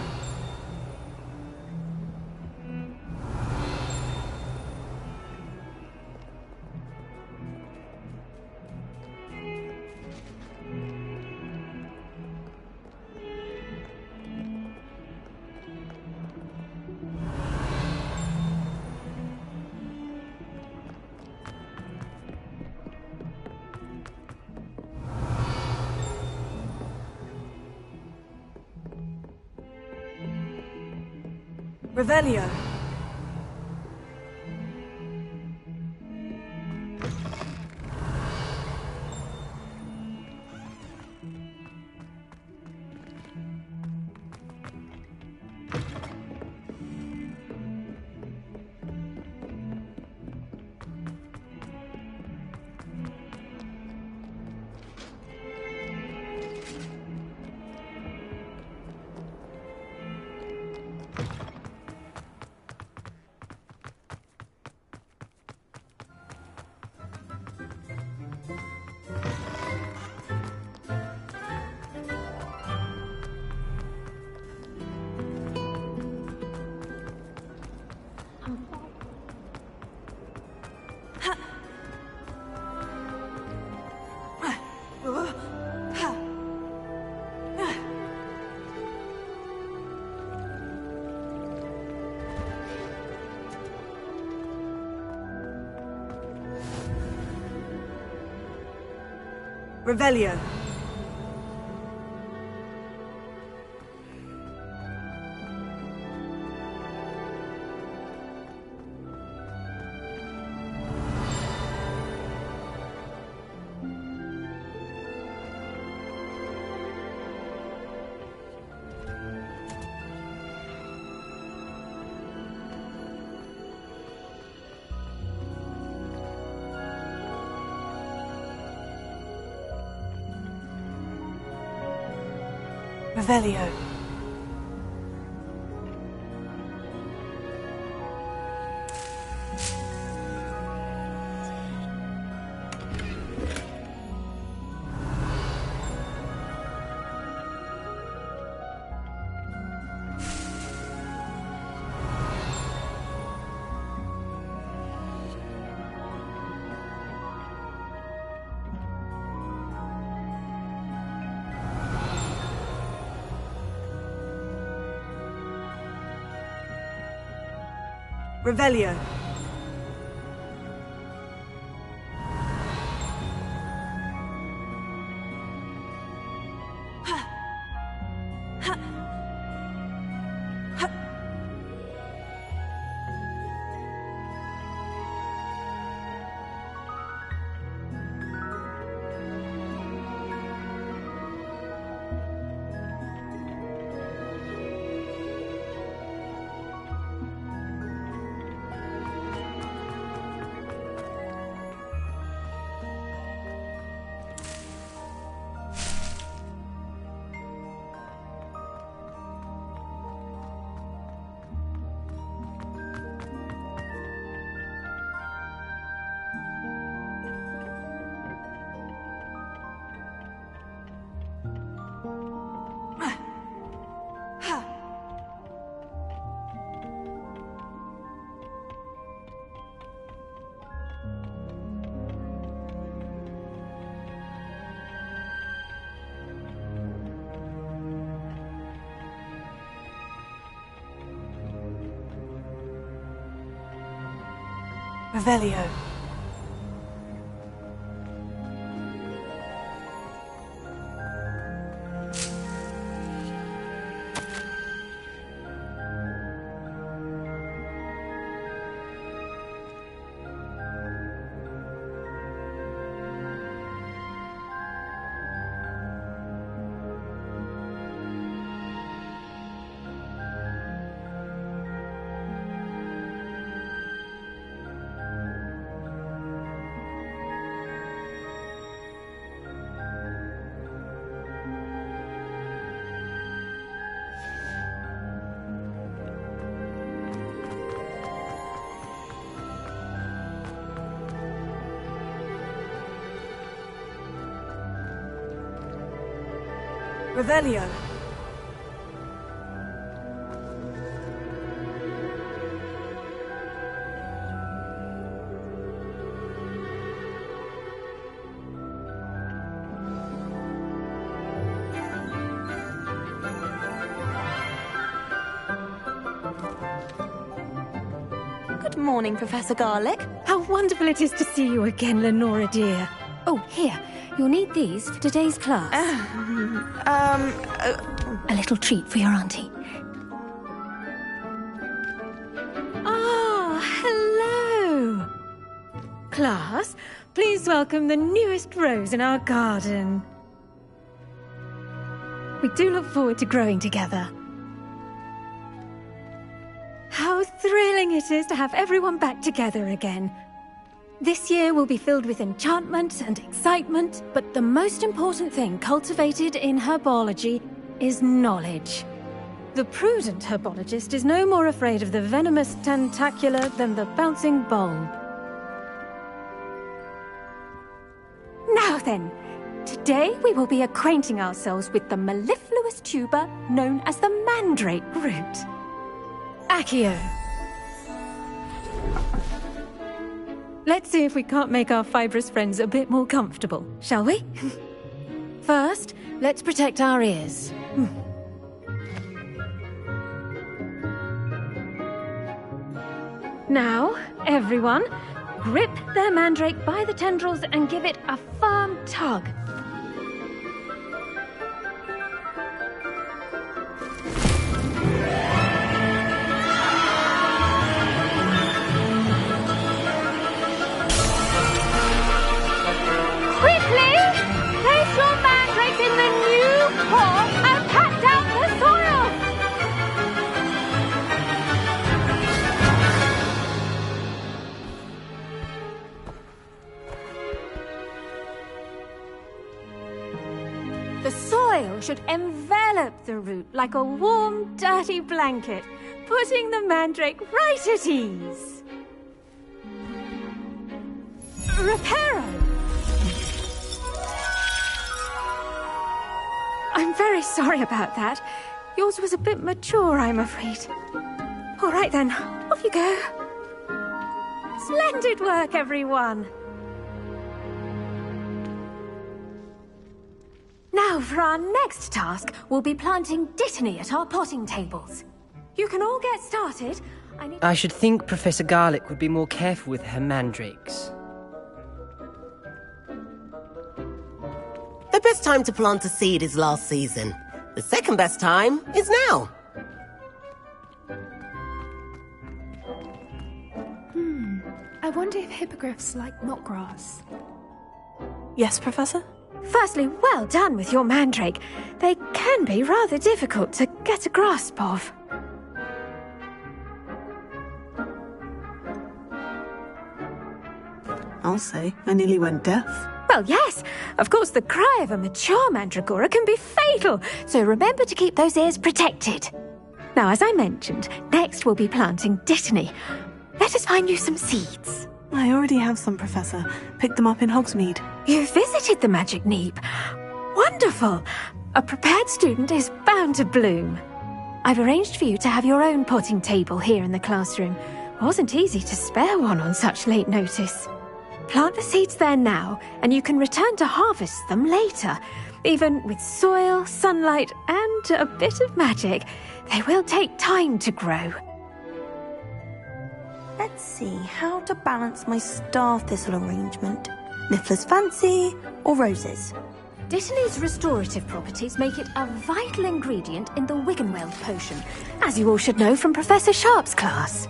Revelio.
Come forward.
Revelio. Revelio. Revelio. Revelio. Revelio.
Good morning, Professor Garlic.
How wonderful it is to see you again, Lenora dear. Oh, here. You'll need these for today's class. A little treat for your auntie. Ah, hello! Class, please welcome the newest rose in our garden. We do look forward to growing together. How thrilling it is to have everyone back together again. This year will be filled with enchantment and excitement, but the most important thing cultivated in herbology is knowledge. The prudent herbologist is no more afraid of the venomous tentacular than the bouncing bulb. Now then, today we will be acquainting ourselves with the mellifluous tuber known as the mandrake root. Accio. Let's see if we can't make our fibrous friends a bit more comfortable, shall we? First, let's protect our ears. Now, everyone, grip their mandrake by the tendrils and give it a firm tug.
Quickly! Place your mandrakes in the new pot and pack down the soil!
The soil should envelop the root like a warm, dirty blanket, putting the mandrake right at ease. Reparo! I'm very sorry about that. Yours was a bit mature, I'm afraid. All right then, off you go. Splendid work, everyone. Now, for our next task, we'll be planting Dittany at our potting tables. You can all get started.
I should think Professor Garlic would be more careful with her mandrakes.
The best time to plant a seed is last season. The second best time is now.
I wonder if hippogriffs like knotgrass.
Yes, Professor?
Firstly, well done with your mandrake. They can be rather difficult to get a grasp of.
I'll say, I nearly went deaf.
Well, yes. Of course, the cry of a mature mandragora can be fatal, so remember to keep those ears protected. Now, as I mentioned, next we'll be planting Dittany. Let us find you some seeds.
I already have some, Professor. Picked them up in Hogsmeade.
You visited the Magic Neep. Wonderful. A prepared student is bound to bloom. I've arranged for you to have your own potting table here in the classroom. Wasn't easy to spare one on such late notice. Plant the seeds there now, and you can return to harvest them later. Even with soil, sunlight, and a bit of magic, they will take time to grow.
Let's see how to balance my star thistle arrangement. Niffler's fancy or roses?
Dittany's restorative properties make it a vital ingredient in the Wiggenweld potion, as you all should know from Professor Sharp's class.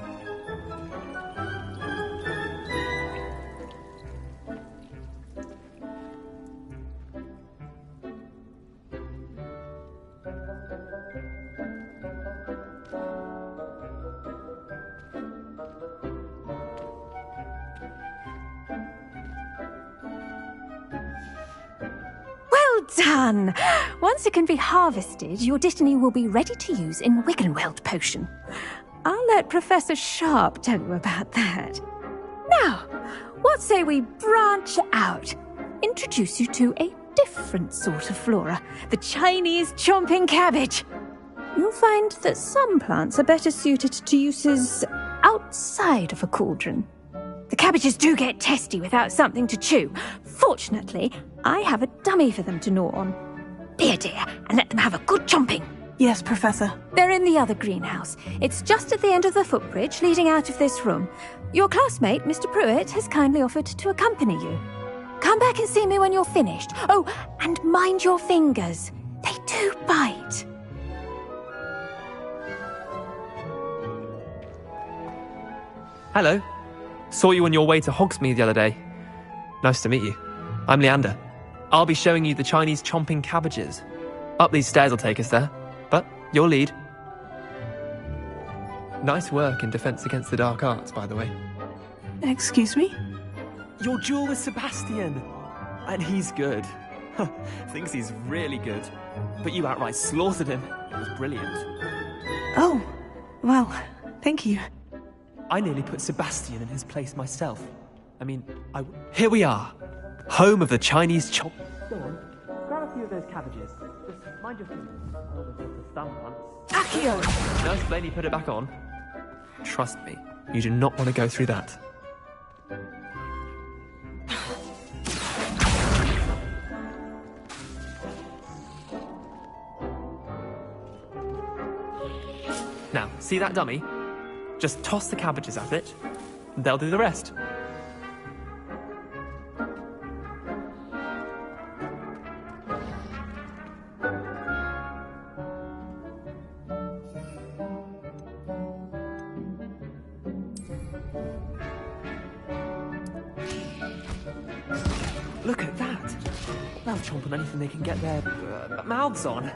Done! Once it can be harvested, your Dittany will be ready to use in Wiggenweld potion. I'll let Professor Sharp tell you about that. Now, what say we branch out? Introduce you to a different sort of flora, the Chinese chomping cabbage. You'll find that some plants are better suited to uses outside of a cauldron. The cabbages do get testy without something to chew. Fortunately, I have a dummy for them to gnaw on. Be a dear and let them have a good chomping.
Yes, Professor.
They're in the other greenhouse. It's just at the end of the footbridge leading out of this room. Your classmate, Mr. Pruitt, has kindly offered to accompany you. Come back and see me when you're finished. Oh, and mind your fingers. They do bite.
Hello. Saw you on your way to Hogsmeade the other day. Nice to meet you. I'm Leander. I'll be showing you the Chinese chomping cabbages. Up these stairs will take us there, but your lead. Nice work in Defense Against the Dark Arts, by the way.
Excuse me?
Your duel with Sebastian. And he's good. Thinks he's really good. But you outright slaughtered him. It was brilliant.
Oh, well, thank you.
I nearly put Sebastian in his place myself. Here we are. Home of the Chinese chomp. Go on, grab a few of those cabbages. Just mind your fingers. I almost got the stump once.
Accio!
Nurse Blaney put it back on. Trust me, you do not want to go through that. See that dummy? Just toss the cabbages at it, and they'll do the rest. Look at that! They'll chomp on anything they can get their mouths on.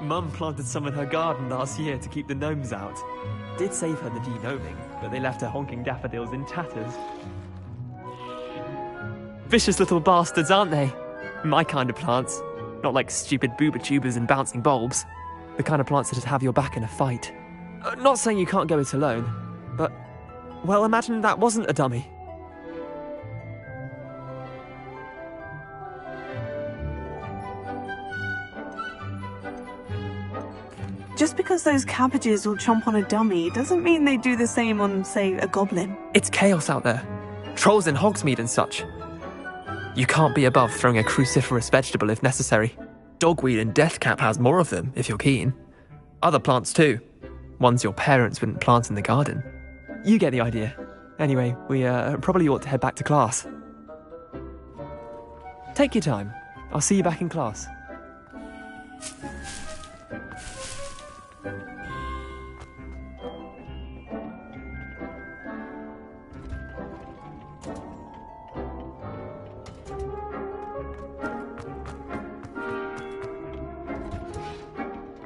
Mum planted some in her garden last year to keep the gnomes out. Did save her the de-gnoming, but they left her honking daffodils in tatters. Vicious little bastards, aren't they? My kind of plants. Not like stupid booba tubers and bouncing bulbs. The kind of plants that'd have your back in a fight. Not saying you can't go it alone, but... well, imagine that wasn't a dummy.
Just because those cabbages will chomp on a dummy doesn't mean they do the same on, say, a goblin.
It's chaos out there. Trolls in Hogsmeade and such. You can't be above throwing a cruciferous vegetable if necessary. Dogweed and deathcap has more of them, if you're keen. Other plants too. Ones your parents wouldn't plant in the garden. You get the idea. Anyway, we probably ought to head back to class. Take your time. I'll see you back in class.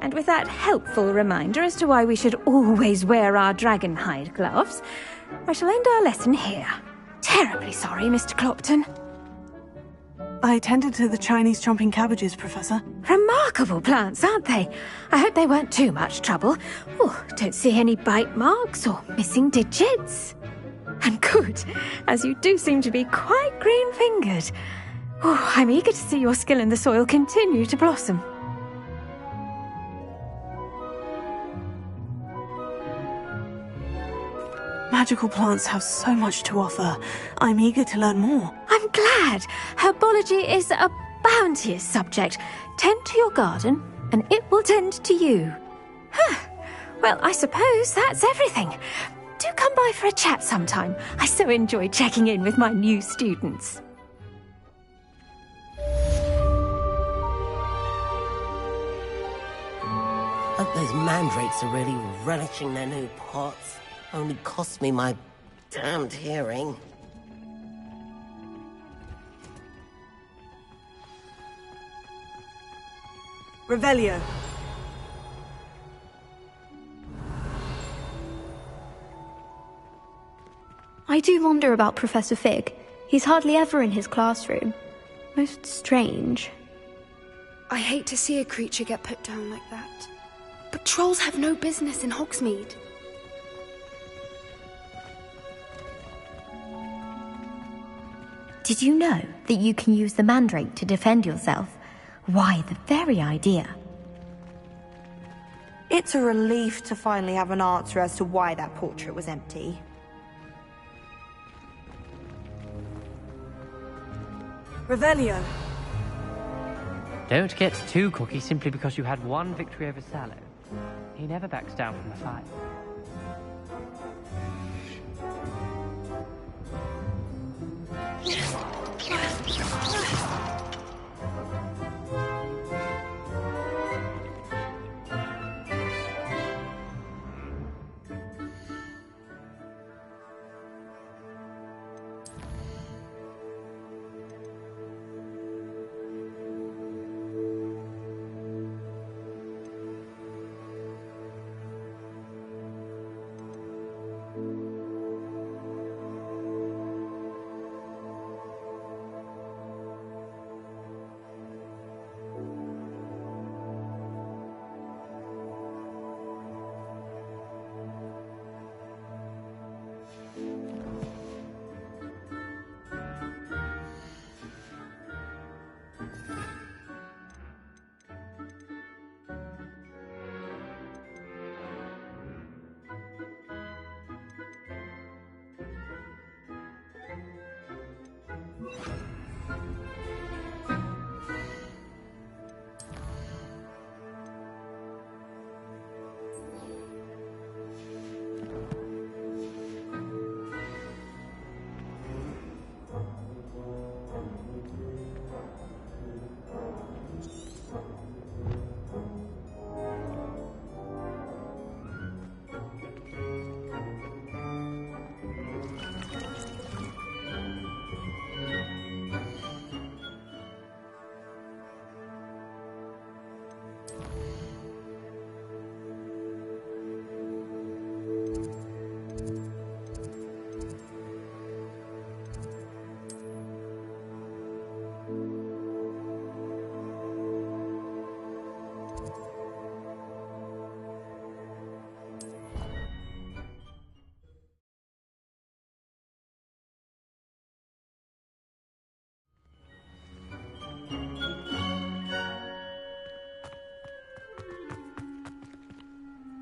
And with that helpful reminder as to why we should always wear our dragon hide gloves, I shall end our lesson here. Terribly sorry, Mr. Clopton.
I tended to the Chinese chomping cabbages, Professor.
Remarkable plants, aren't they? I hope they weren't too much trouble. Oh, don't see any bite marks or missing digits. And good, as you do seem to be quite green-fingered. Oh, I'm eager to see your skill in the soil continue to blossom.
Magical plants have so much to offer. I'm eager to learn more.
I'm glad. Herbology is a bounteous subject. Tend to your garden, and it will tend to you. Well, I suppose that's everything. Do come by for a chat sometime. I so enjoy checking in with my new students.
Hope those mandrakes are really relishing their new pots. Only cost me my damned hearing.
Revelio.
I do wonder about Professor Fig. He's hardly ever in his classroom. Most strange.
I hate to see a creature get put down like that. But trolls have no business in Hogsmeade.
Did you know that you can use the mandrake to defend yourself? Why, the very idea.
It's a relief to finally have an answer as to why that portrait was empty.
Revelio.
Don't get too cocky simply because you had one victory over Sallow. He never backs down from a fight.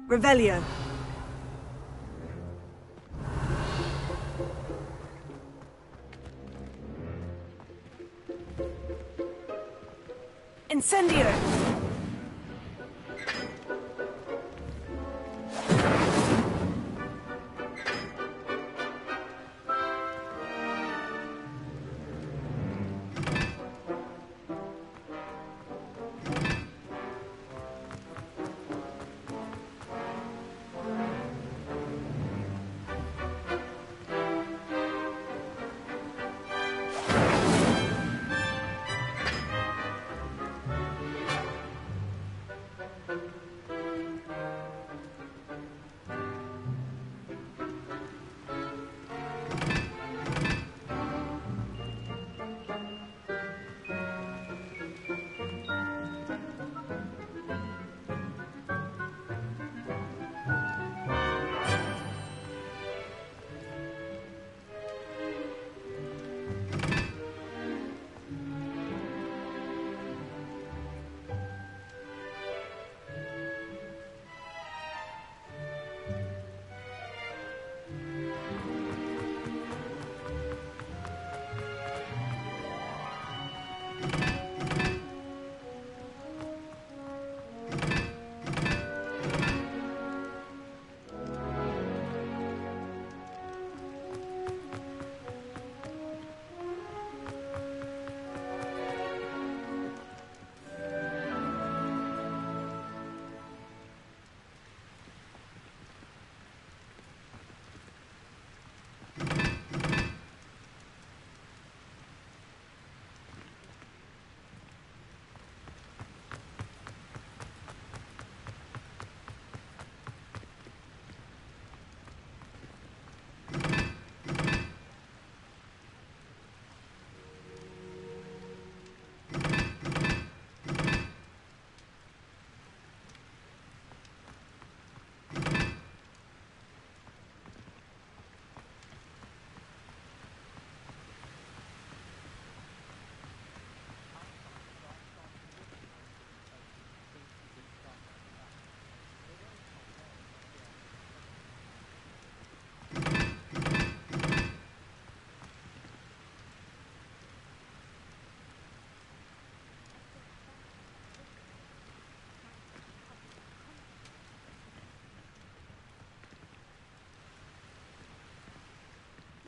Revelio. Incendio.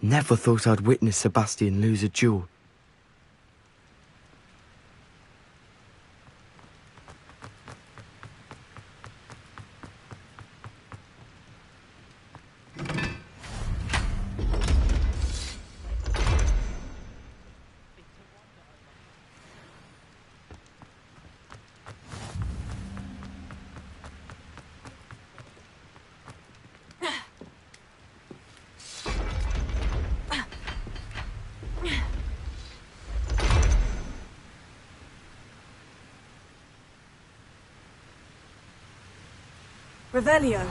Never thought I'd witness Sebastian lose a duel.
Revelio.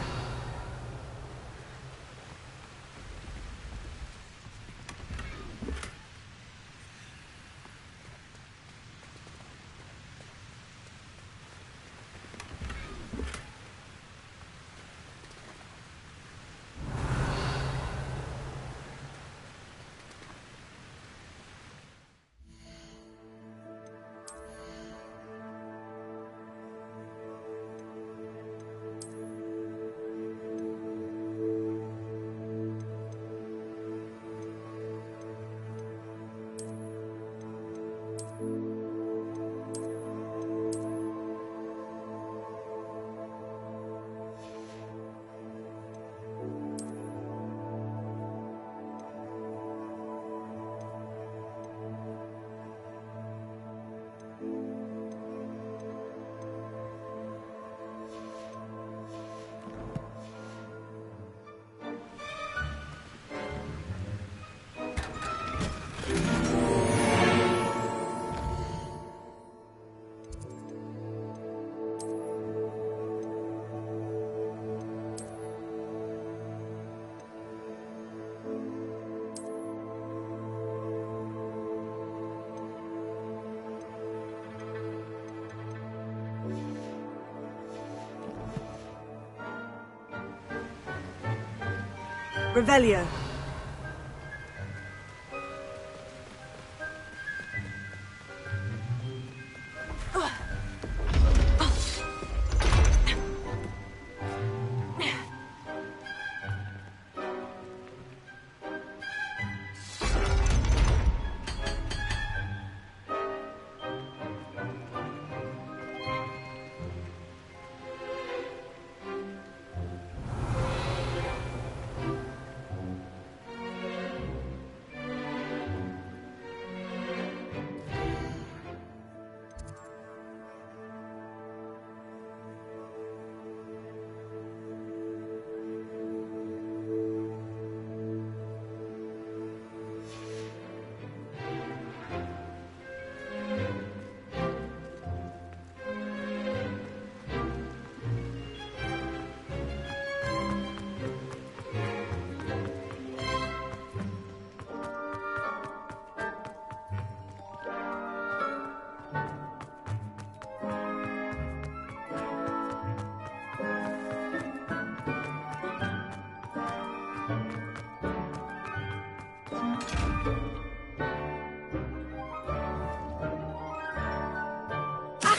Revelio.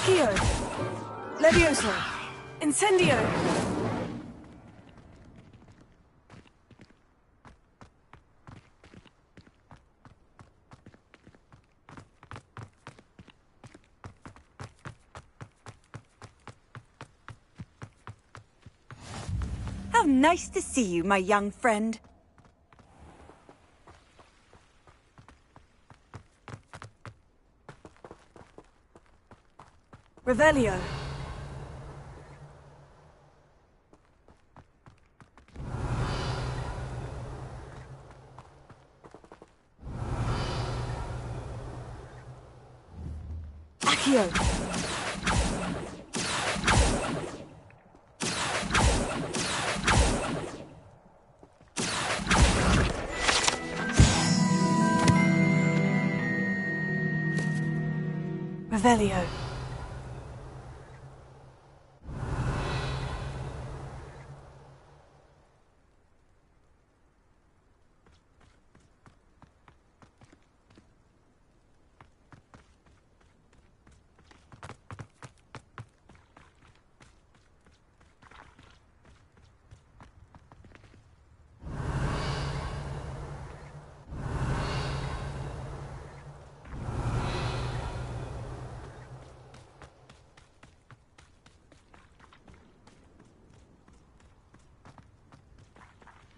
Accio! Levioso! Incendio!
How nice to see you, my young friend.
Revelio. Accio. Revelio.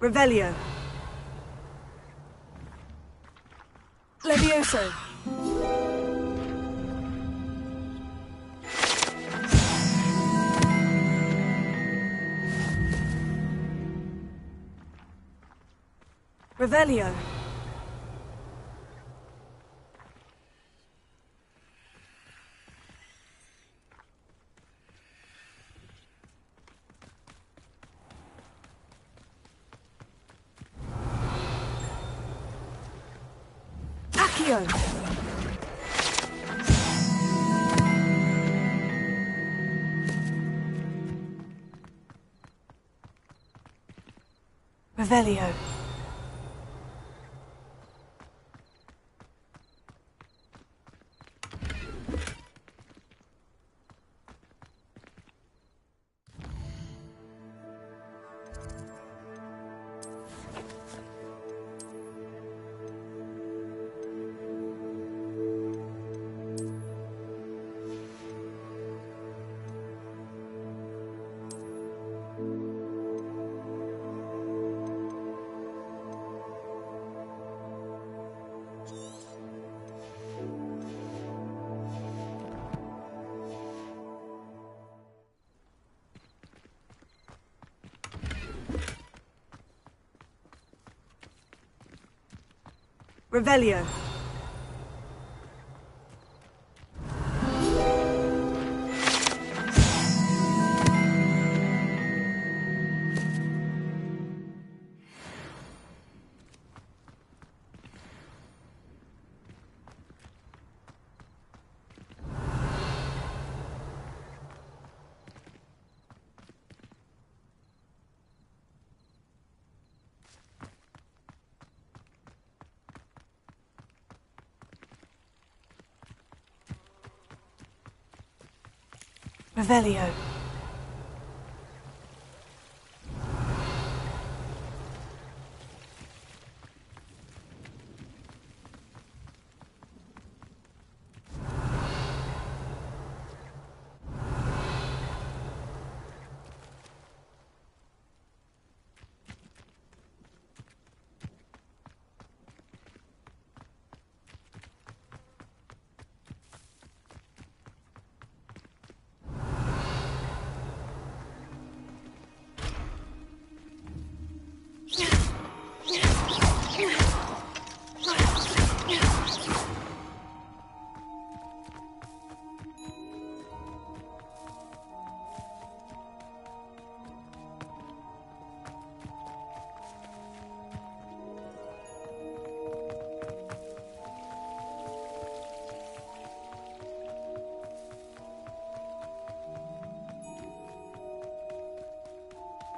Revelio. Levioso. Revelio. Accio. Revelio. Revelio. Revelio.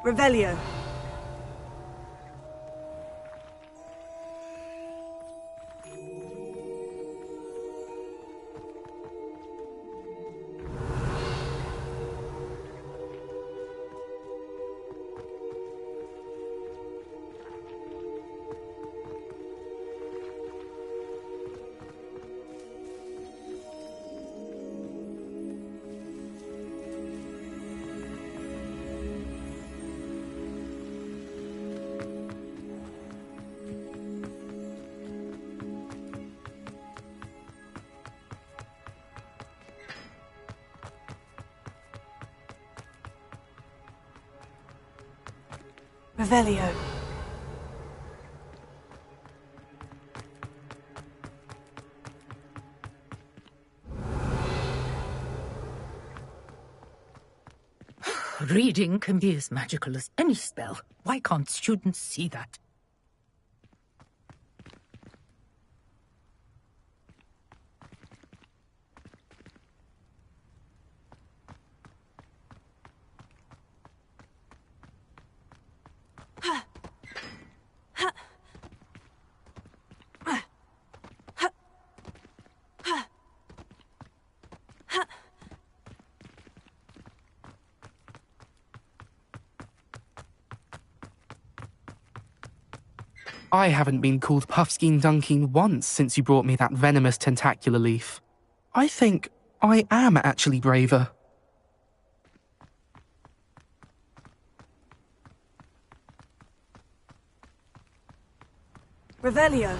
Revelio. Revelio.
Reading can be as magical as any spell. Why can't students see that?
I haven't been called Puffskein Dunkeen once since you brought me that venomous tentacular leaf. I think I am actually braver.
Revelio.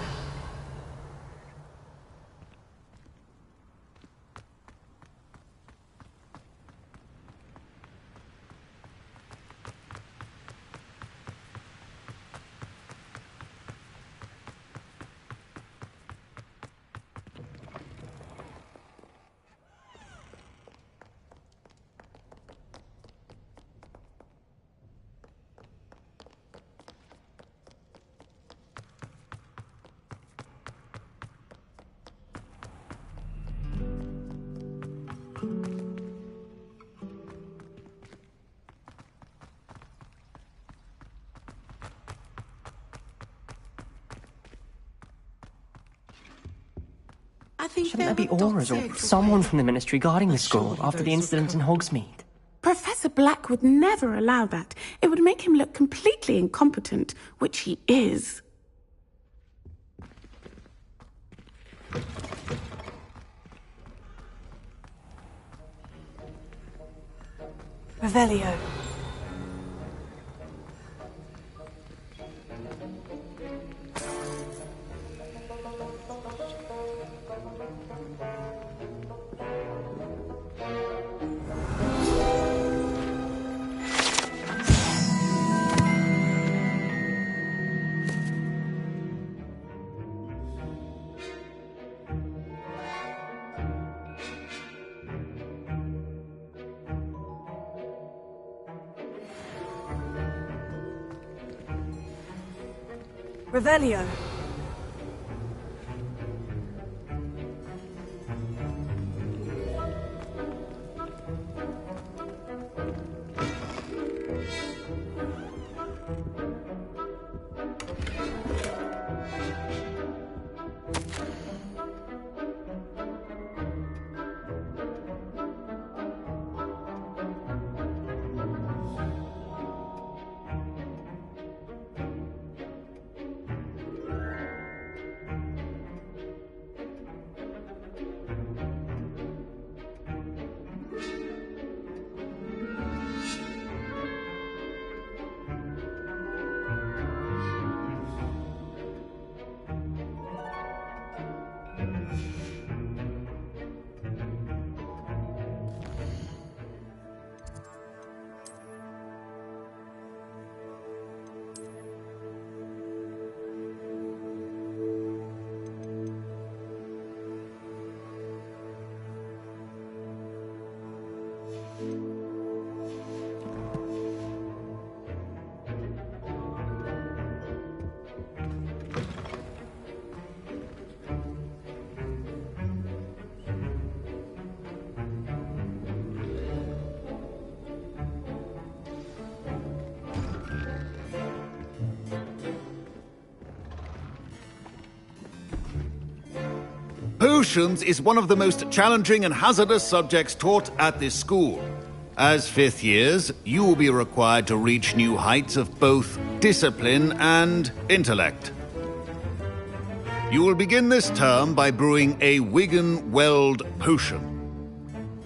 Shouldn't there be auras or someone from the Ministry guarding the school after the incident in Hogsmeade?
Professor Black would never allow that. It would make him look completely incompetent, which he is.
Revelio. Revelio.
Potions is one of the most challenging and hazardous subjects taught at this school. As 5th years, you will be required to reach new heights of both discipline and intellect. You will begin this term by brewing a Wigan-Weld potion.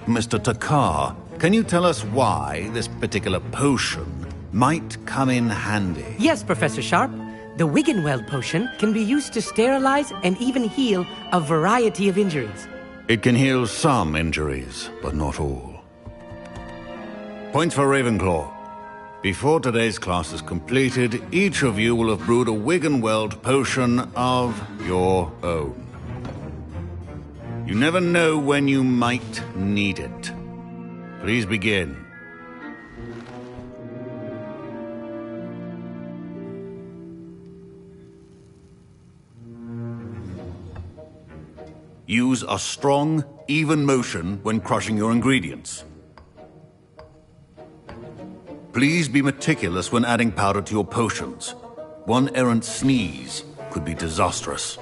Mr. Takar, can you tell us why this particular potion might come in handy?
Yes, Professor Sharp. The Wigan-Weld potion can be used to sterilize and even heal a variety of injuries.
It can heal some injuries, but not all. Points for Ravenclaw. Before today's class is completed, each of you will have brewed a Wigan-Weld potion of your own. You never know when you might need it. Please begin. Use a strong, even motion when crushing your ingredients. Please be meticulous when adding powder to your potions. One errant sneeze could be disastrous.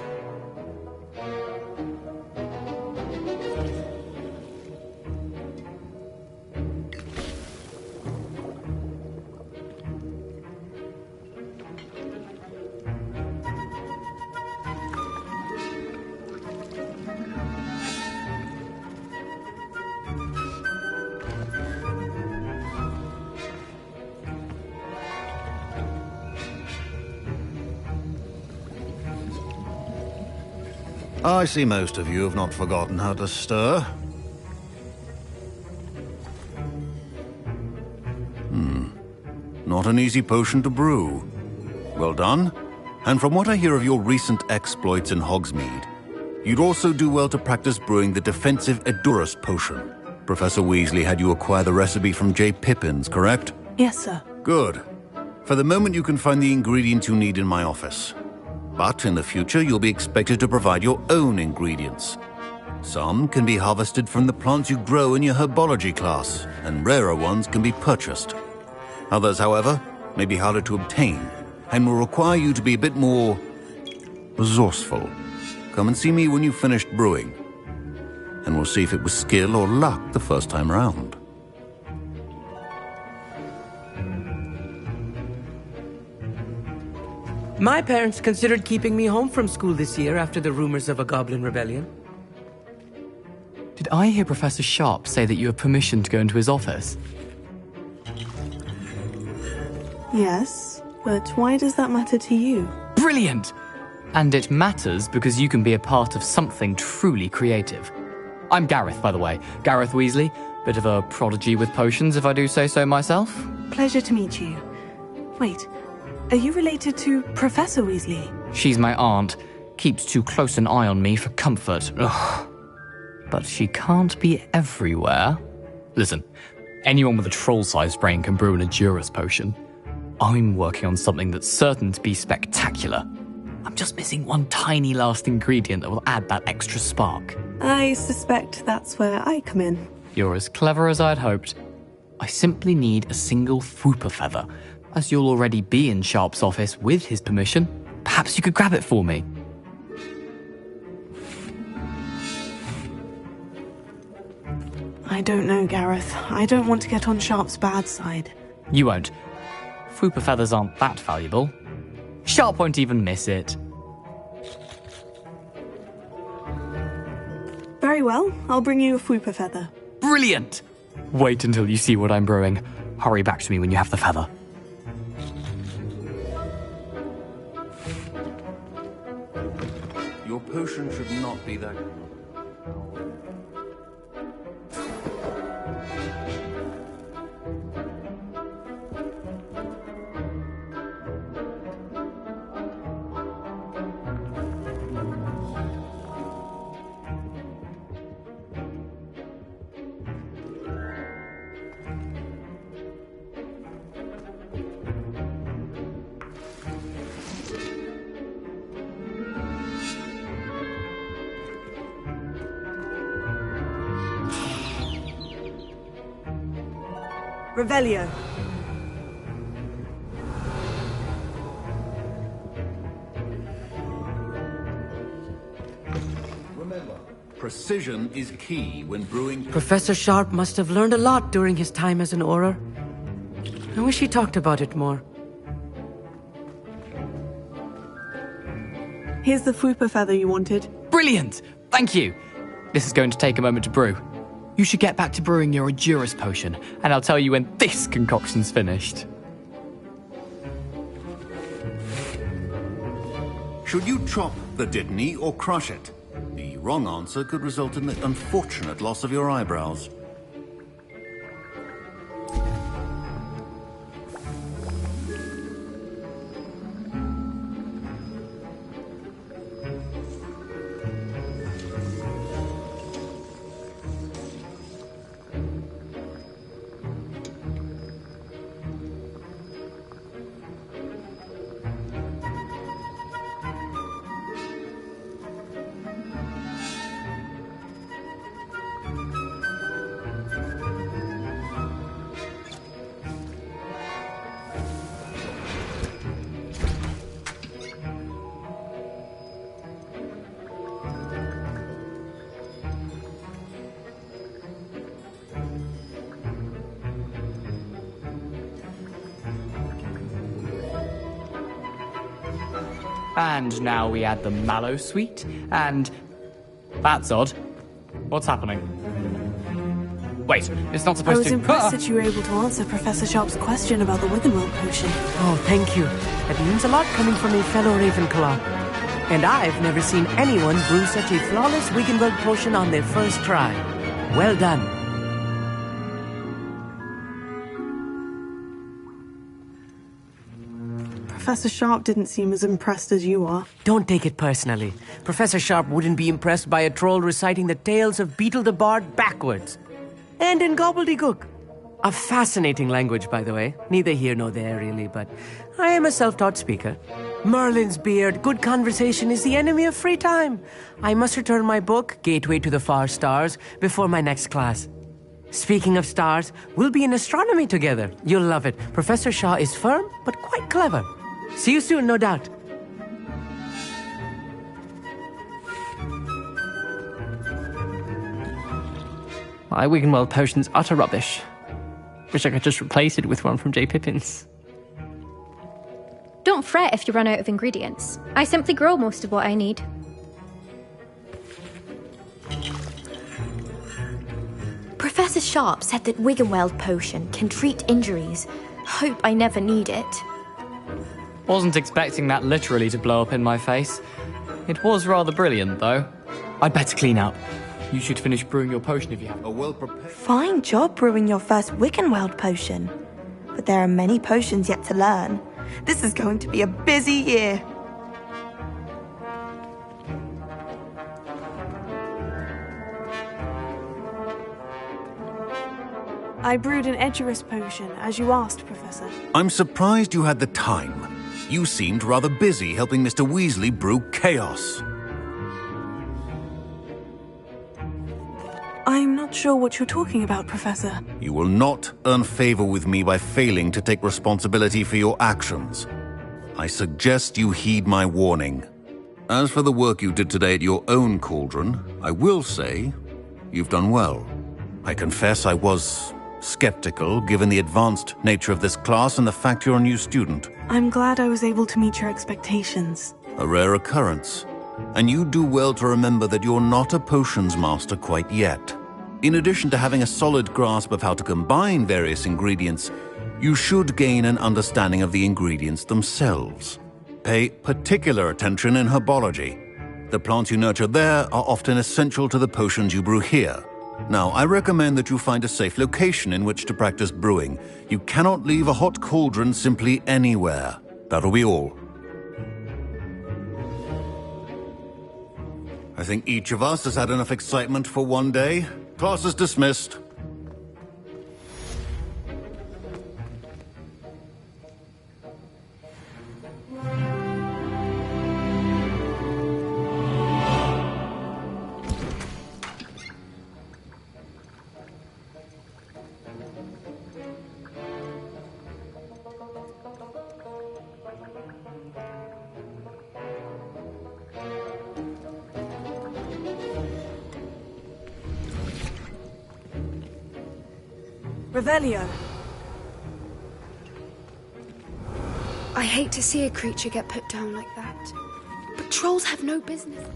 I see most of you have not forgotten how to stir. Not an easy potion to brew. Well done. And from what I hear of your recent exploits in Hogsmeade, you'd also do well to practice brewing the defensive Edurus potion. Professor Weasley had you acquire the recipe from J. Pippins, correct?
Yes, sir.
Good. For the moment, you can find the ingredients you need in my office. But in the future, you'll be expected to provide your own ingredients. Some can be harvested from the plants you grow in your herbology class, and rarer ones can be purchased. Others, however, may be harder to obtain, and will require you to be a bit more resourceful. Come and see me when you've finished brewing, and we'll see if it was skill or luck the first time round.
My parents considered keeping me home from school this year after the rumors of a goblin rebellion.
Did I hear Professor Sharp say that you have permission to go into his office?
Yes, but why does that matter to you?
Brilliant! And it matters because you can be a part of something truly creative. I'm Gareth, by the way. Gareth Weasley. Bit of a prodigy with potions, if I do say so myself.
Pleasure to meet you. Wait, are you related to Professor Weasley?
She's my aunt. Keeps too close an eye on me for comfort. Ugh. But she can't be everywhere. Listen, anyone with a troll-sized brain can brew an Edurus potion. I'm working on something that's certain to be spectacular. I'm just missing one tiny last ingredient that will add that extra spark.
I suspect that's where I come in.
You're as clever as I'd hoped. I simply need a single Fwooper feather. As you'll already be in Sharp's office with his permission, perhaps you could grab it for me.
I don't know, Gareth. I don't want to get on Sharp's bad side.
You won't. Fwooper feathers aren't that valuable. Sharp won't even miss it.
Very well, I'll bring you a Fwooper feather.
Brilliant! Wait until you see what I'm brewing. Hurry back to me when you have the feather.
Your potion should not be that...
Revelio.
Remember, Precision is key when brewing...
Professor Sharp must have learned a lot during his time as an Auror. I wish he talked about it more.
Here's the Fupa feather you wanted.
Brilliant! Thank you! This is going to take a moment to brew. You should get back to brewing your Endurus potion, and I'll tell you when this concoction's finished.
Should you chop the Dittany or crush it? The wrong answer could result in the unfortunate loss of your eyebrows.
And now we add the mallow sweet, and... That's odd. What's happening? Wait, it's not supposed to...
I was impressed that you were able to answer Professor Sharp's question about the Wiggenweld potion.
Oh, thank you. That means a lot coming from a fellow Ravenclaw. And I've never seen anyone brew such a flawless Wiggenweld potion on their first try. Well done.
Professor Sharp didn't seem as impressed as you are.
Don't take it personally. Professor Sharp wouldn't be impressed by a troll reciting the tales of Beetle the Bard backwards. And in gobbledygook. A fascinating language, by the way. Neither here nor there, really, but I am a self-taught speaker. Merlin's beard, good conversation is the enemy of free time. I must return my book, Gateway to the Far Stars, before my next class. Speaking of stars, we'll be in astronomy together. You'll love it. Professor Shaw is firm, but quite clever. See you soon, no doubt.
My Wiggenweld potion's utter rubbish. Wish I could just replace it with one from J. Pippin's.
Don't fret if you run out of ingredients. I simply grow most of what I need.
Professor Sharp said that Wiggenweld potion can treat injuries. Hope I never need it.
Wasn't expecting that literally to blow up in my face. It was rather brilliant, though. I'd better clean up. You should finish brewing your potion if you have.
Fine job brewing your first Wiggenweld potion. But there are many potions yet to learn. This is going to be a busy year.
I brewed an Edurus potion, as you asked, Professor.
I'm surprised you had the time. You seemed rather busy helping Mr. Weasley brew chaos.
I'm not sure what you're talking about, Professor.
You will not earn favor with me by failing to take responsibility for your actions. I suggest you heed my warning. As for the work you did today at your own cauldron, I will say you've done well. I confess I was skeptical, given the advanced nature of this class and the fact you're a new student.
I'm glad I was able to meet your expectations.
A rare occurrence. And you do well to remember that you're not a potions master quite yet. In addition to having a solid grasp of how to combine various ingredients, you should gain an understanding of the ingredients themselves. Pay particular attention in herbology. The plants you nurture there are often essential to the potions you brew here. Now, I recommend that you find a safe location in which to practice brewing. You cannot leave a hot cauldron simply anywhere. That'll be all. I think each of us has had enough excitement for one day. Class is dismissed.
Revelio.
I hate to see a creature get put down like that. But trolls have no business.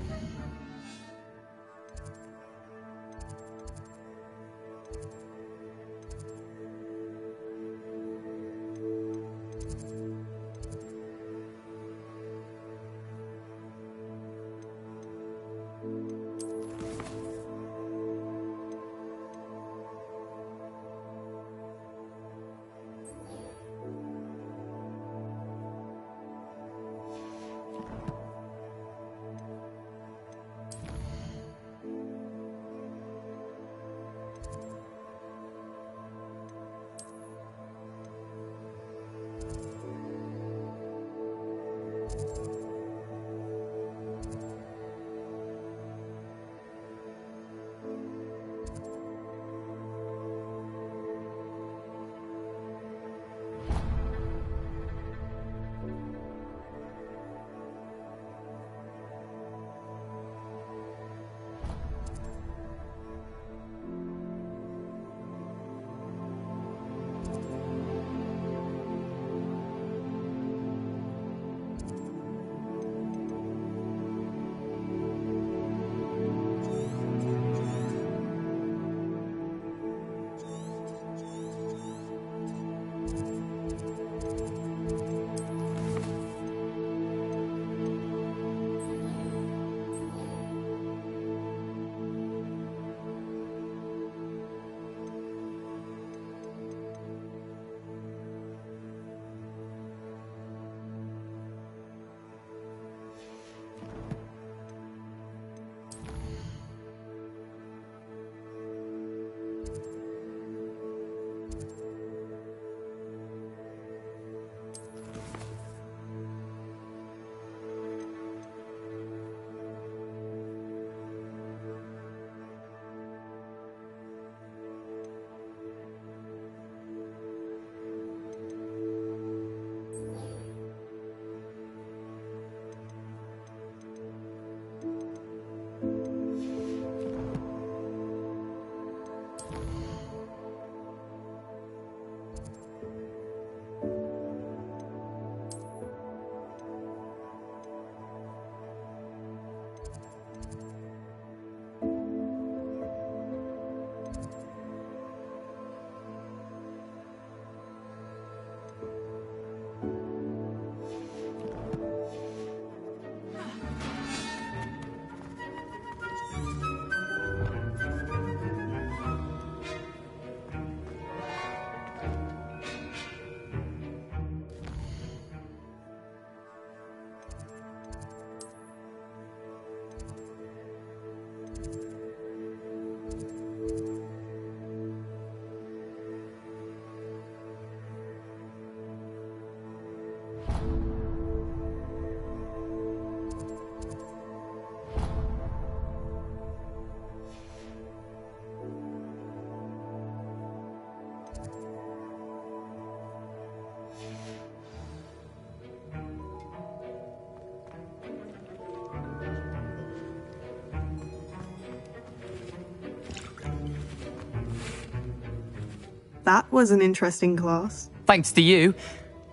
That was an interesting class.
Thanks to you.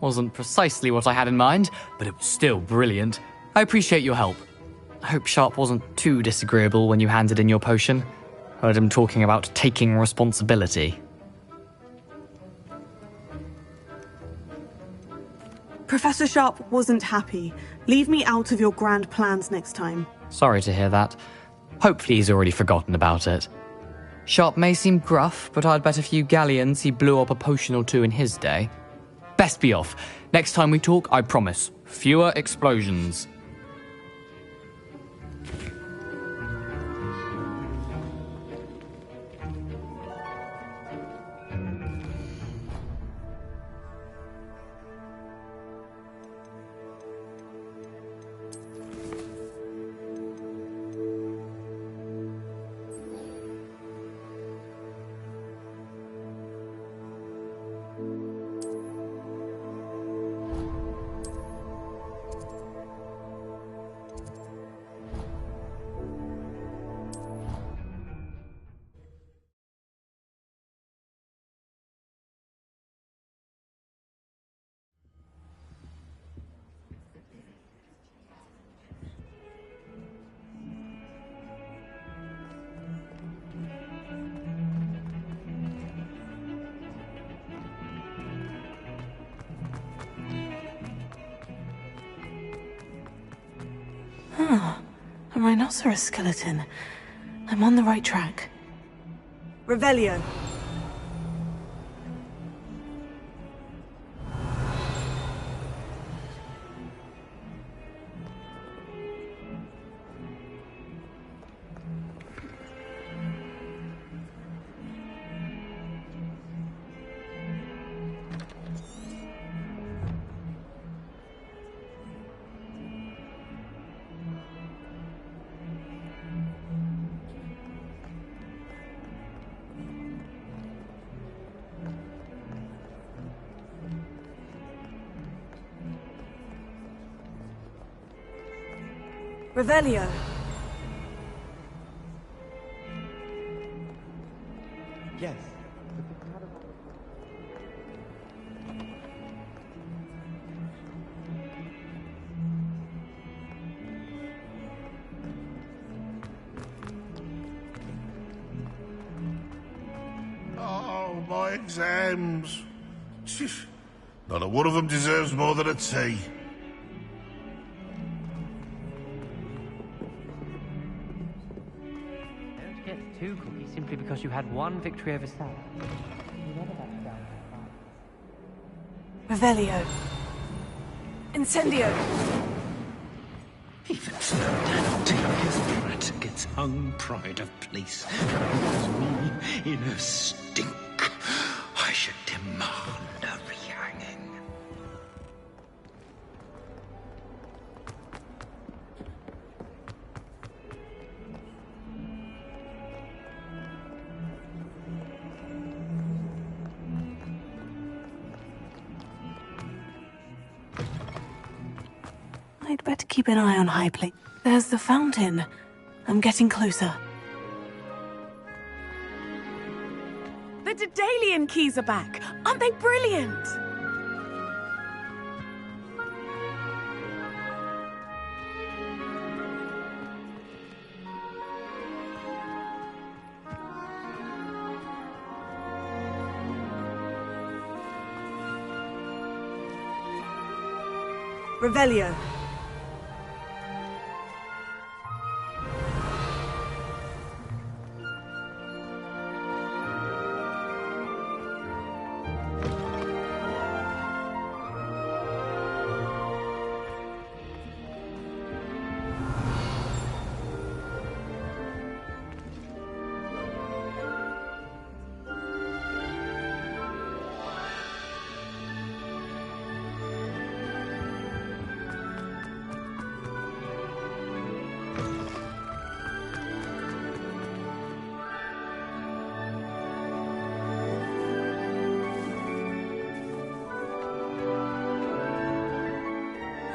Wasn't precisely what I had in mind, but it was still brilliant. I appreciate your help. I hope Sharp wasn't too disagreeable when you handed in your potion. Heard him talking about taking responsibility.
Professor Sharp wasn't happy. Leave me out of your grand plans next time.
Sorry to hear that. Hopefully he's already forgotten about it. Sharp may seem gruff, but I'd bet a few galleons he blew up a potion or two in his day. Best be off. Next time we talk, I promise, fewer explosions.
Ah, a rhinoceros skeleton. I'm on the right track.
Revelio. Revelio.
Yes.
Oh, my exams. Not a one of them deserves more than a tea.
Don't get too cocky simply because you had one victory over Sam.
Revelio.
Incendio.
Even Ferdinand his brat gets hung pride of place. Puts me in a stink. I should demand a rehanging.
I'd better keep an eye on High Place. There's the fountain. I'm getting closer.
The Daedalian keys are back. Aren't they brilliant? Revelio.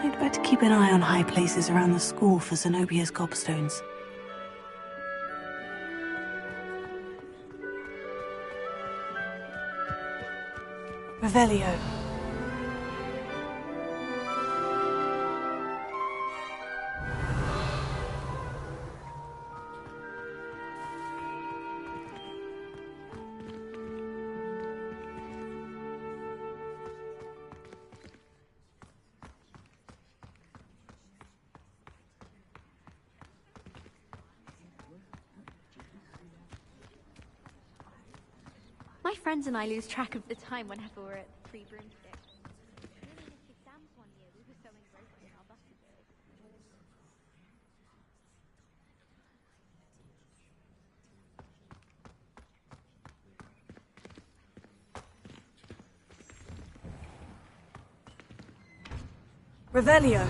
I'd better keep an eye on high places around the school for Zenobia's gobstones. Revelio.
My friends and I lose track of the time whenever we're at the Three Broomsticks. We really missed exams one year. We were so engrossed in our buses.
Revelio.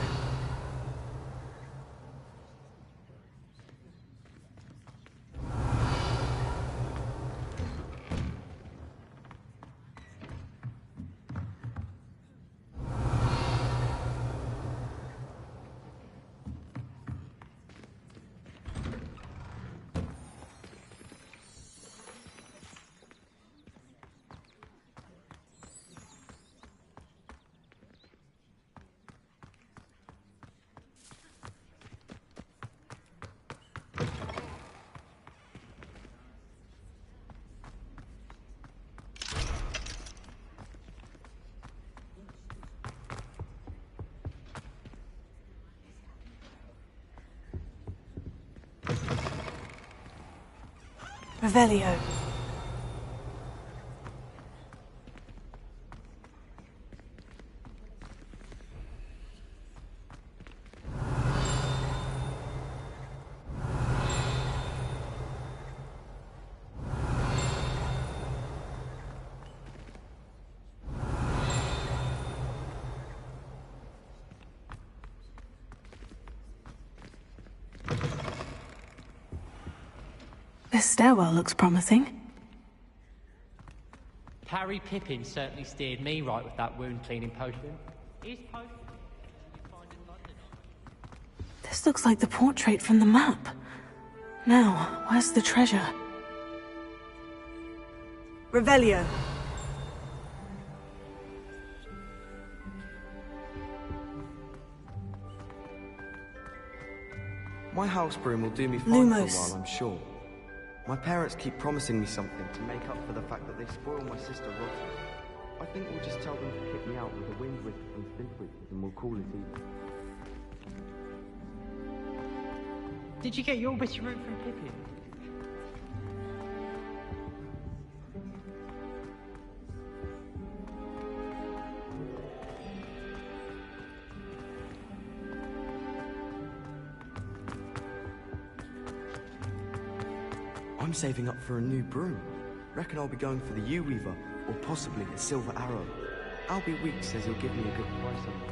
Revelio. This stairwell looks promising.
Harry Pippin certainly steered me right with that wound cleaning potion. His potion you find in London.
This looks like the portrait from the map. Now, where's the treasure? Revelio.
My house broom will do me fine
Lumos.
for a while, I'm sure. My parents keep promising me something to make up for the fact that they spoil my sister rotten. I think we'll just tell them to kick me out with a wind whisk and stick witches and we'll call it even.
Did you get your witchy root from Pippin?
I'm saving up for a new broom. Reckon I'll be going for the U-Weaver, or possibly a silver arrow. Albie Weeks says he'll give me a good price on it.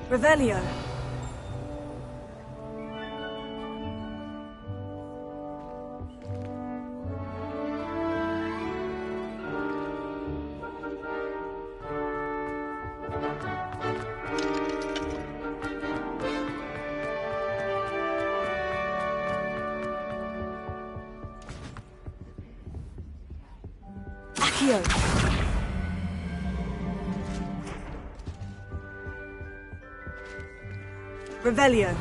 Revelio. Accio. Revelio.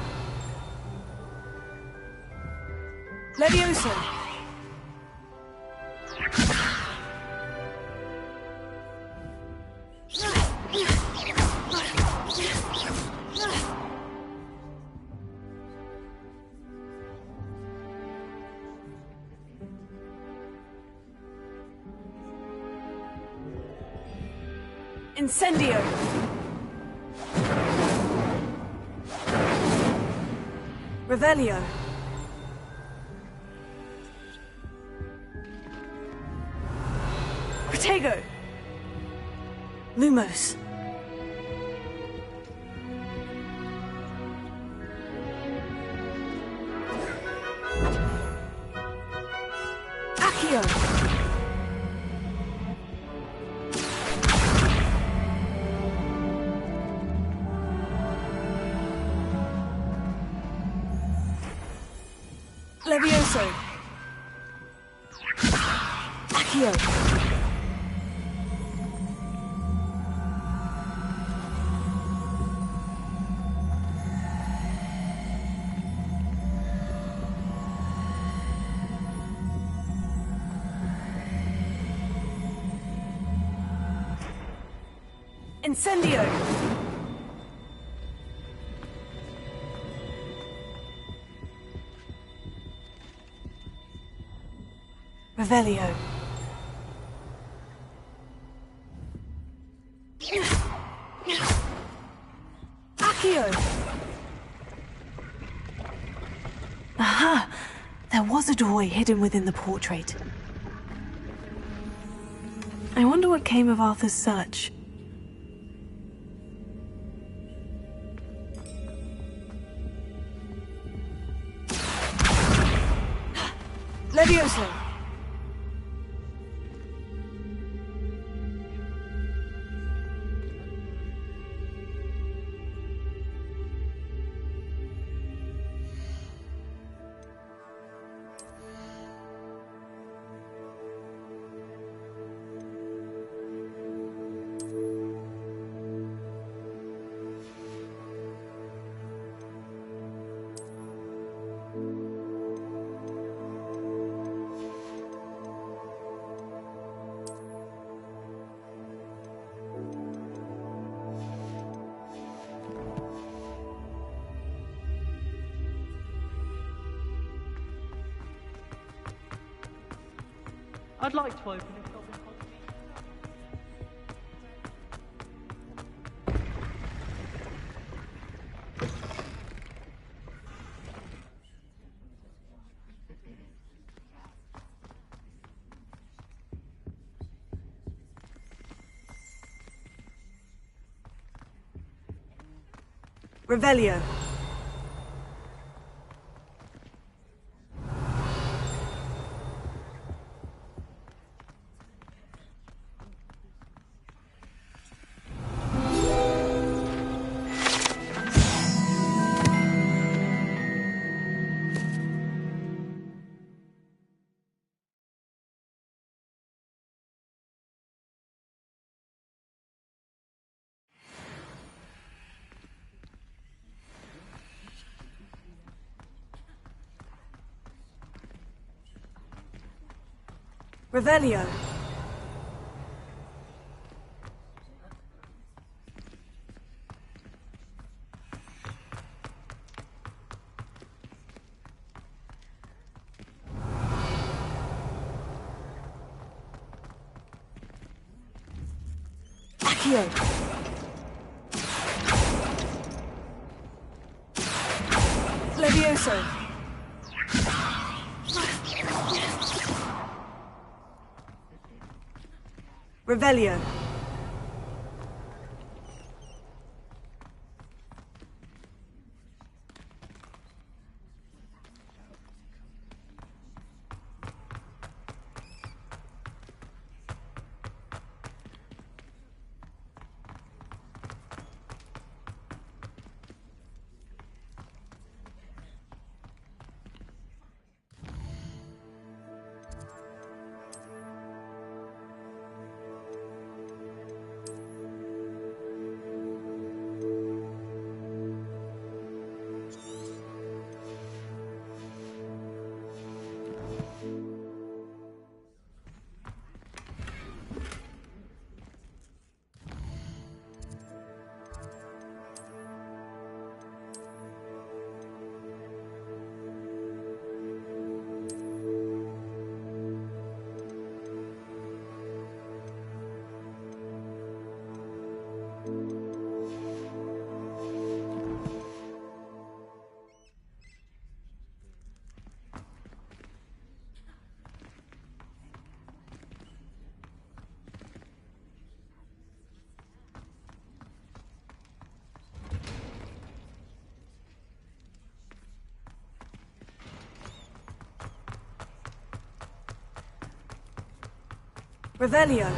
Levioso. Incendio. Revelio. Protego. Lumos. Accio. Levioso. Accio. Incendio. Revelio. Accio. Aha! There was a doorway hidden within the portrait. I wonder what came of Arthur's search. Levioso.
I'd like to open a shop in Hogsmeade.
Revelio. Revelio. Accio. Levioso. Revelio. Revelio.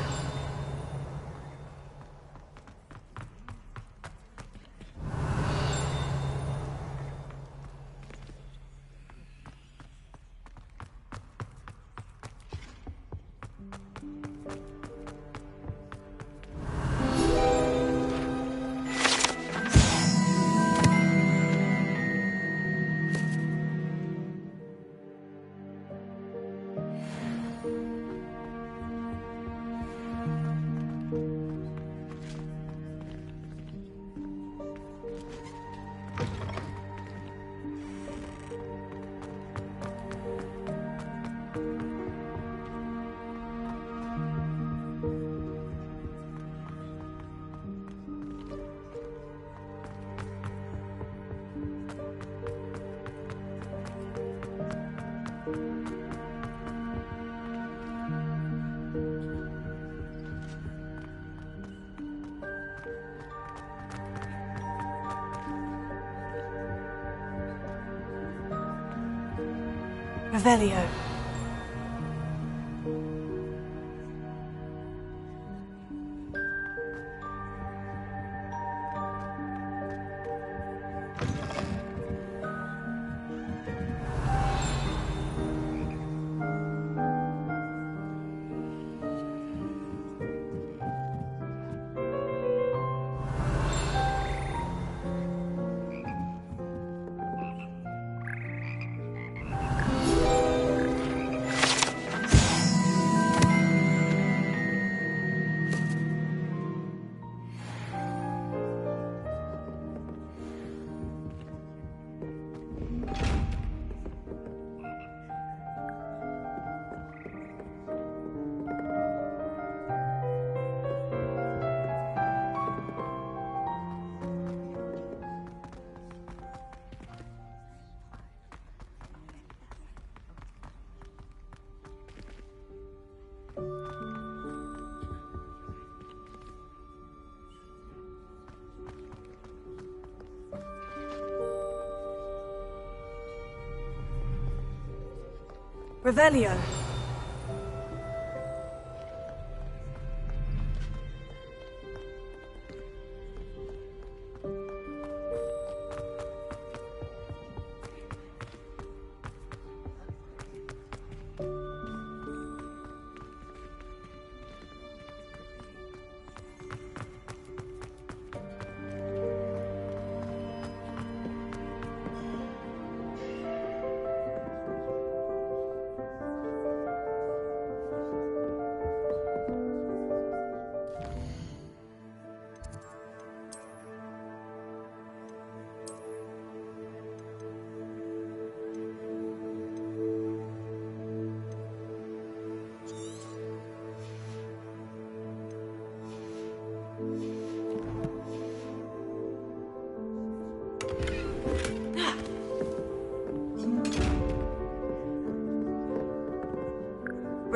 Revelio. Revelio.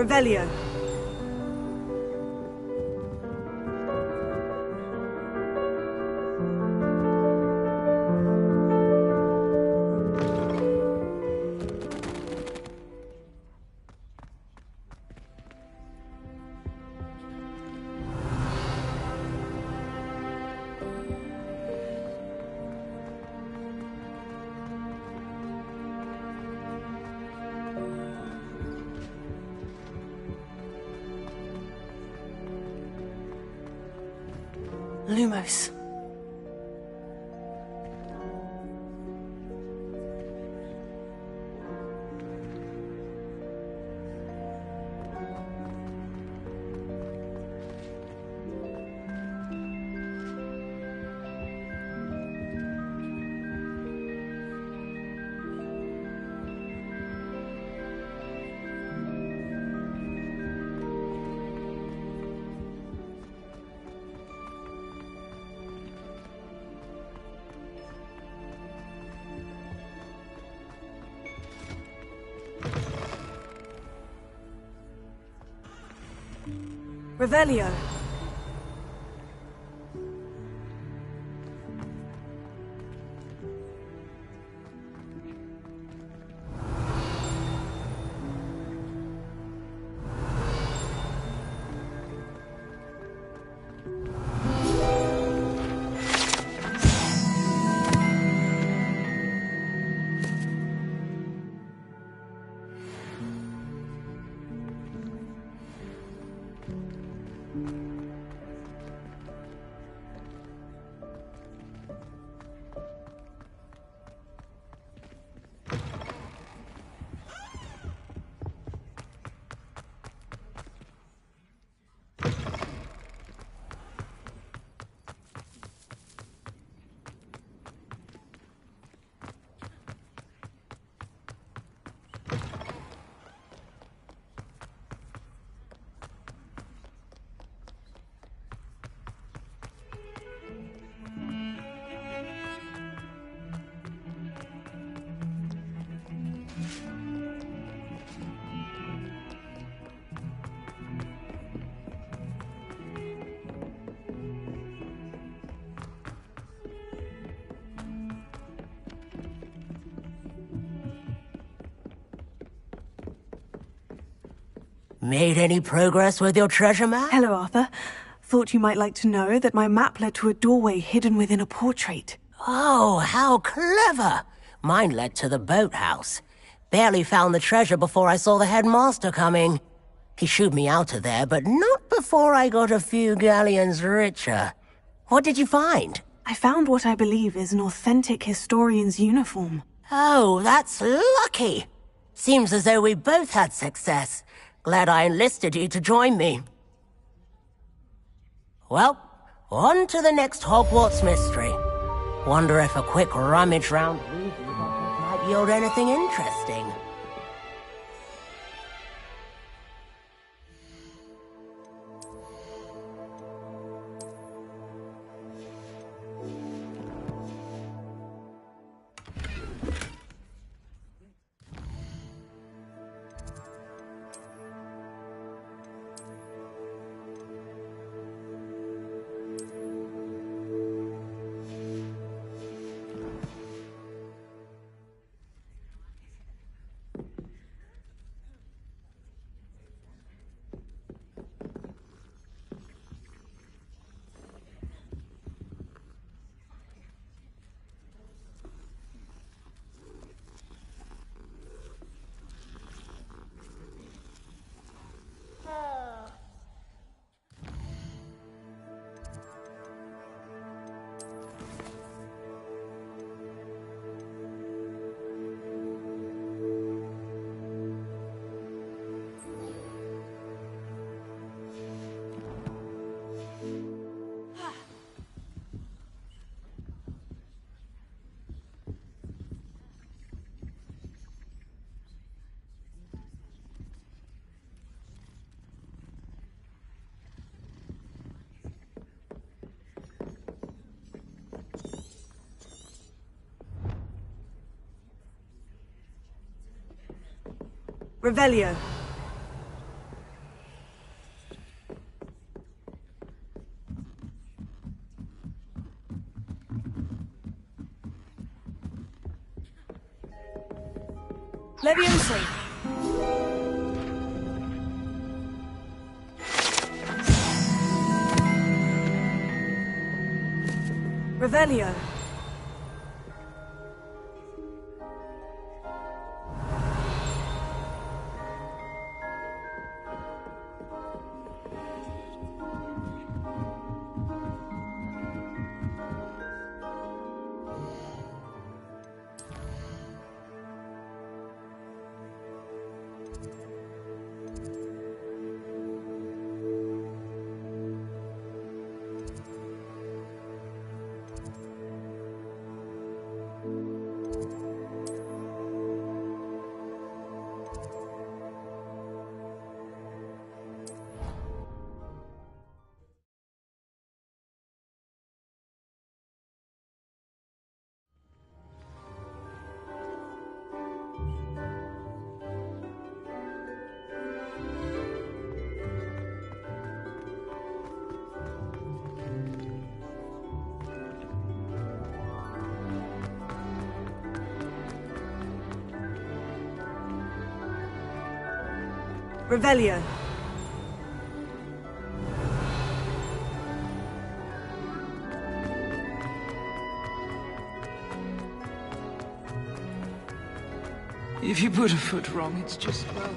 Revelio. Lumos. Revelio.
Made any progress with your treasure map?
Hello, Arthur. Thought you might like to know that my map led to a doorway hidden within a portrait.
Oh, how clever! Mine led to the boathouse. Barely found the treasure before I saw the headmaster coming. He shooed me out of there, but not before I got a few galleons richer. What did you find?
I found what I believe is an authentic historian's uniform.
Oh, that's lucky! Seems as though we both had success. Glad I enlisted you to join me. Well, on to the next Hogwarts mystery. Wonder if a quick rummage round Weasley's office might yield anything interesting.
Revelio. Leviosa. Revelio. Revelio.
If you put a foot wrong, it's just, well...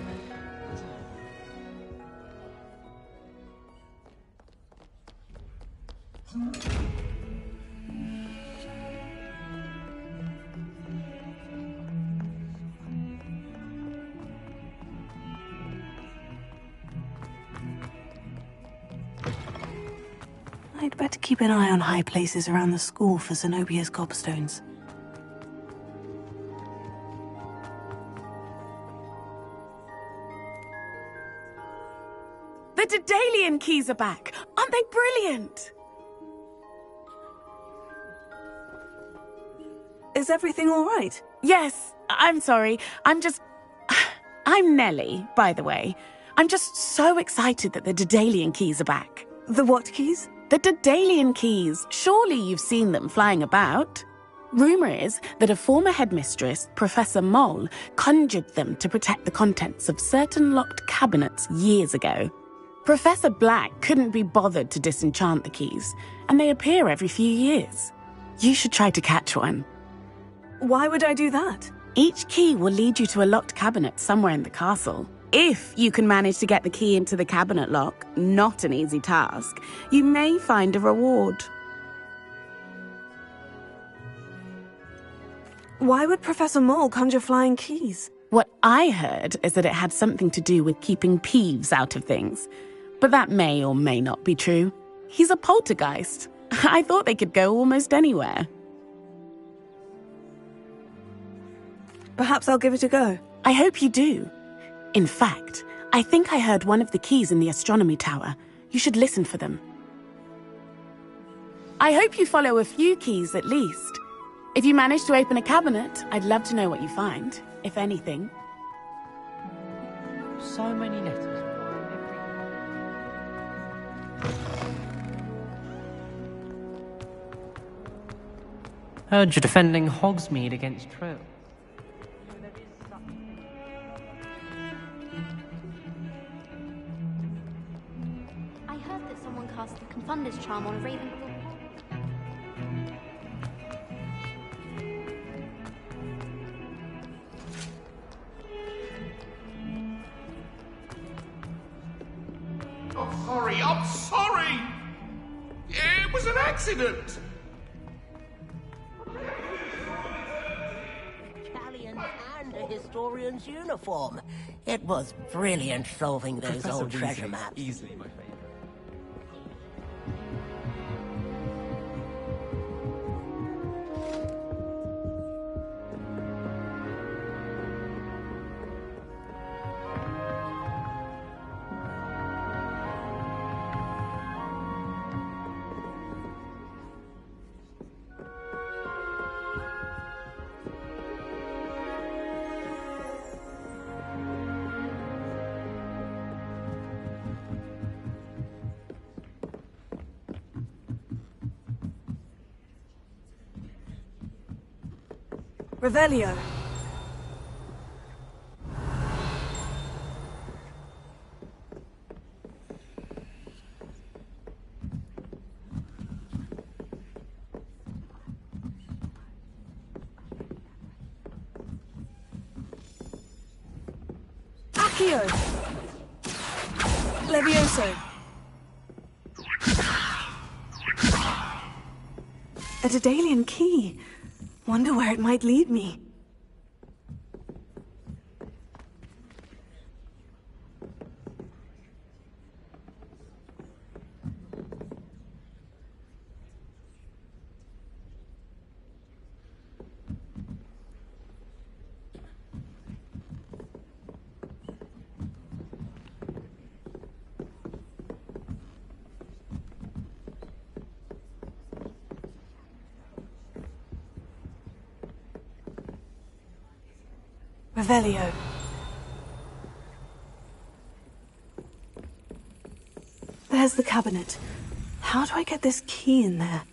I'd better keep an eye on high places around the school for Zenobia's gobstones.
The Daedalian keys are back! Aren't they brilliant?
Is everything all right?
Yes, I'm sorry. I'm Nellie, by the way. I'm just so excited that the Daedalian keys are back.
The what keys?
The Daedalian keys. Surely you've seen them flying about. Rumour is that a former headmistress, Professor Mole, conjured them to protect the contents of certain locked cabinets years ago. Professor Black couldn't be bothered to disenchant the keys, and they appear every few years. You should try to catch one.
Why would I do that?
Each key will lead you to a locked cabinet somewhere in the castle. If you can manage to get the key into the cabinet lock, not an easy task, you may find a reward.
Why would Professor Mole conjure flying keys?
What I heard is that it had something to do with keeping Peeves out of things. But that may or may not be true. He's a poltergeist. I thought they could go almost anywhere.
Perhaps I'll give it a go.
I hope you do. In fact, I think I heard one of the keys in the astronomy tower. You should listen for them. I hope you follow a few keys at least. If you manage to open a cabinet, I'd love to know what you find, if anything.
So many letters. Heard you're defending Hogsmeade against Trill.
I heard that someone cast the Confunder's charm on a Ravenclaw.
I'm sorry! It was an accident!
Galleon and a historian's uniform. It was brilliant solving those
Professor
old treasure
Weasley's
maps.
easily my favourite.
Revelio. Accio. Levioso. A Daedalian key. Wonder where it might lead me. Revelio. There's the cabinet. How do I get this key in there?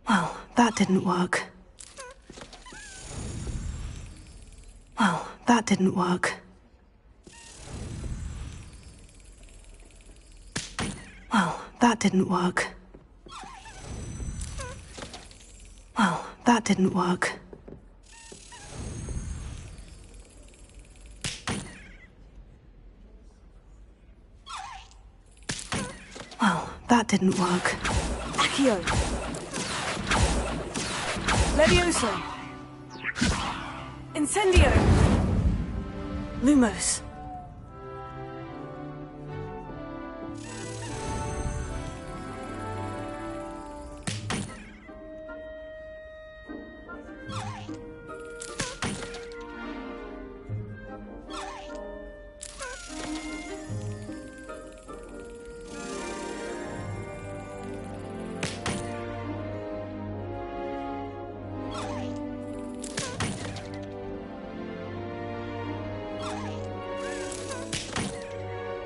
Well, that didn't work. Well, that didn't work. Well, that didn't work. Well, that didn't work. Well, that didn't work. Accio. Levioso. Incendio. Lumos.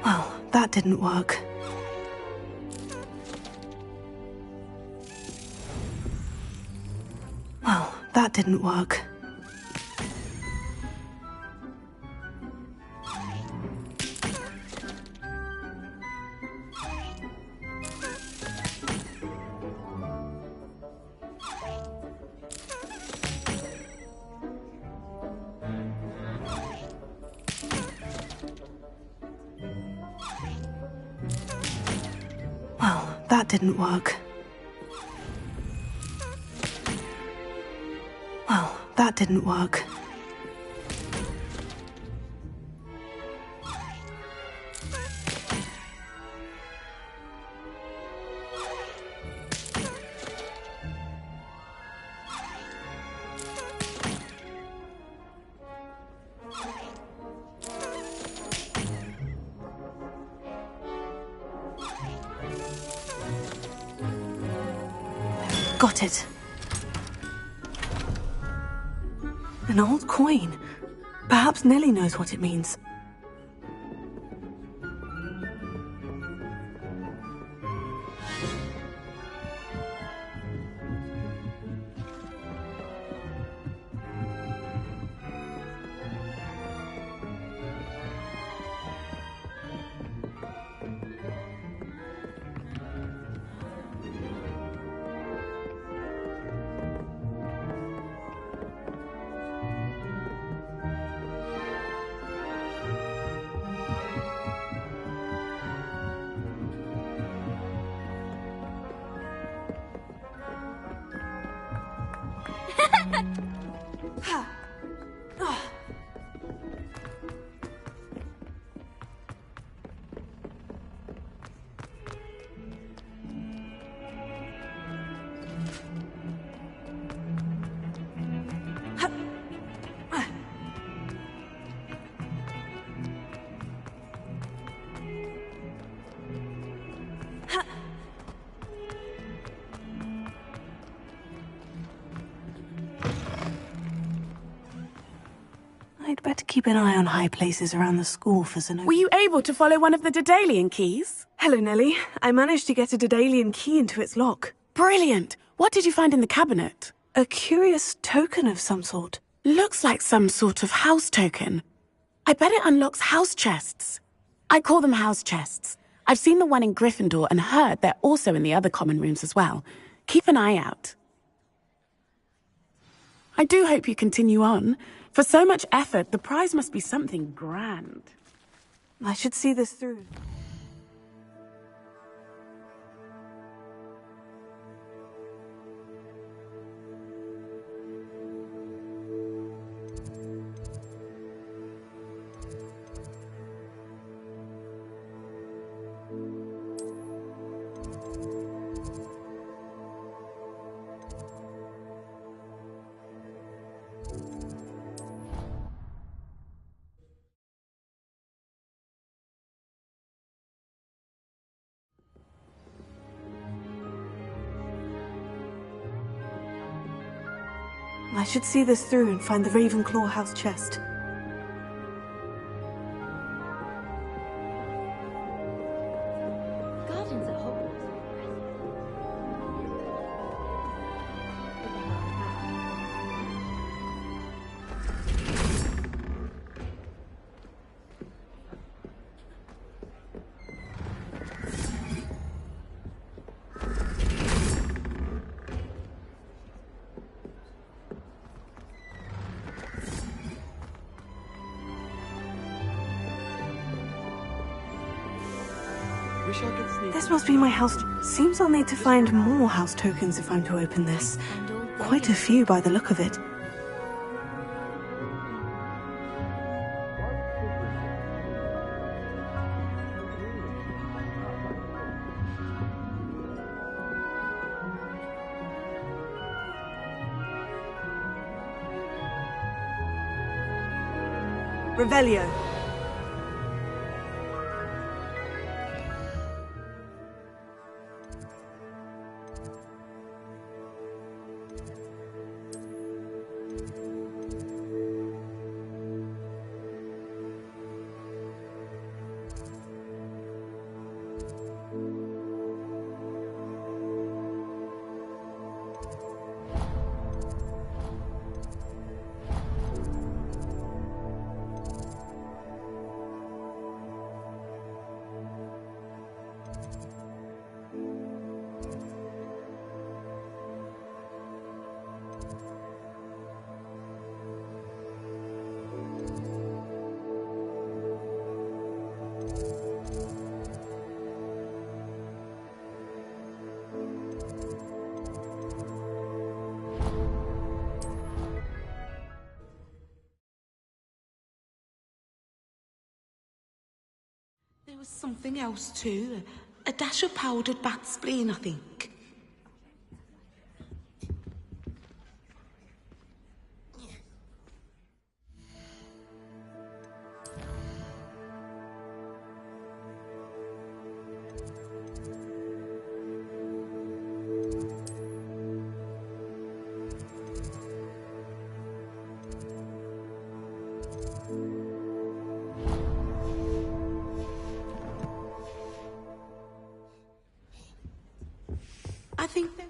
Well, that didn't work. Well, that didn't work. Well, that didn't work. Well, that didn't work. Got it. An old coin. Perhaps Nellie knows what it means.
better keep an eye on high places around the school for Zenobia.
Were you able to follow one of the Daedalian keys?
Hello, Nellie. I managed to get a Daedalian key into its lock.
Brilliant! What did you find in the cabinet?
A curious token of some sort.
Looks like some sort of house token. I bet it unlocks house chests. I call them house chests. I've seen the one in Gryffindor and heard they're also in the other common rooms as well. Keep an eye out. I do hope you continue on. For so much effort, the prize must be something grand.
I should see this through. I should see this through and find the Ravenclaw house chest.
Gardens at Hogwarts.
This must be my house. Seems I'll need to find more house tokens if I'm to open this. Quite a few by the look of it. Revelio.
There was something else too. A dash of powdered bat spleen, I think. I think that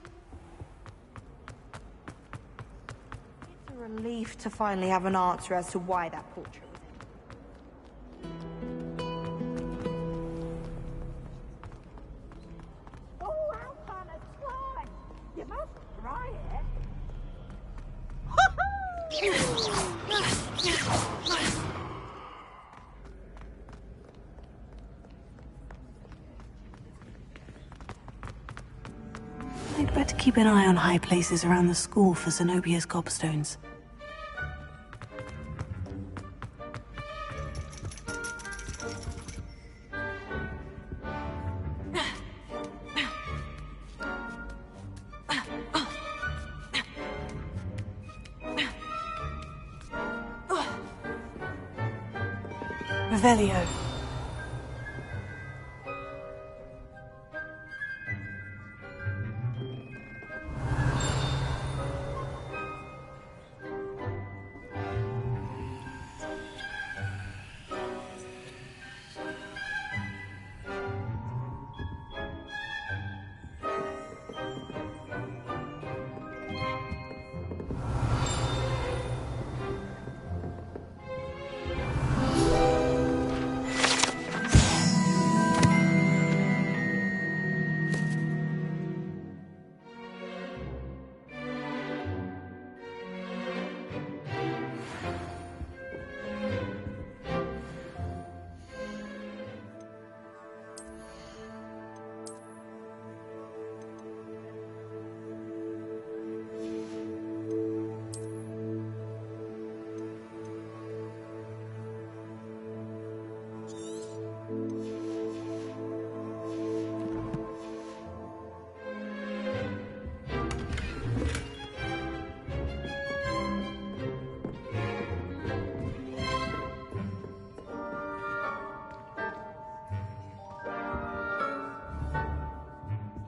It's a relief to finally have an answer as to why that portrait was in.
Oh, how fun a slide! You must try it.
I'd better keep an eye on high places around the school for Zenobia's gobstones. Revelio.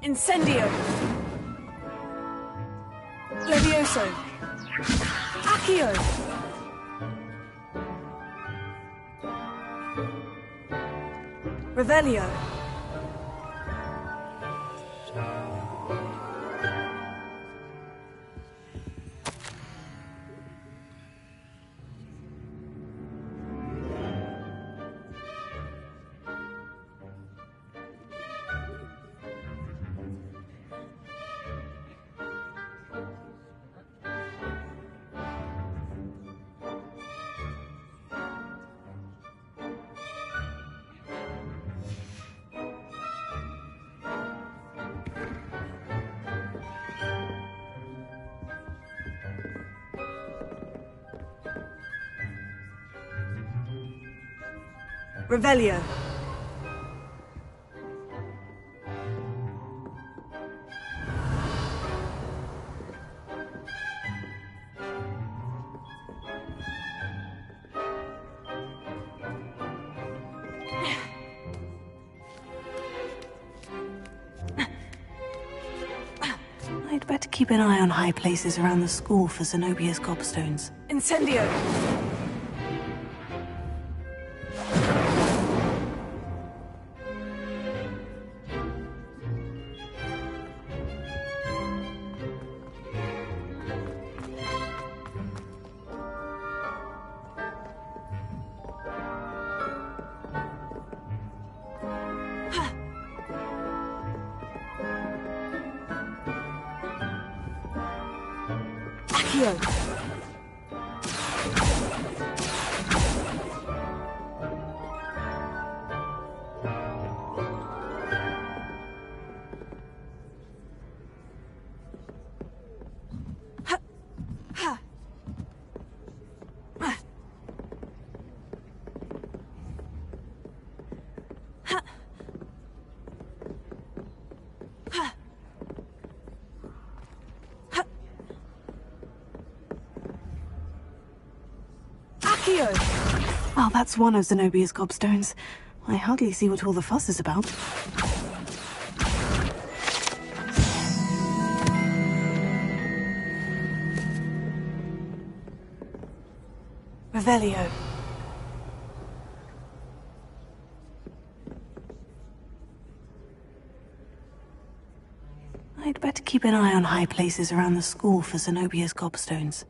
Incendio! Levioso! Accio! Revelio! Revelio.
I'd better keep an eye on high places around the school for Zenobia's gobstones.
Incendio! Accio!
Oh, that's one of Zenobia's gobstones. I hardly see what all the fuss is about. Revelio. I'd better keep an eye on high places around the school for Zenobia's gobstones.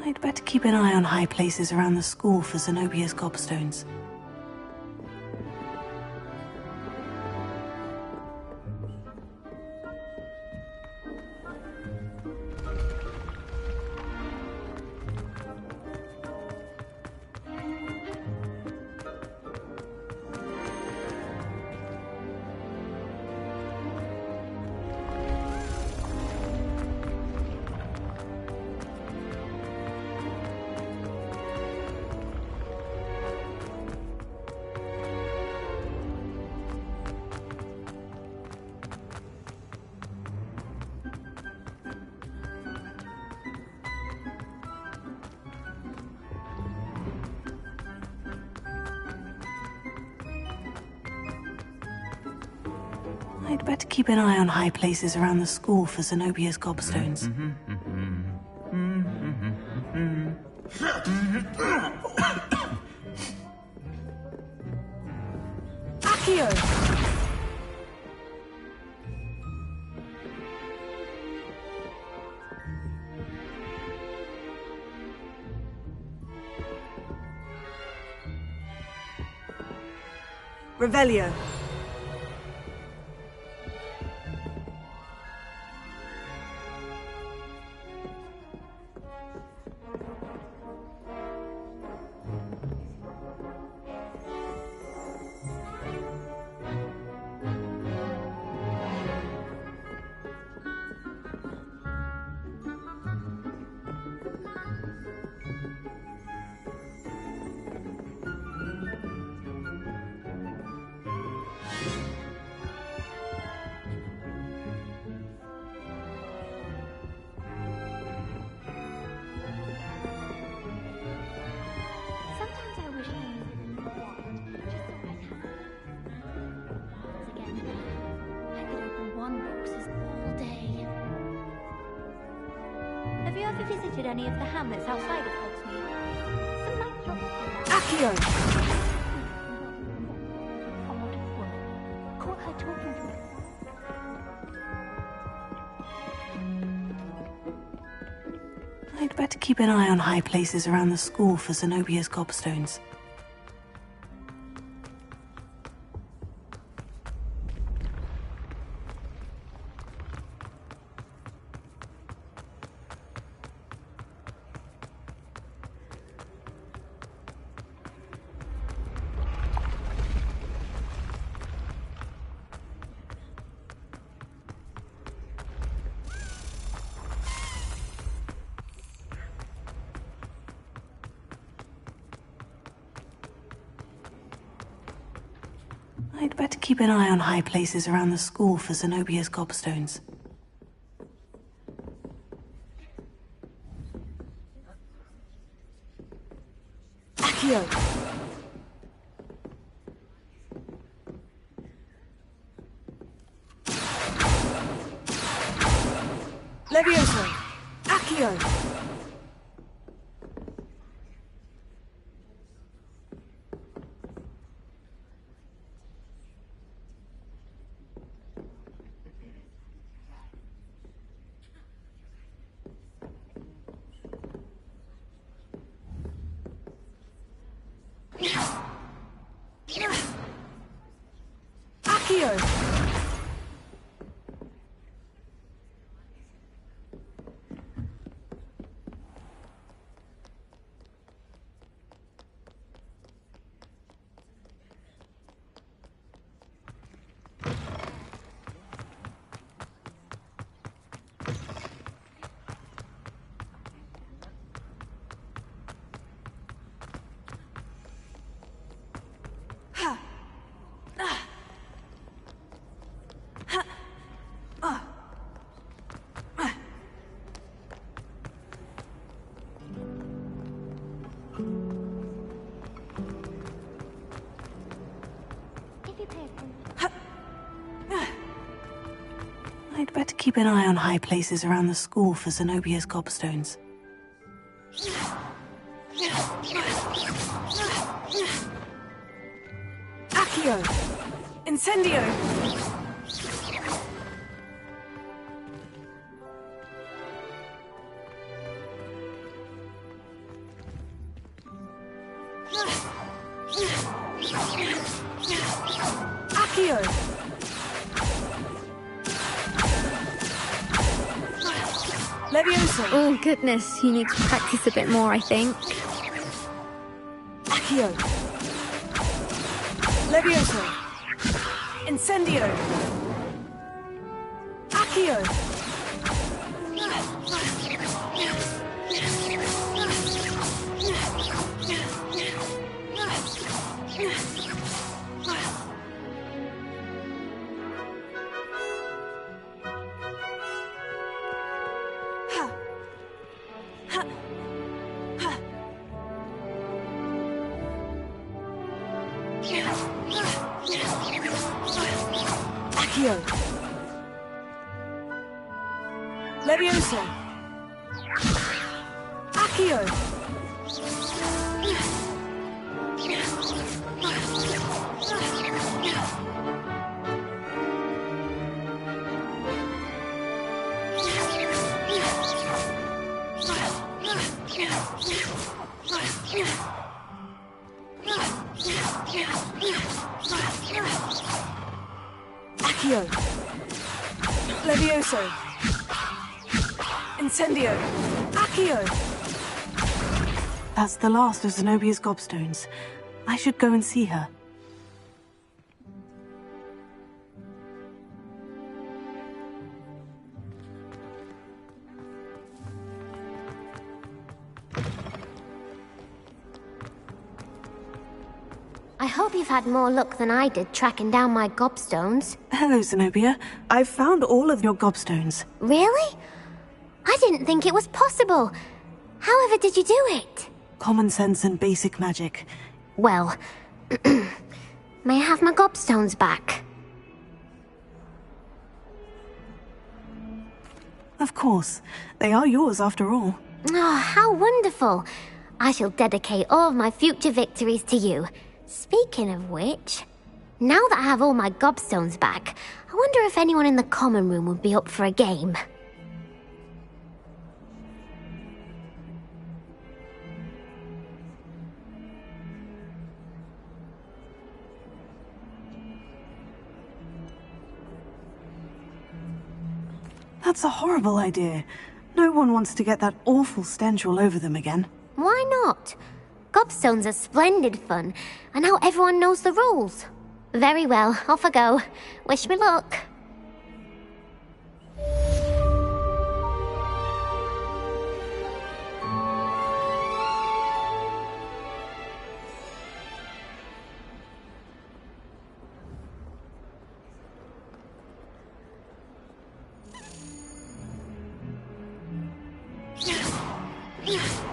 I'd better keep an eye on high places around the school for Zenobia's gobstones. I'd better keep an eye on high places around the school for Zenobia's gobstones.
Accio! Revelio.
Have you ever visited any of the hamlets outside of Hogsmeade? Some nice drops.
Accio!
Caught her talking to me.
I'd better keep an eye on high places around the school for Zenobia's gobstones. I'd better keep an eye on high places around the school for Zenobia's gobstones.
Accio! Levioso! Accio! Accio!
I'd better keep an eye on high places around the school for Zenobia's gobstones.
Accio! Incendio! Accio! Levioso!
Oh goodness, you need to practice a bit more, I think.
Accio! Levioso! Incendio! Accio! Accio. Levioso. Accio. Accio. Levioso. Incendio. Accio.
That's the last of Zenobia's gobstones. I should go and see her.
I hope you've had more luck than I did tracking down my gobstones.
Hello, Zenobia. I've found all of your gobstones.
Really? I didn't think it was possible. However did you do it?
Common sense and basic magic.
Well, may I have my gobstones back?
Of course. They are yours after all.
Oh, how wonderful. I shall dedicate all of my future victories to you. Speaking of which, now that I have all my gobstones back, I wonder if anyone in the common room would be up for a game.
That's a horrible idea. No one wants to get that awful stench all over them again.
Why not? Gobstones are splendid fun, and now everyone knows the rules. Very well, off I go. Wish me luck.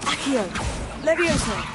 Accio. Levioso.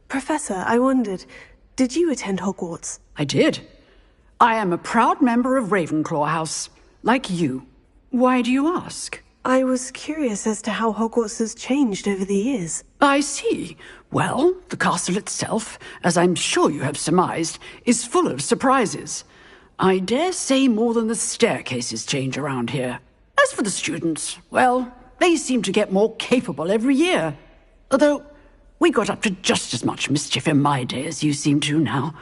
Professor, I wondered, did you attend Hogwarts?
I did. I am a proud member of Ravenclaw House, like you. Why do you ask?
I was curious as to how Hogwarts has changed over the years.
I see. Well, the castle itself, as I'm sure you have surmised, is full of surprises. I dare say more than the staircases change around here. As for the students, well, they seem to get more capable every year. Although, we got up to just as much mischief in my day as you seem to now.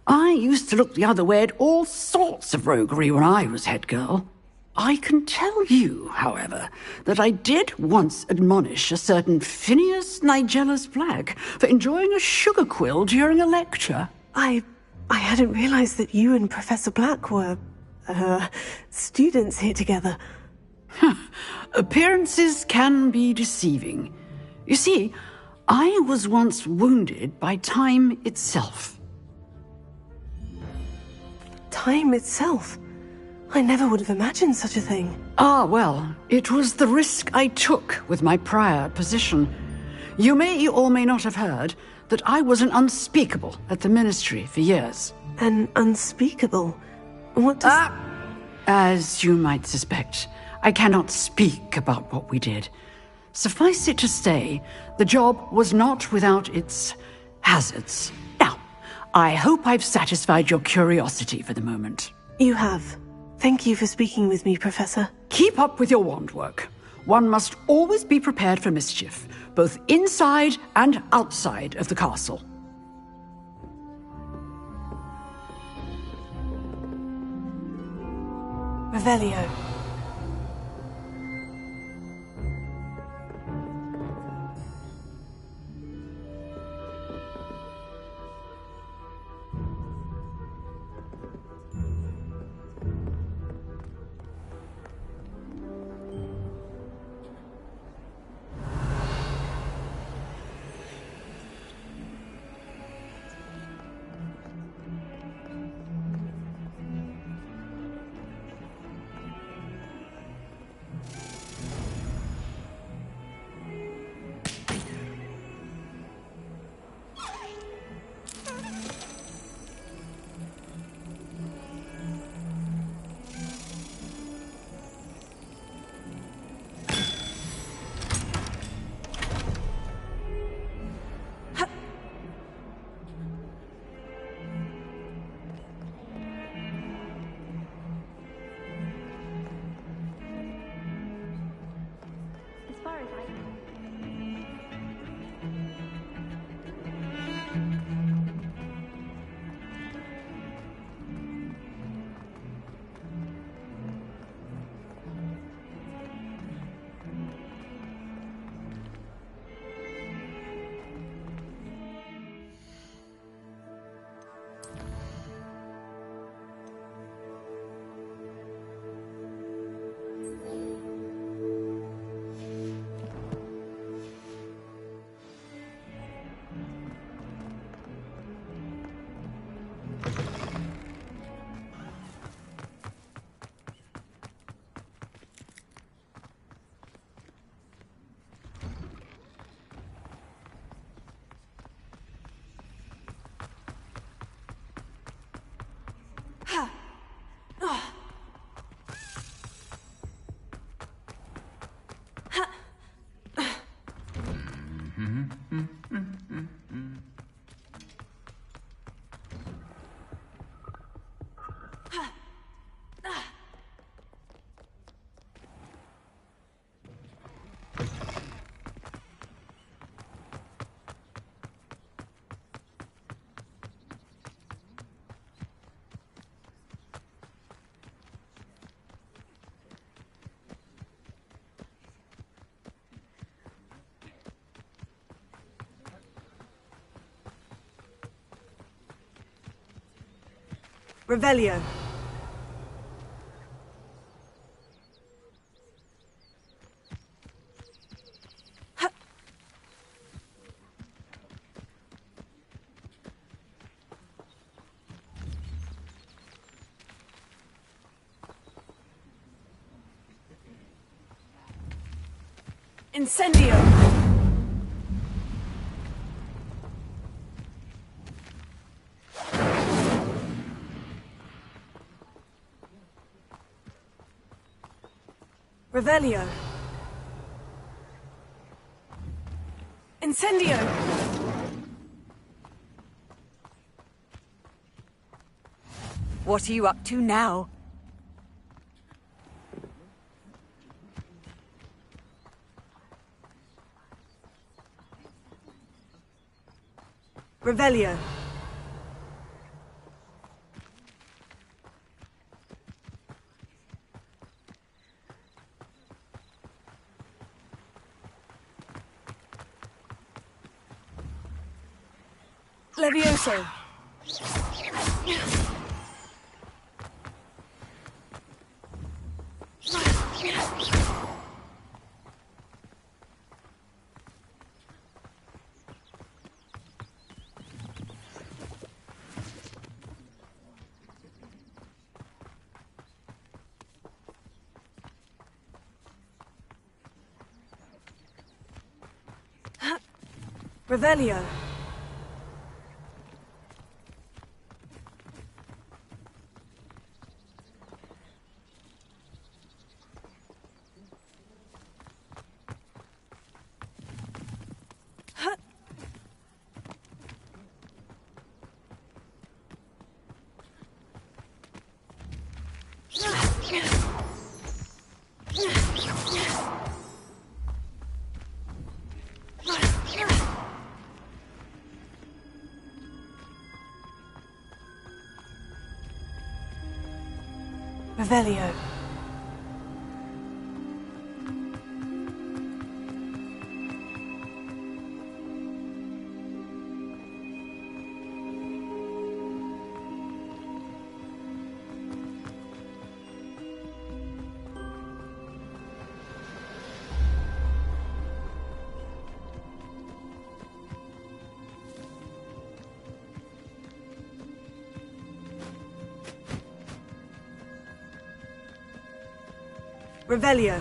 I used to look the other way at all sorts of roguery when I was head girl. I can tell you, however, that I did once admonish a certain Phineas Nigellus Black for enjoying a sugar quill during a lecture.
I hadn't realized that you and Professor Black were, students here together.
Appearances can be deceiving. You see, I was once wounded by time itself.
Time itself? I never would have imagined such a thing.
Ah, well, it was the risk I took with my prior position. You may or may not have heard that I was an unspeakable at the Ministry for years.
An unspeakable? What does...
As you might suspect, I cannot speak about what we did. Suffice it to say, the job was not without its hazards. Now, I hope I've satisfied your curiosity for the moment.
You have. Thank you for speaking with me, Professor.
Keep up with your wand work. One must always be prepared for mischief, both inside and outside of the castle.
Revelio. Revelio. Incendio! Revelio. Incendio!
What are you up to now? Revelio. Levioso. Revelio.
Revelio. Revelio.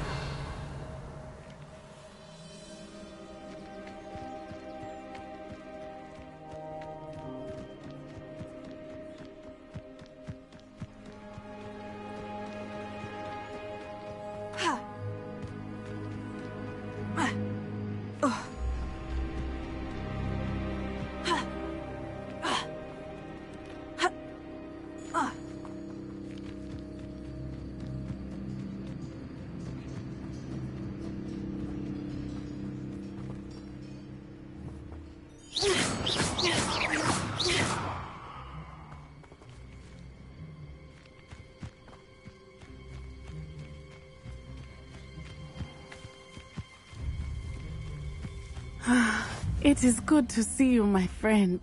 It is good to see you, my friend.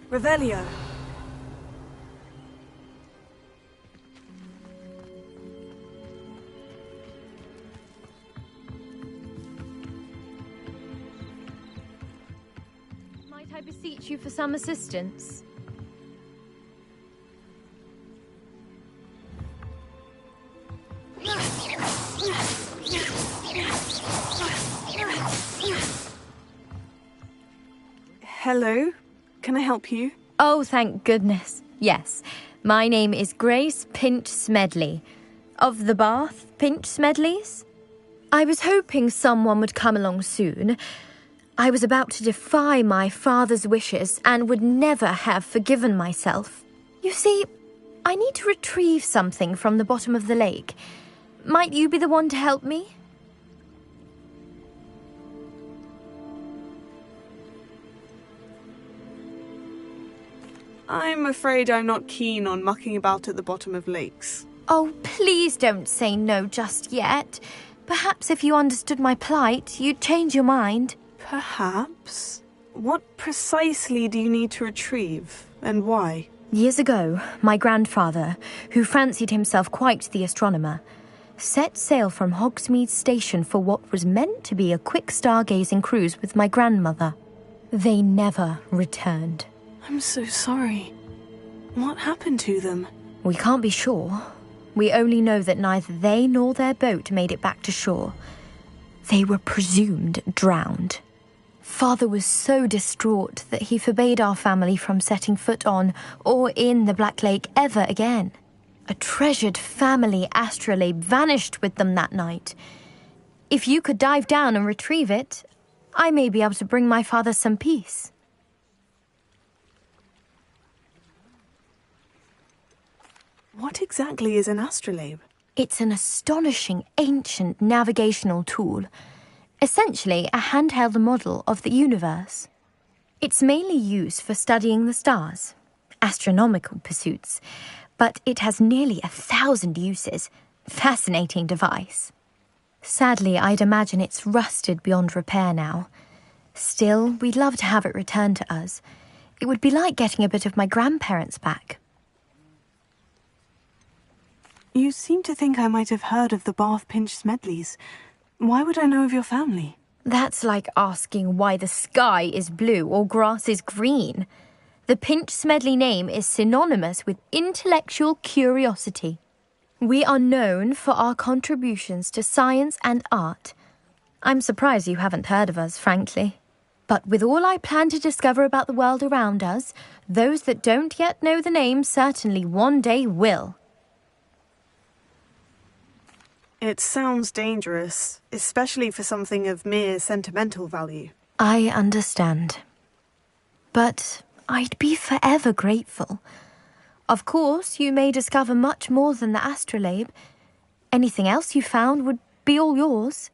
Revelio.
Might I beseech you for some assistance?
Hello? Can I help you?
Oh, thank goodness. Yes. My name is Grace Pinch Smedley. Of the Bath Pinch Smedleys? I was hoping someone would come along soon. I was about to defy my father's wishes and would never have forgiven myself. You see, I need to retrieve something from the bottom of the lake. Might you be the one to help me?
I'm afraid I'm not keen on mucking about at the bottom of lakes.
Oh, please don't say no just yet. Perhaps if you understood my plight, you'd change your mind.
Perhaps? What precisely do you need to retrieve, and why?
Years ago, my grandfather, who fancied himself quite the astronomer, set sail from Hogsmeade Station for what was meant to be a quick stargazing cruise with my grandmother. They never returned.
I'm so sorry. What happened to them?
We can't be sure. We only know that neither they nor their boat made it back to shore. They were presumed drowned. Father was so distraught that he forbade our family from setting foot on or in the Black Lake ever again. A treasured family astrolabe vanished with them that night. If you could dive down and retrieve it, I may be able to bring my father some peace.
What exactly is an astrolabe?
It's an astonishing ancient navigational tool. Essentially a handheld model of the universe. It's mainly used for studying the stars, astronomical pursuits, but it has nearly 1,000 uses. Fascinating device. Sadly, I'd imagine it's rusted beyond repair now. Still, we'd love to have it returned to us. It would be like getting a bit of my grandparents back.
You seem to think I might have heard of the Bath Pinch Smedleys. Why would I know of your family?
That's like asking why the sky is blue or grass is green. The Pinch Smedley name is synonymous with intellectual curiosity. We are known for our contributions to science and art. I'm surprised you haven't heard of us, frankly. But with all I plan to discover about the world around us, those that don't yet know the name certainly one day will.
It sounds dangerous, especially for something of mere sentimental value.
I understand. But I'd be forever grateful. Of course, you may discover much more than the astrolabe. Anything else you found would be all yours.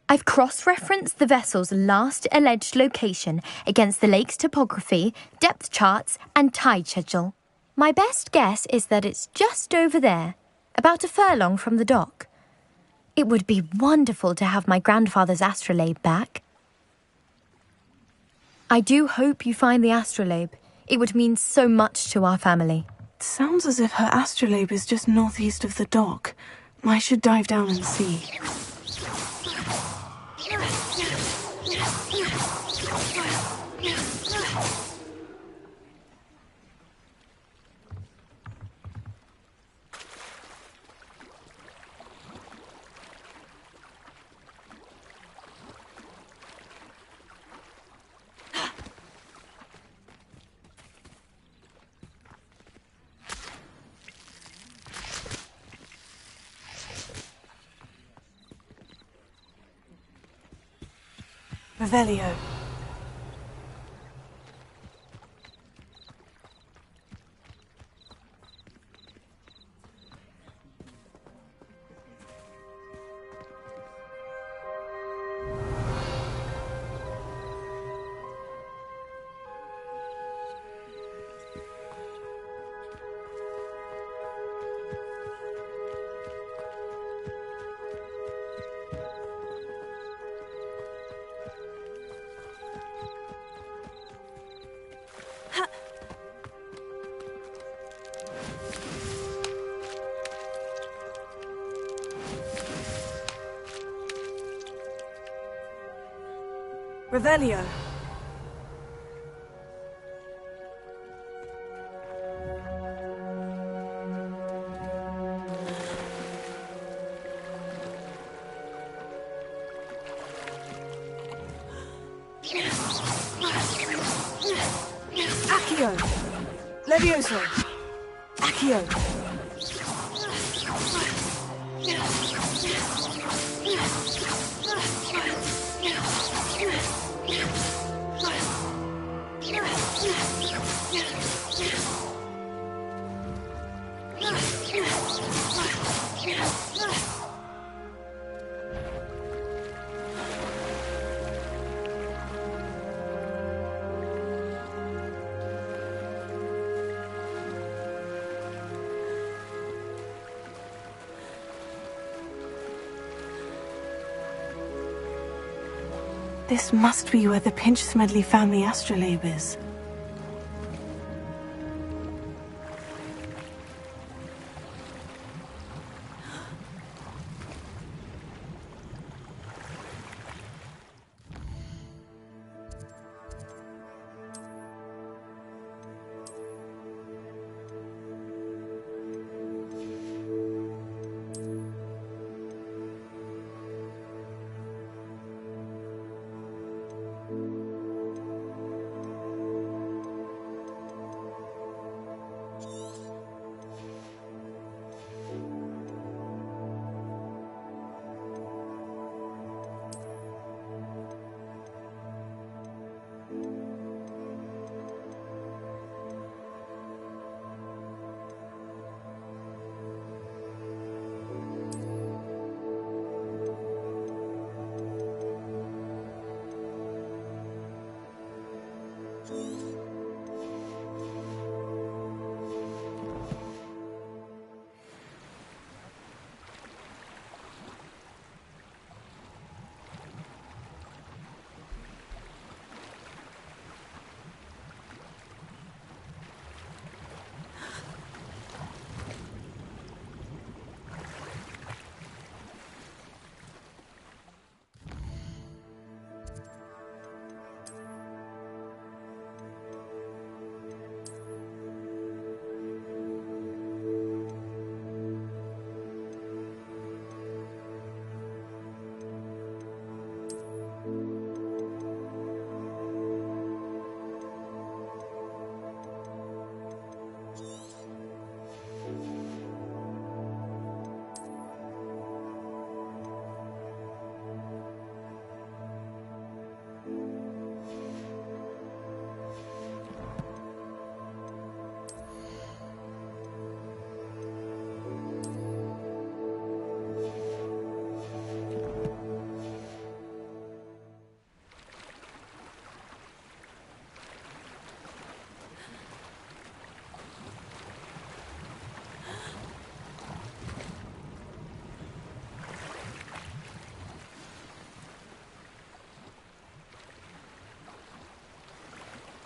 I've cross-referenced the vessel's last alleged location against the lake's topography, depth charts, and tide schedule. My best guess is that it's just over there, about a furlong from the dock. It would be wonderful to have my grandfather's astrolabe back. I do hope you find the astrolabe. It would mean so much to our family.
It sounds as if her astrolabe is just northeast of the dock. I should dive down and see. Revelio. Revelio. Accio. Levioso. Accio. This must be where the Pinch-Smedley family astrolabe is.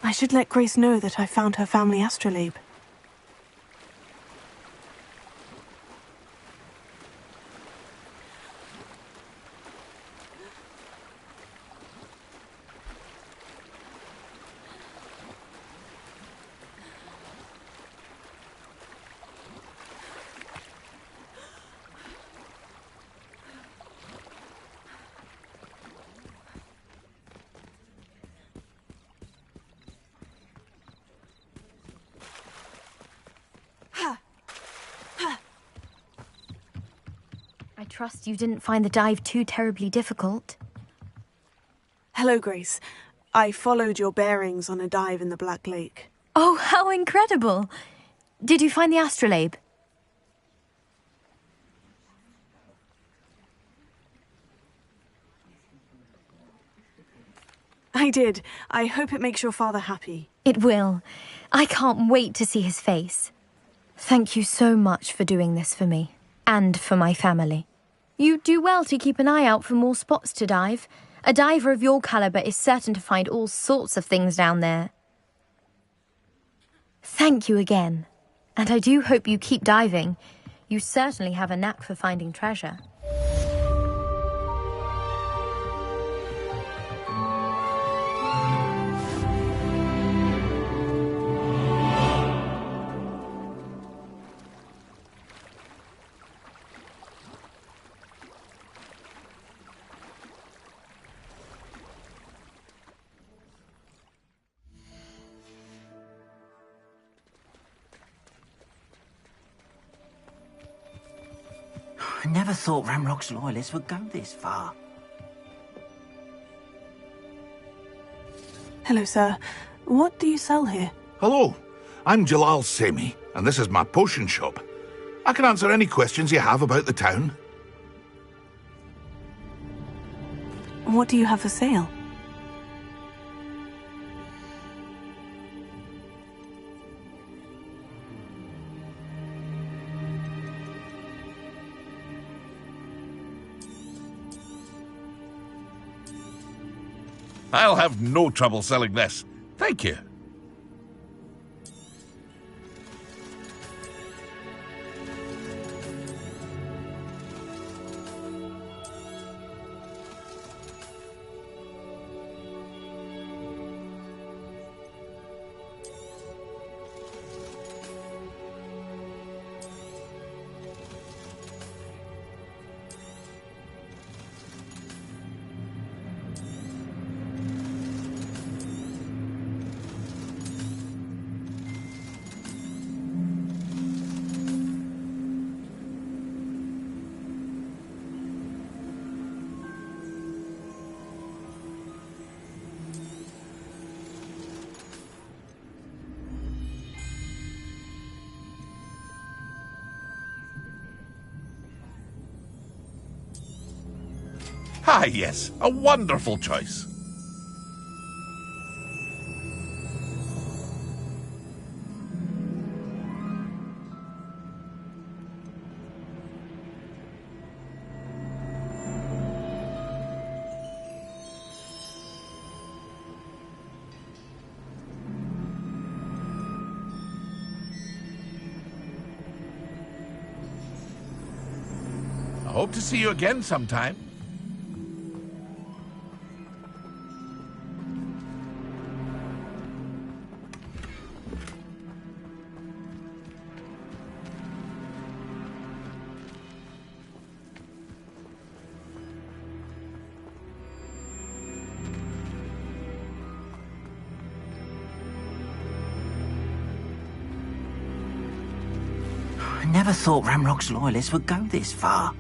I should let Grace know that I found her family astrolabe.
I trust you didn't find the dive too terribly difficult.
Hello, Grace. I followed your bearings on a dive in the Black Lake.
Oh, how incredible! Did you find the astrolabe?
I did. I hope it makes your father happy.
It will. I can't wait to see his face. Thank you so much for doing this for me, and for my family. You do well to keep an eye out for more spots to dive. A diver of your caliber is certain to find all sorts of things down there. Thank you again. And I do hope you keep diving. You certainly have a knack for finding treasure.
I never thought Ramrock's loyalists would go this far.
Hello, sir. What do you sell here?
Hello, I'm Jalal Semi, and this is my potion shop. I can answer any questions you have about the town.
What do you have for sale?
I'll have no trouble selling this. Thank you. Ah, yes, a wonderful choice. I hope to see you again sometime.
I never thought Ramrock's loyalists would go this far.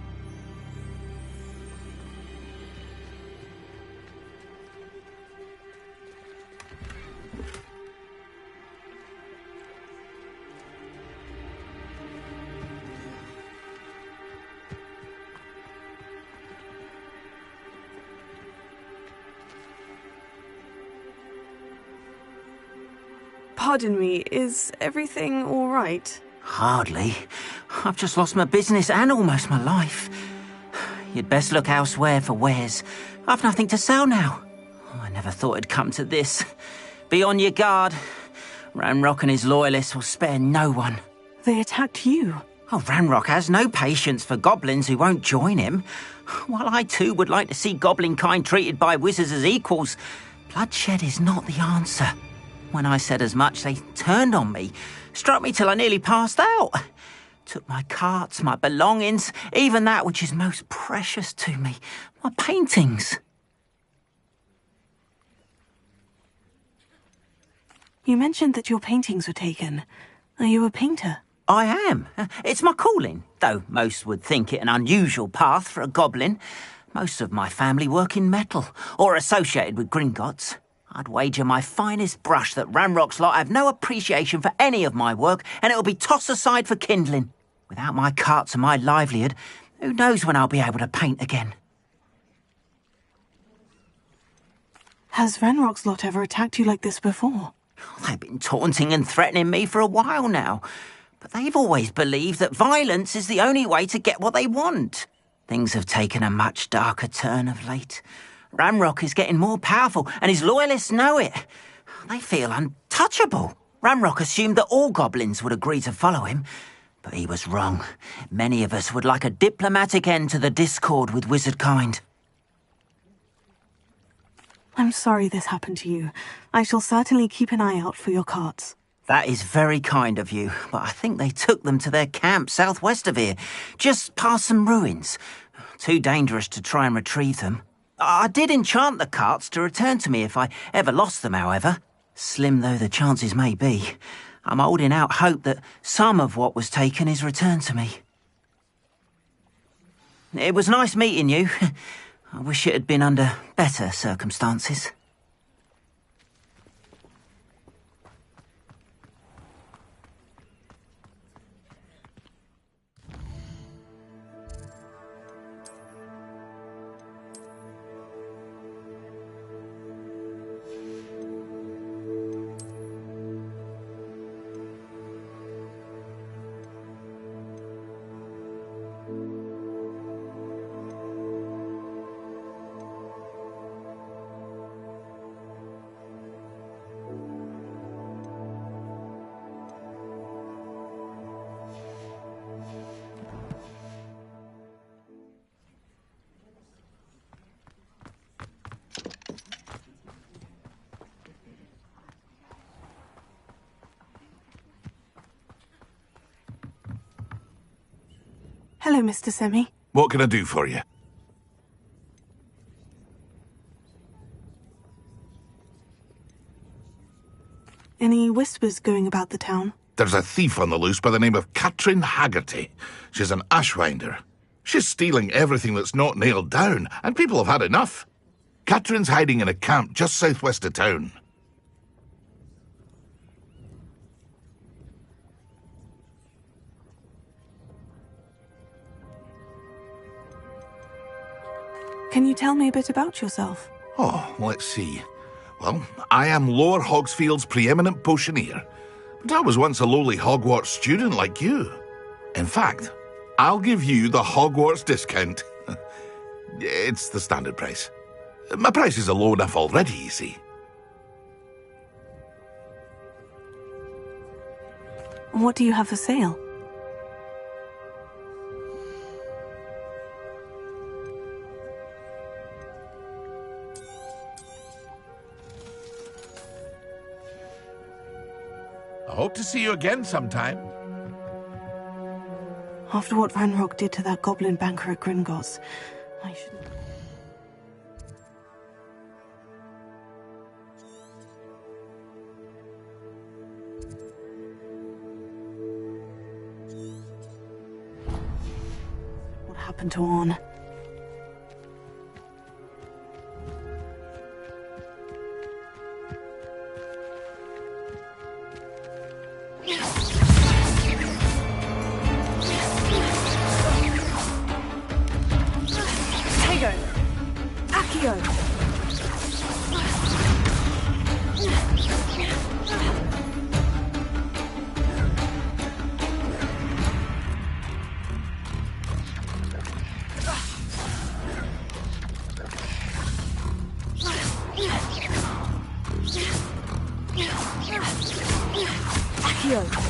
Pardon me, is everything all right?
Hardly. I've just lost my business and almost my life. You'd best look elsewhere for wares. I've nothing to sell now. I never thought it'd come to this. Be on your guard. Ranrock and his loyalists will spare no one.
They attacked you.
Oh, Ranrock has no patience for goblins who won't join him. While I too would like to see goblin kind treated by wizards as equals, bloodshed is not the answer. When I said as much, they turned on me, struck me till I nearly passed out. Took my carts, my belongings, even that which is most precious to me, my paintings.
You mentioned that your paintings were taken. Are you a painter?
I am. It's my calling, though most would think it an unusual path for a goblin. Most of my family work in metal, or associated with Gringotts. I'd wager my finest brush that Ranrock's lot have no appreciation for any of my work, and it'll be tossed aside for kindling. Without my carts and my livelihood, who knows when I'll be able to paint again?
Has Ranrock's lot ever attacked you like this before?
They've been taunting and threatening me for a while now. But they've always believed that violence is the only way to get what they want. Things have taken a much darker turn of late. Ranrock is getting more powerful, and his loyalists know it. They feel untouchable. Ranrock assumed that all goblins would agree to follow him, but he was wrong. Many of us would like a diplomatic end to the discord with wizard kind.
I'm sorry this happened to you. I shall certainly keep an eye out for your carts.
That is very kind of you, but I think they took them to their camp southwest of here, just past some ruins. Too dangerous to try and retrieve them. I did enchant the carts to return to me if I ever lost them, however. Slim though the chances may be, I'm holding out hope that some of what was taken is returned to me. It was nice meeting you. I wish it had been under better circumstances.
Hello, Mr. Semi.
What can I do for you?
Any whispers going about the town?
There's a thief on the loose by the name of Katrin Haggerty. She's an ashwinder. She's stealing everything that's not nailed down, and people have had enough. Katrin's hiding in a camp just southwest of town.
Can you tell me a bit about yourself?
Oh, let's see. Well, I am Lower Hogsfield's preeminent potioneer, but I was once a lowly Hogwarts student like you. In fact, I'll give you the Hogwarts discount. It's the standard price. My prices are low enough already, you see.
What do you have for sale?
I hope to see you again sometime.
After what Ranrock did to that goblin banker at Gringotts, I shouldn't... What happened to Orn?
Accio.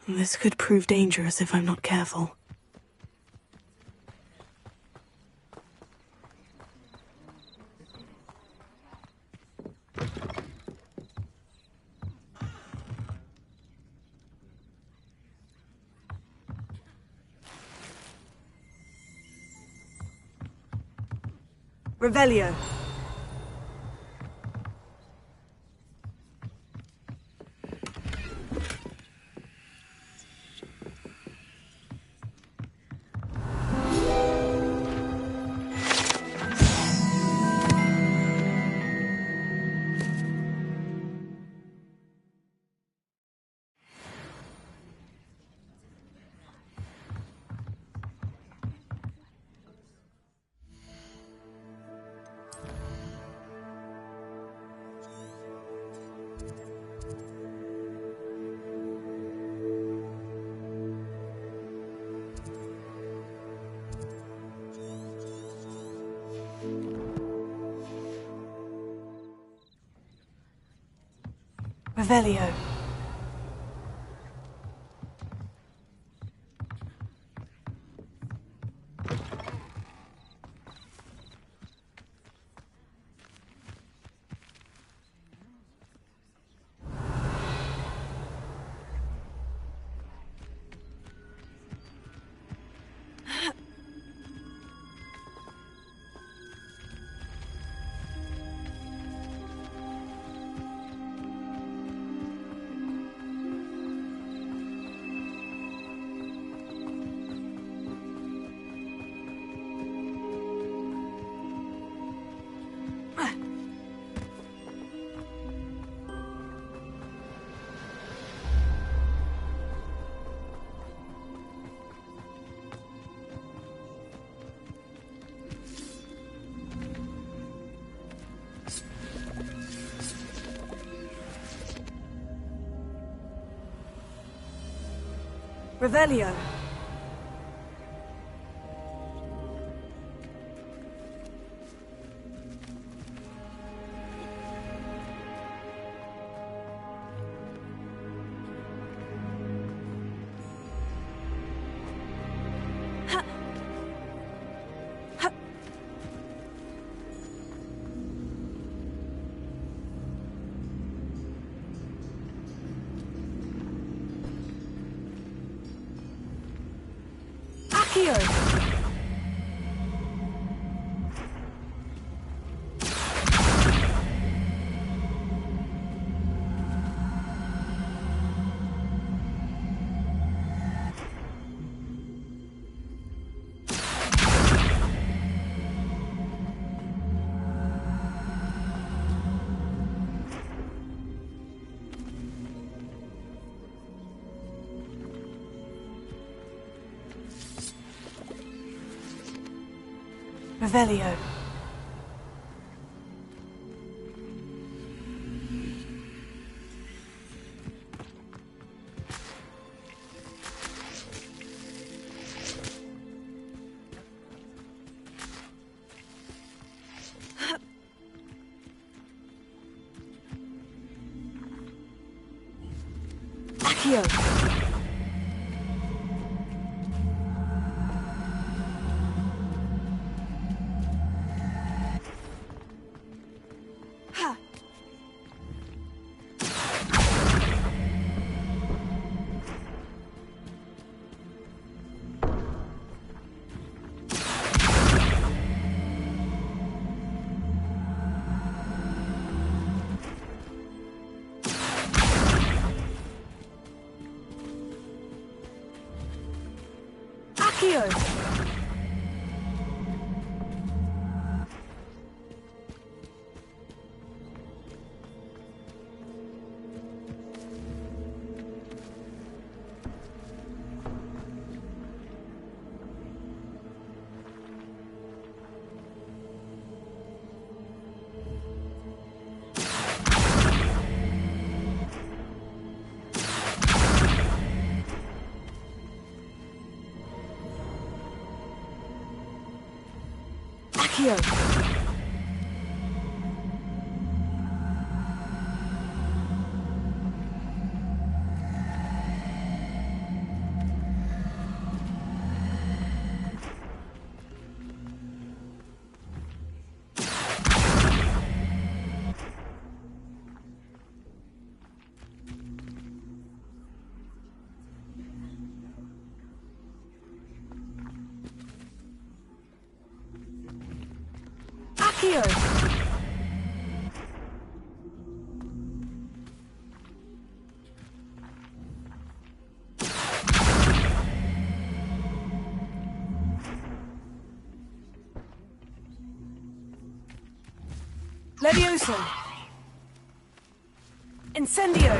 This could prove dangerous if I'm not careful. Revelio. Revelio. Revelio. Accio. Revelio. Accio. Accio. Accio. Levioso. Incendio.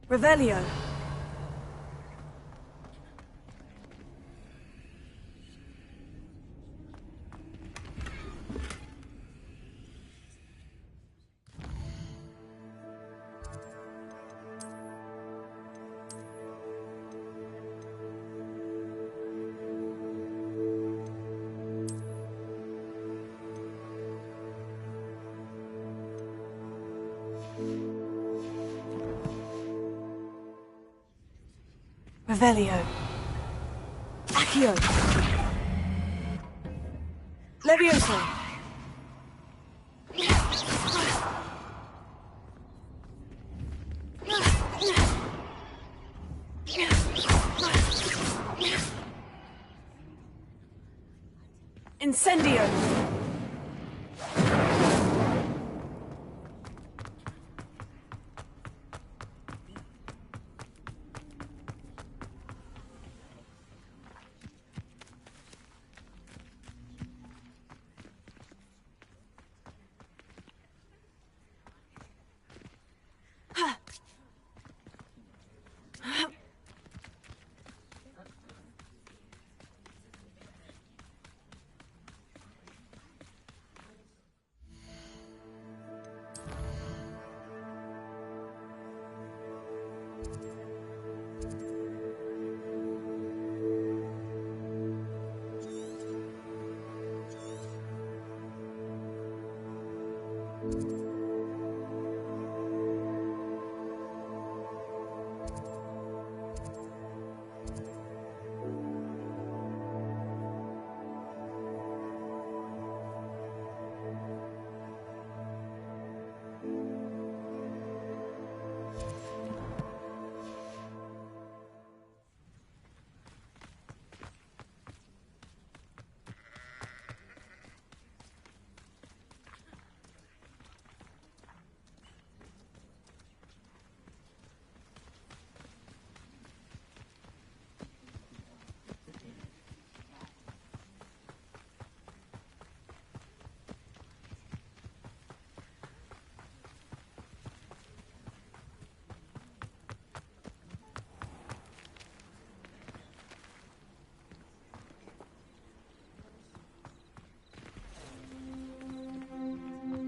Revelio. Revelio. Accio. Levioso. Incendio.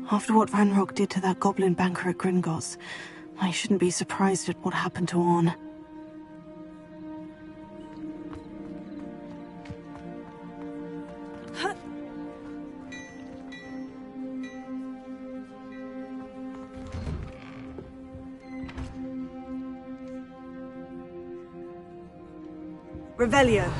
After what Van Rock did to that goblin banker at Gringotts, I shouldn't be surprised at what happened to Orn. Revelio.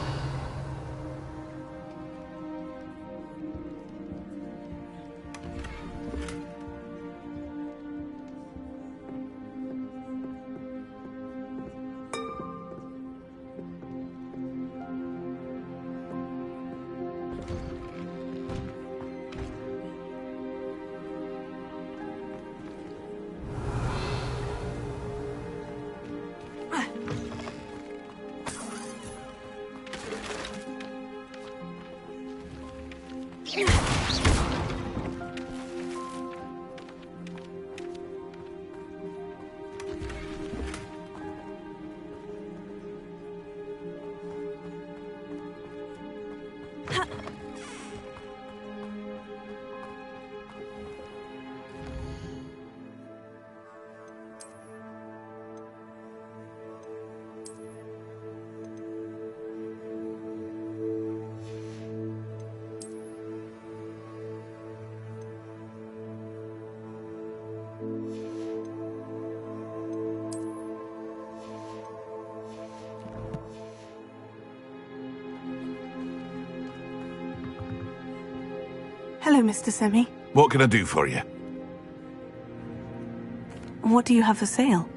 Hello, Mr. Semi.
What can I do for you?
What do you have for sale?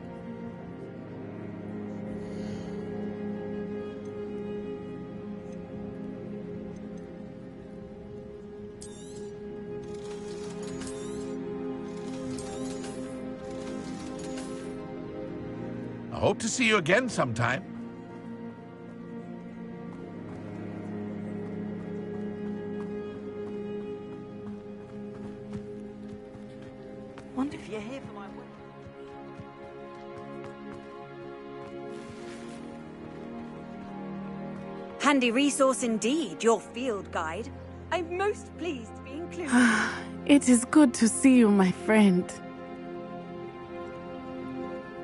I hope to see you again sometime.
Wonder if you're here for my work.
Handy resource indeed, your field guide. I'm most pleased to be included.
It is good to see you, my friend.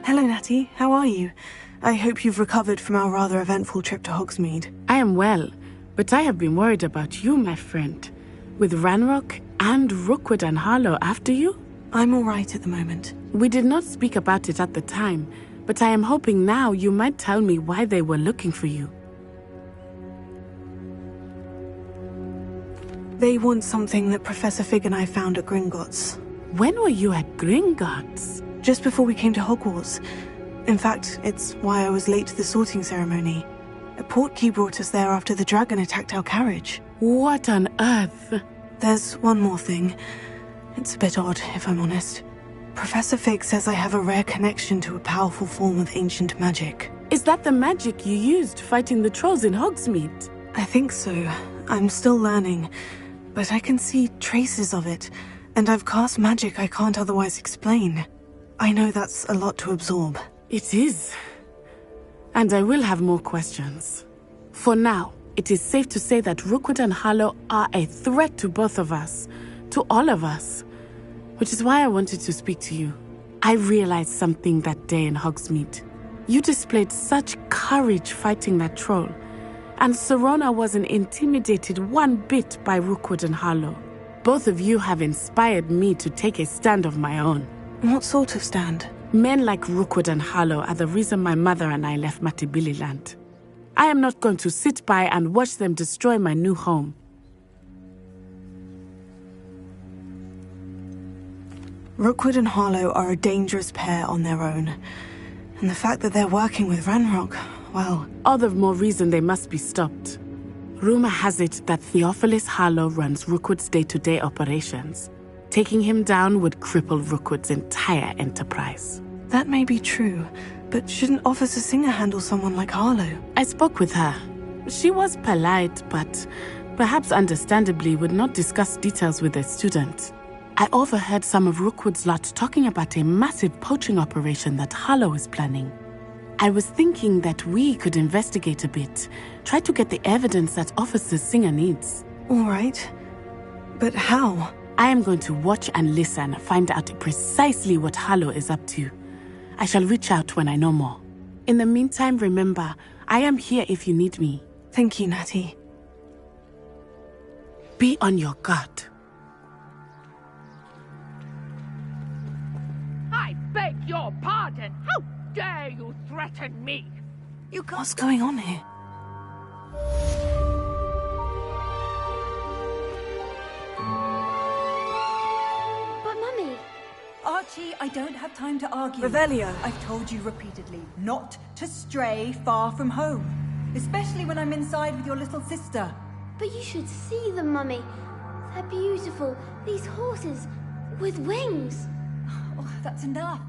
Hello, Natty. How are you? I hope you've recovered from our rather eventful trip to Hogsmeade.
I am well, but I have been worried about you, my friend. With Ranrock and Rookwood and Harlow after you?
I'm all right at the moment.
We did not speak about it at the time, but I am hoping now you might tell me why they were looking for you.
They want something that Professor Fig and I found at Gringotts.
When were you at Gringotts?
Just before we came to Hogwarts. In fact, it's why I was late to the sorting ceremony. A portkey brought us there after the dragon attacked our carriage.
What on earth?
There's one more thing. It's a bit odd, if I'm honest. Professor Fig says I have a rare connection to a powerful form of ancient magic.
Is that the magic you used fighting the trolls in Hogsmeade?
I think so. I'm still learning, but I can see traces of it, and I've cast magic I can't otherwise explain. I know that's a lot to absorb.
It is. And I will have more questions. For now, it is safe to say that Rookwood and Harlow are a threat to both of us, to all of us, which is why I wanted to speak to you. I realized something that day in Hogsmeade. You displayed such courage fighting that troll, and Serona wasn't intimidated one bit by Rookwood and Harlow. Both of you have inspired me to take a stand of my own.
What sort of stand?
Men like Rookwood and Harlow are the reason my mother and I left Matabeleland. I am not going to sit by and watch them destroy my new home.
Rookwood and Harlow are a dangerous pair on their own. And the fact that they're working with Ranrock, well...
All the more reason they must be stopped. Rumor has it that Theophilus Harlow runs Rookwood's day-to-day operations. Taking him down would cripple Rookwood's entire enterprise.
That may be true, but shouldn't Officer Singer handle someone like Harlow?
I spoke with her. She was polite, but perhaps understandably would not discuss details with a student. I overheard some of Rookwood's lot talking about a massive poaching operation that Harlow is planning. I was thinking that we could investigate a bit, try to get the evidence that Officer Singer needs.
All right. But how?
I am going to watch and listen, find out precisely what Harlow is up to. I shall reach out when I know more. In the meantime, remember, I am here if you need me.
Thank you, Natty.
Be on your guard.
I beg your pardon. How dare you threaten me?
You can't... What's going on here?
Archie, I don't have time to argue.
Revelio.
I've told you repeatedly not to stray far from home. Especially when I'm inside with your little sister.
But you should see them, Mummy. They're beautiful. These horses with wings.
Oh, that's enough.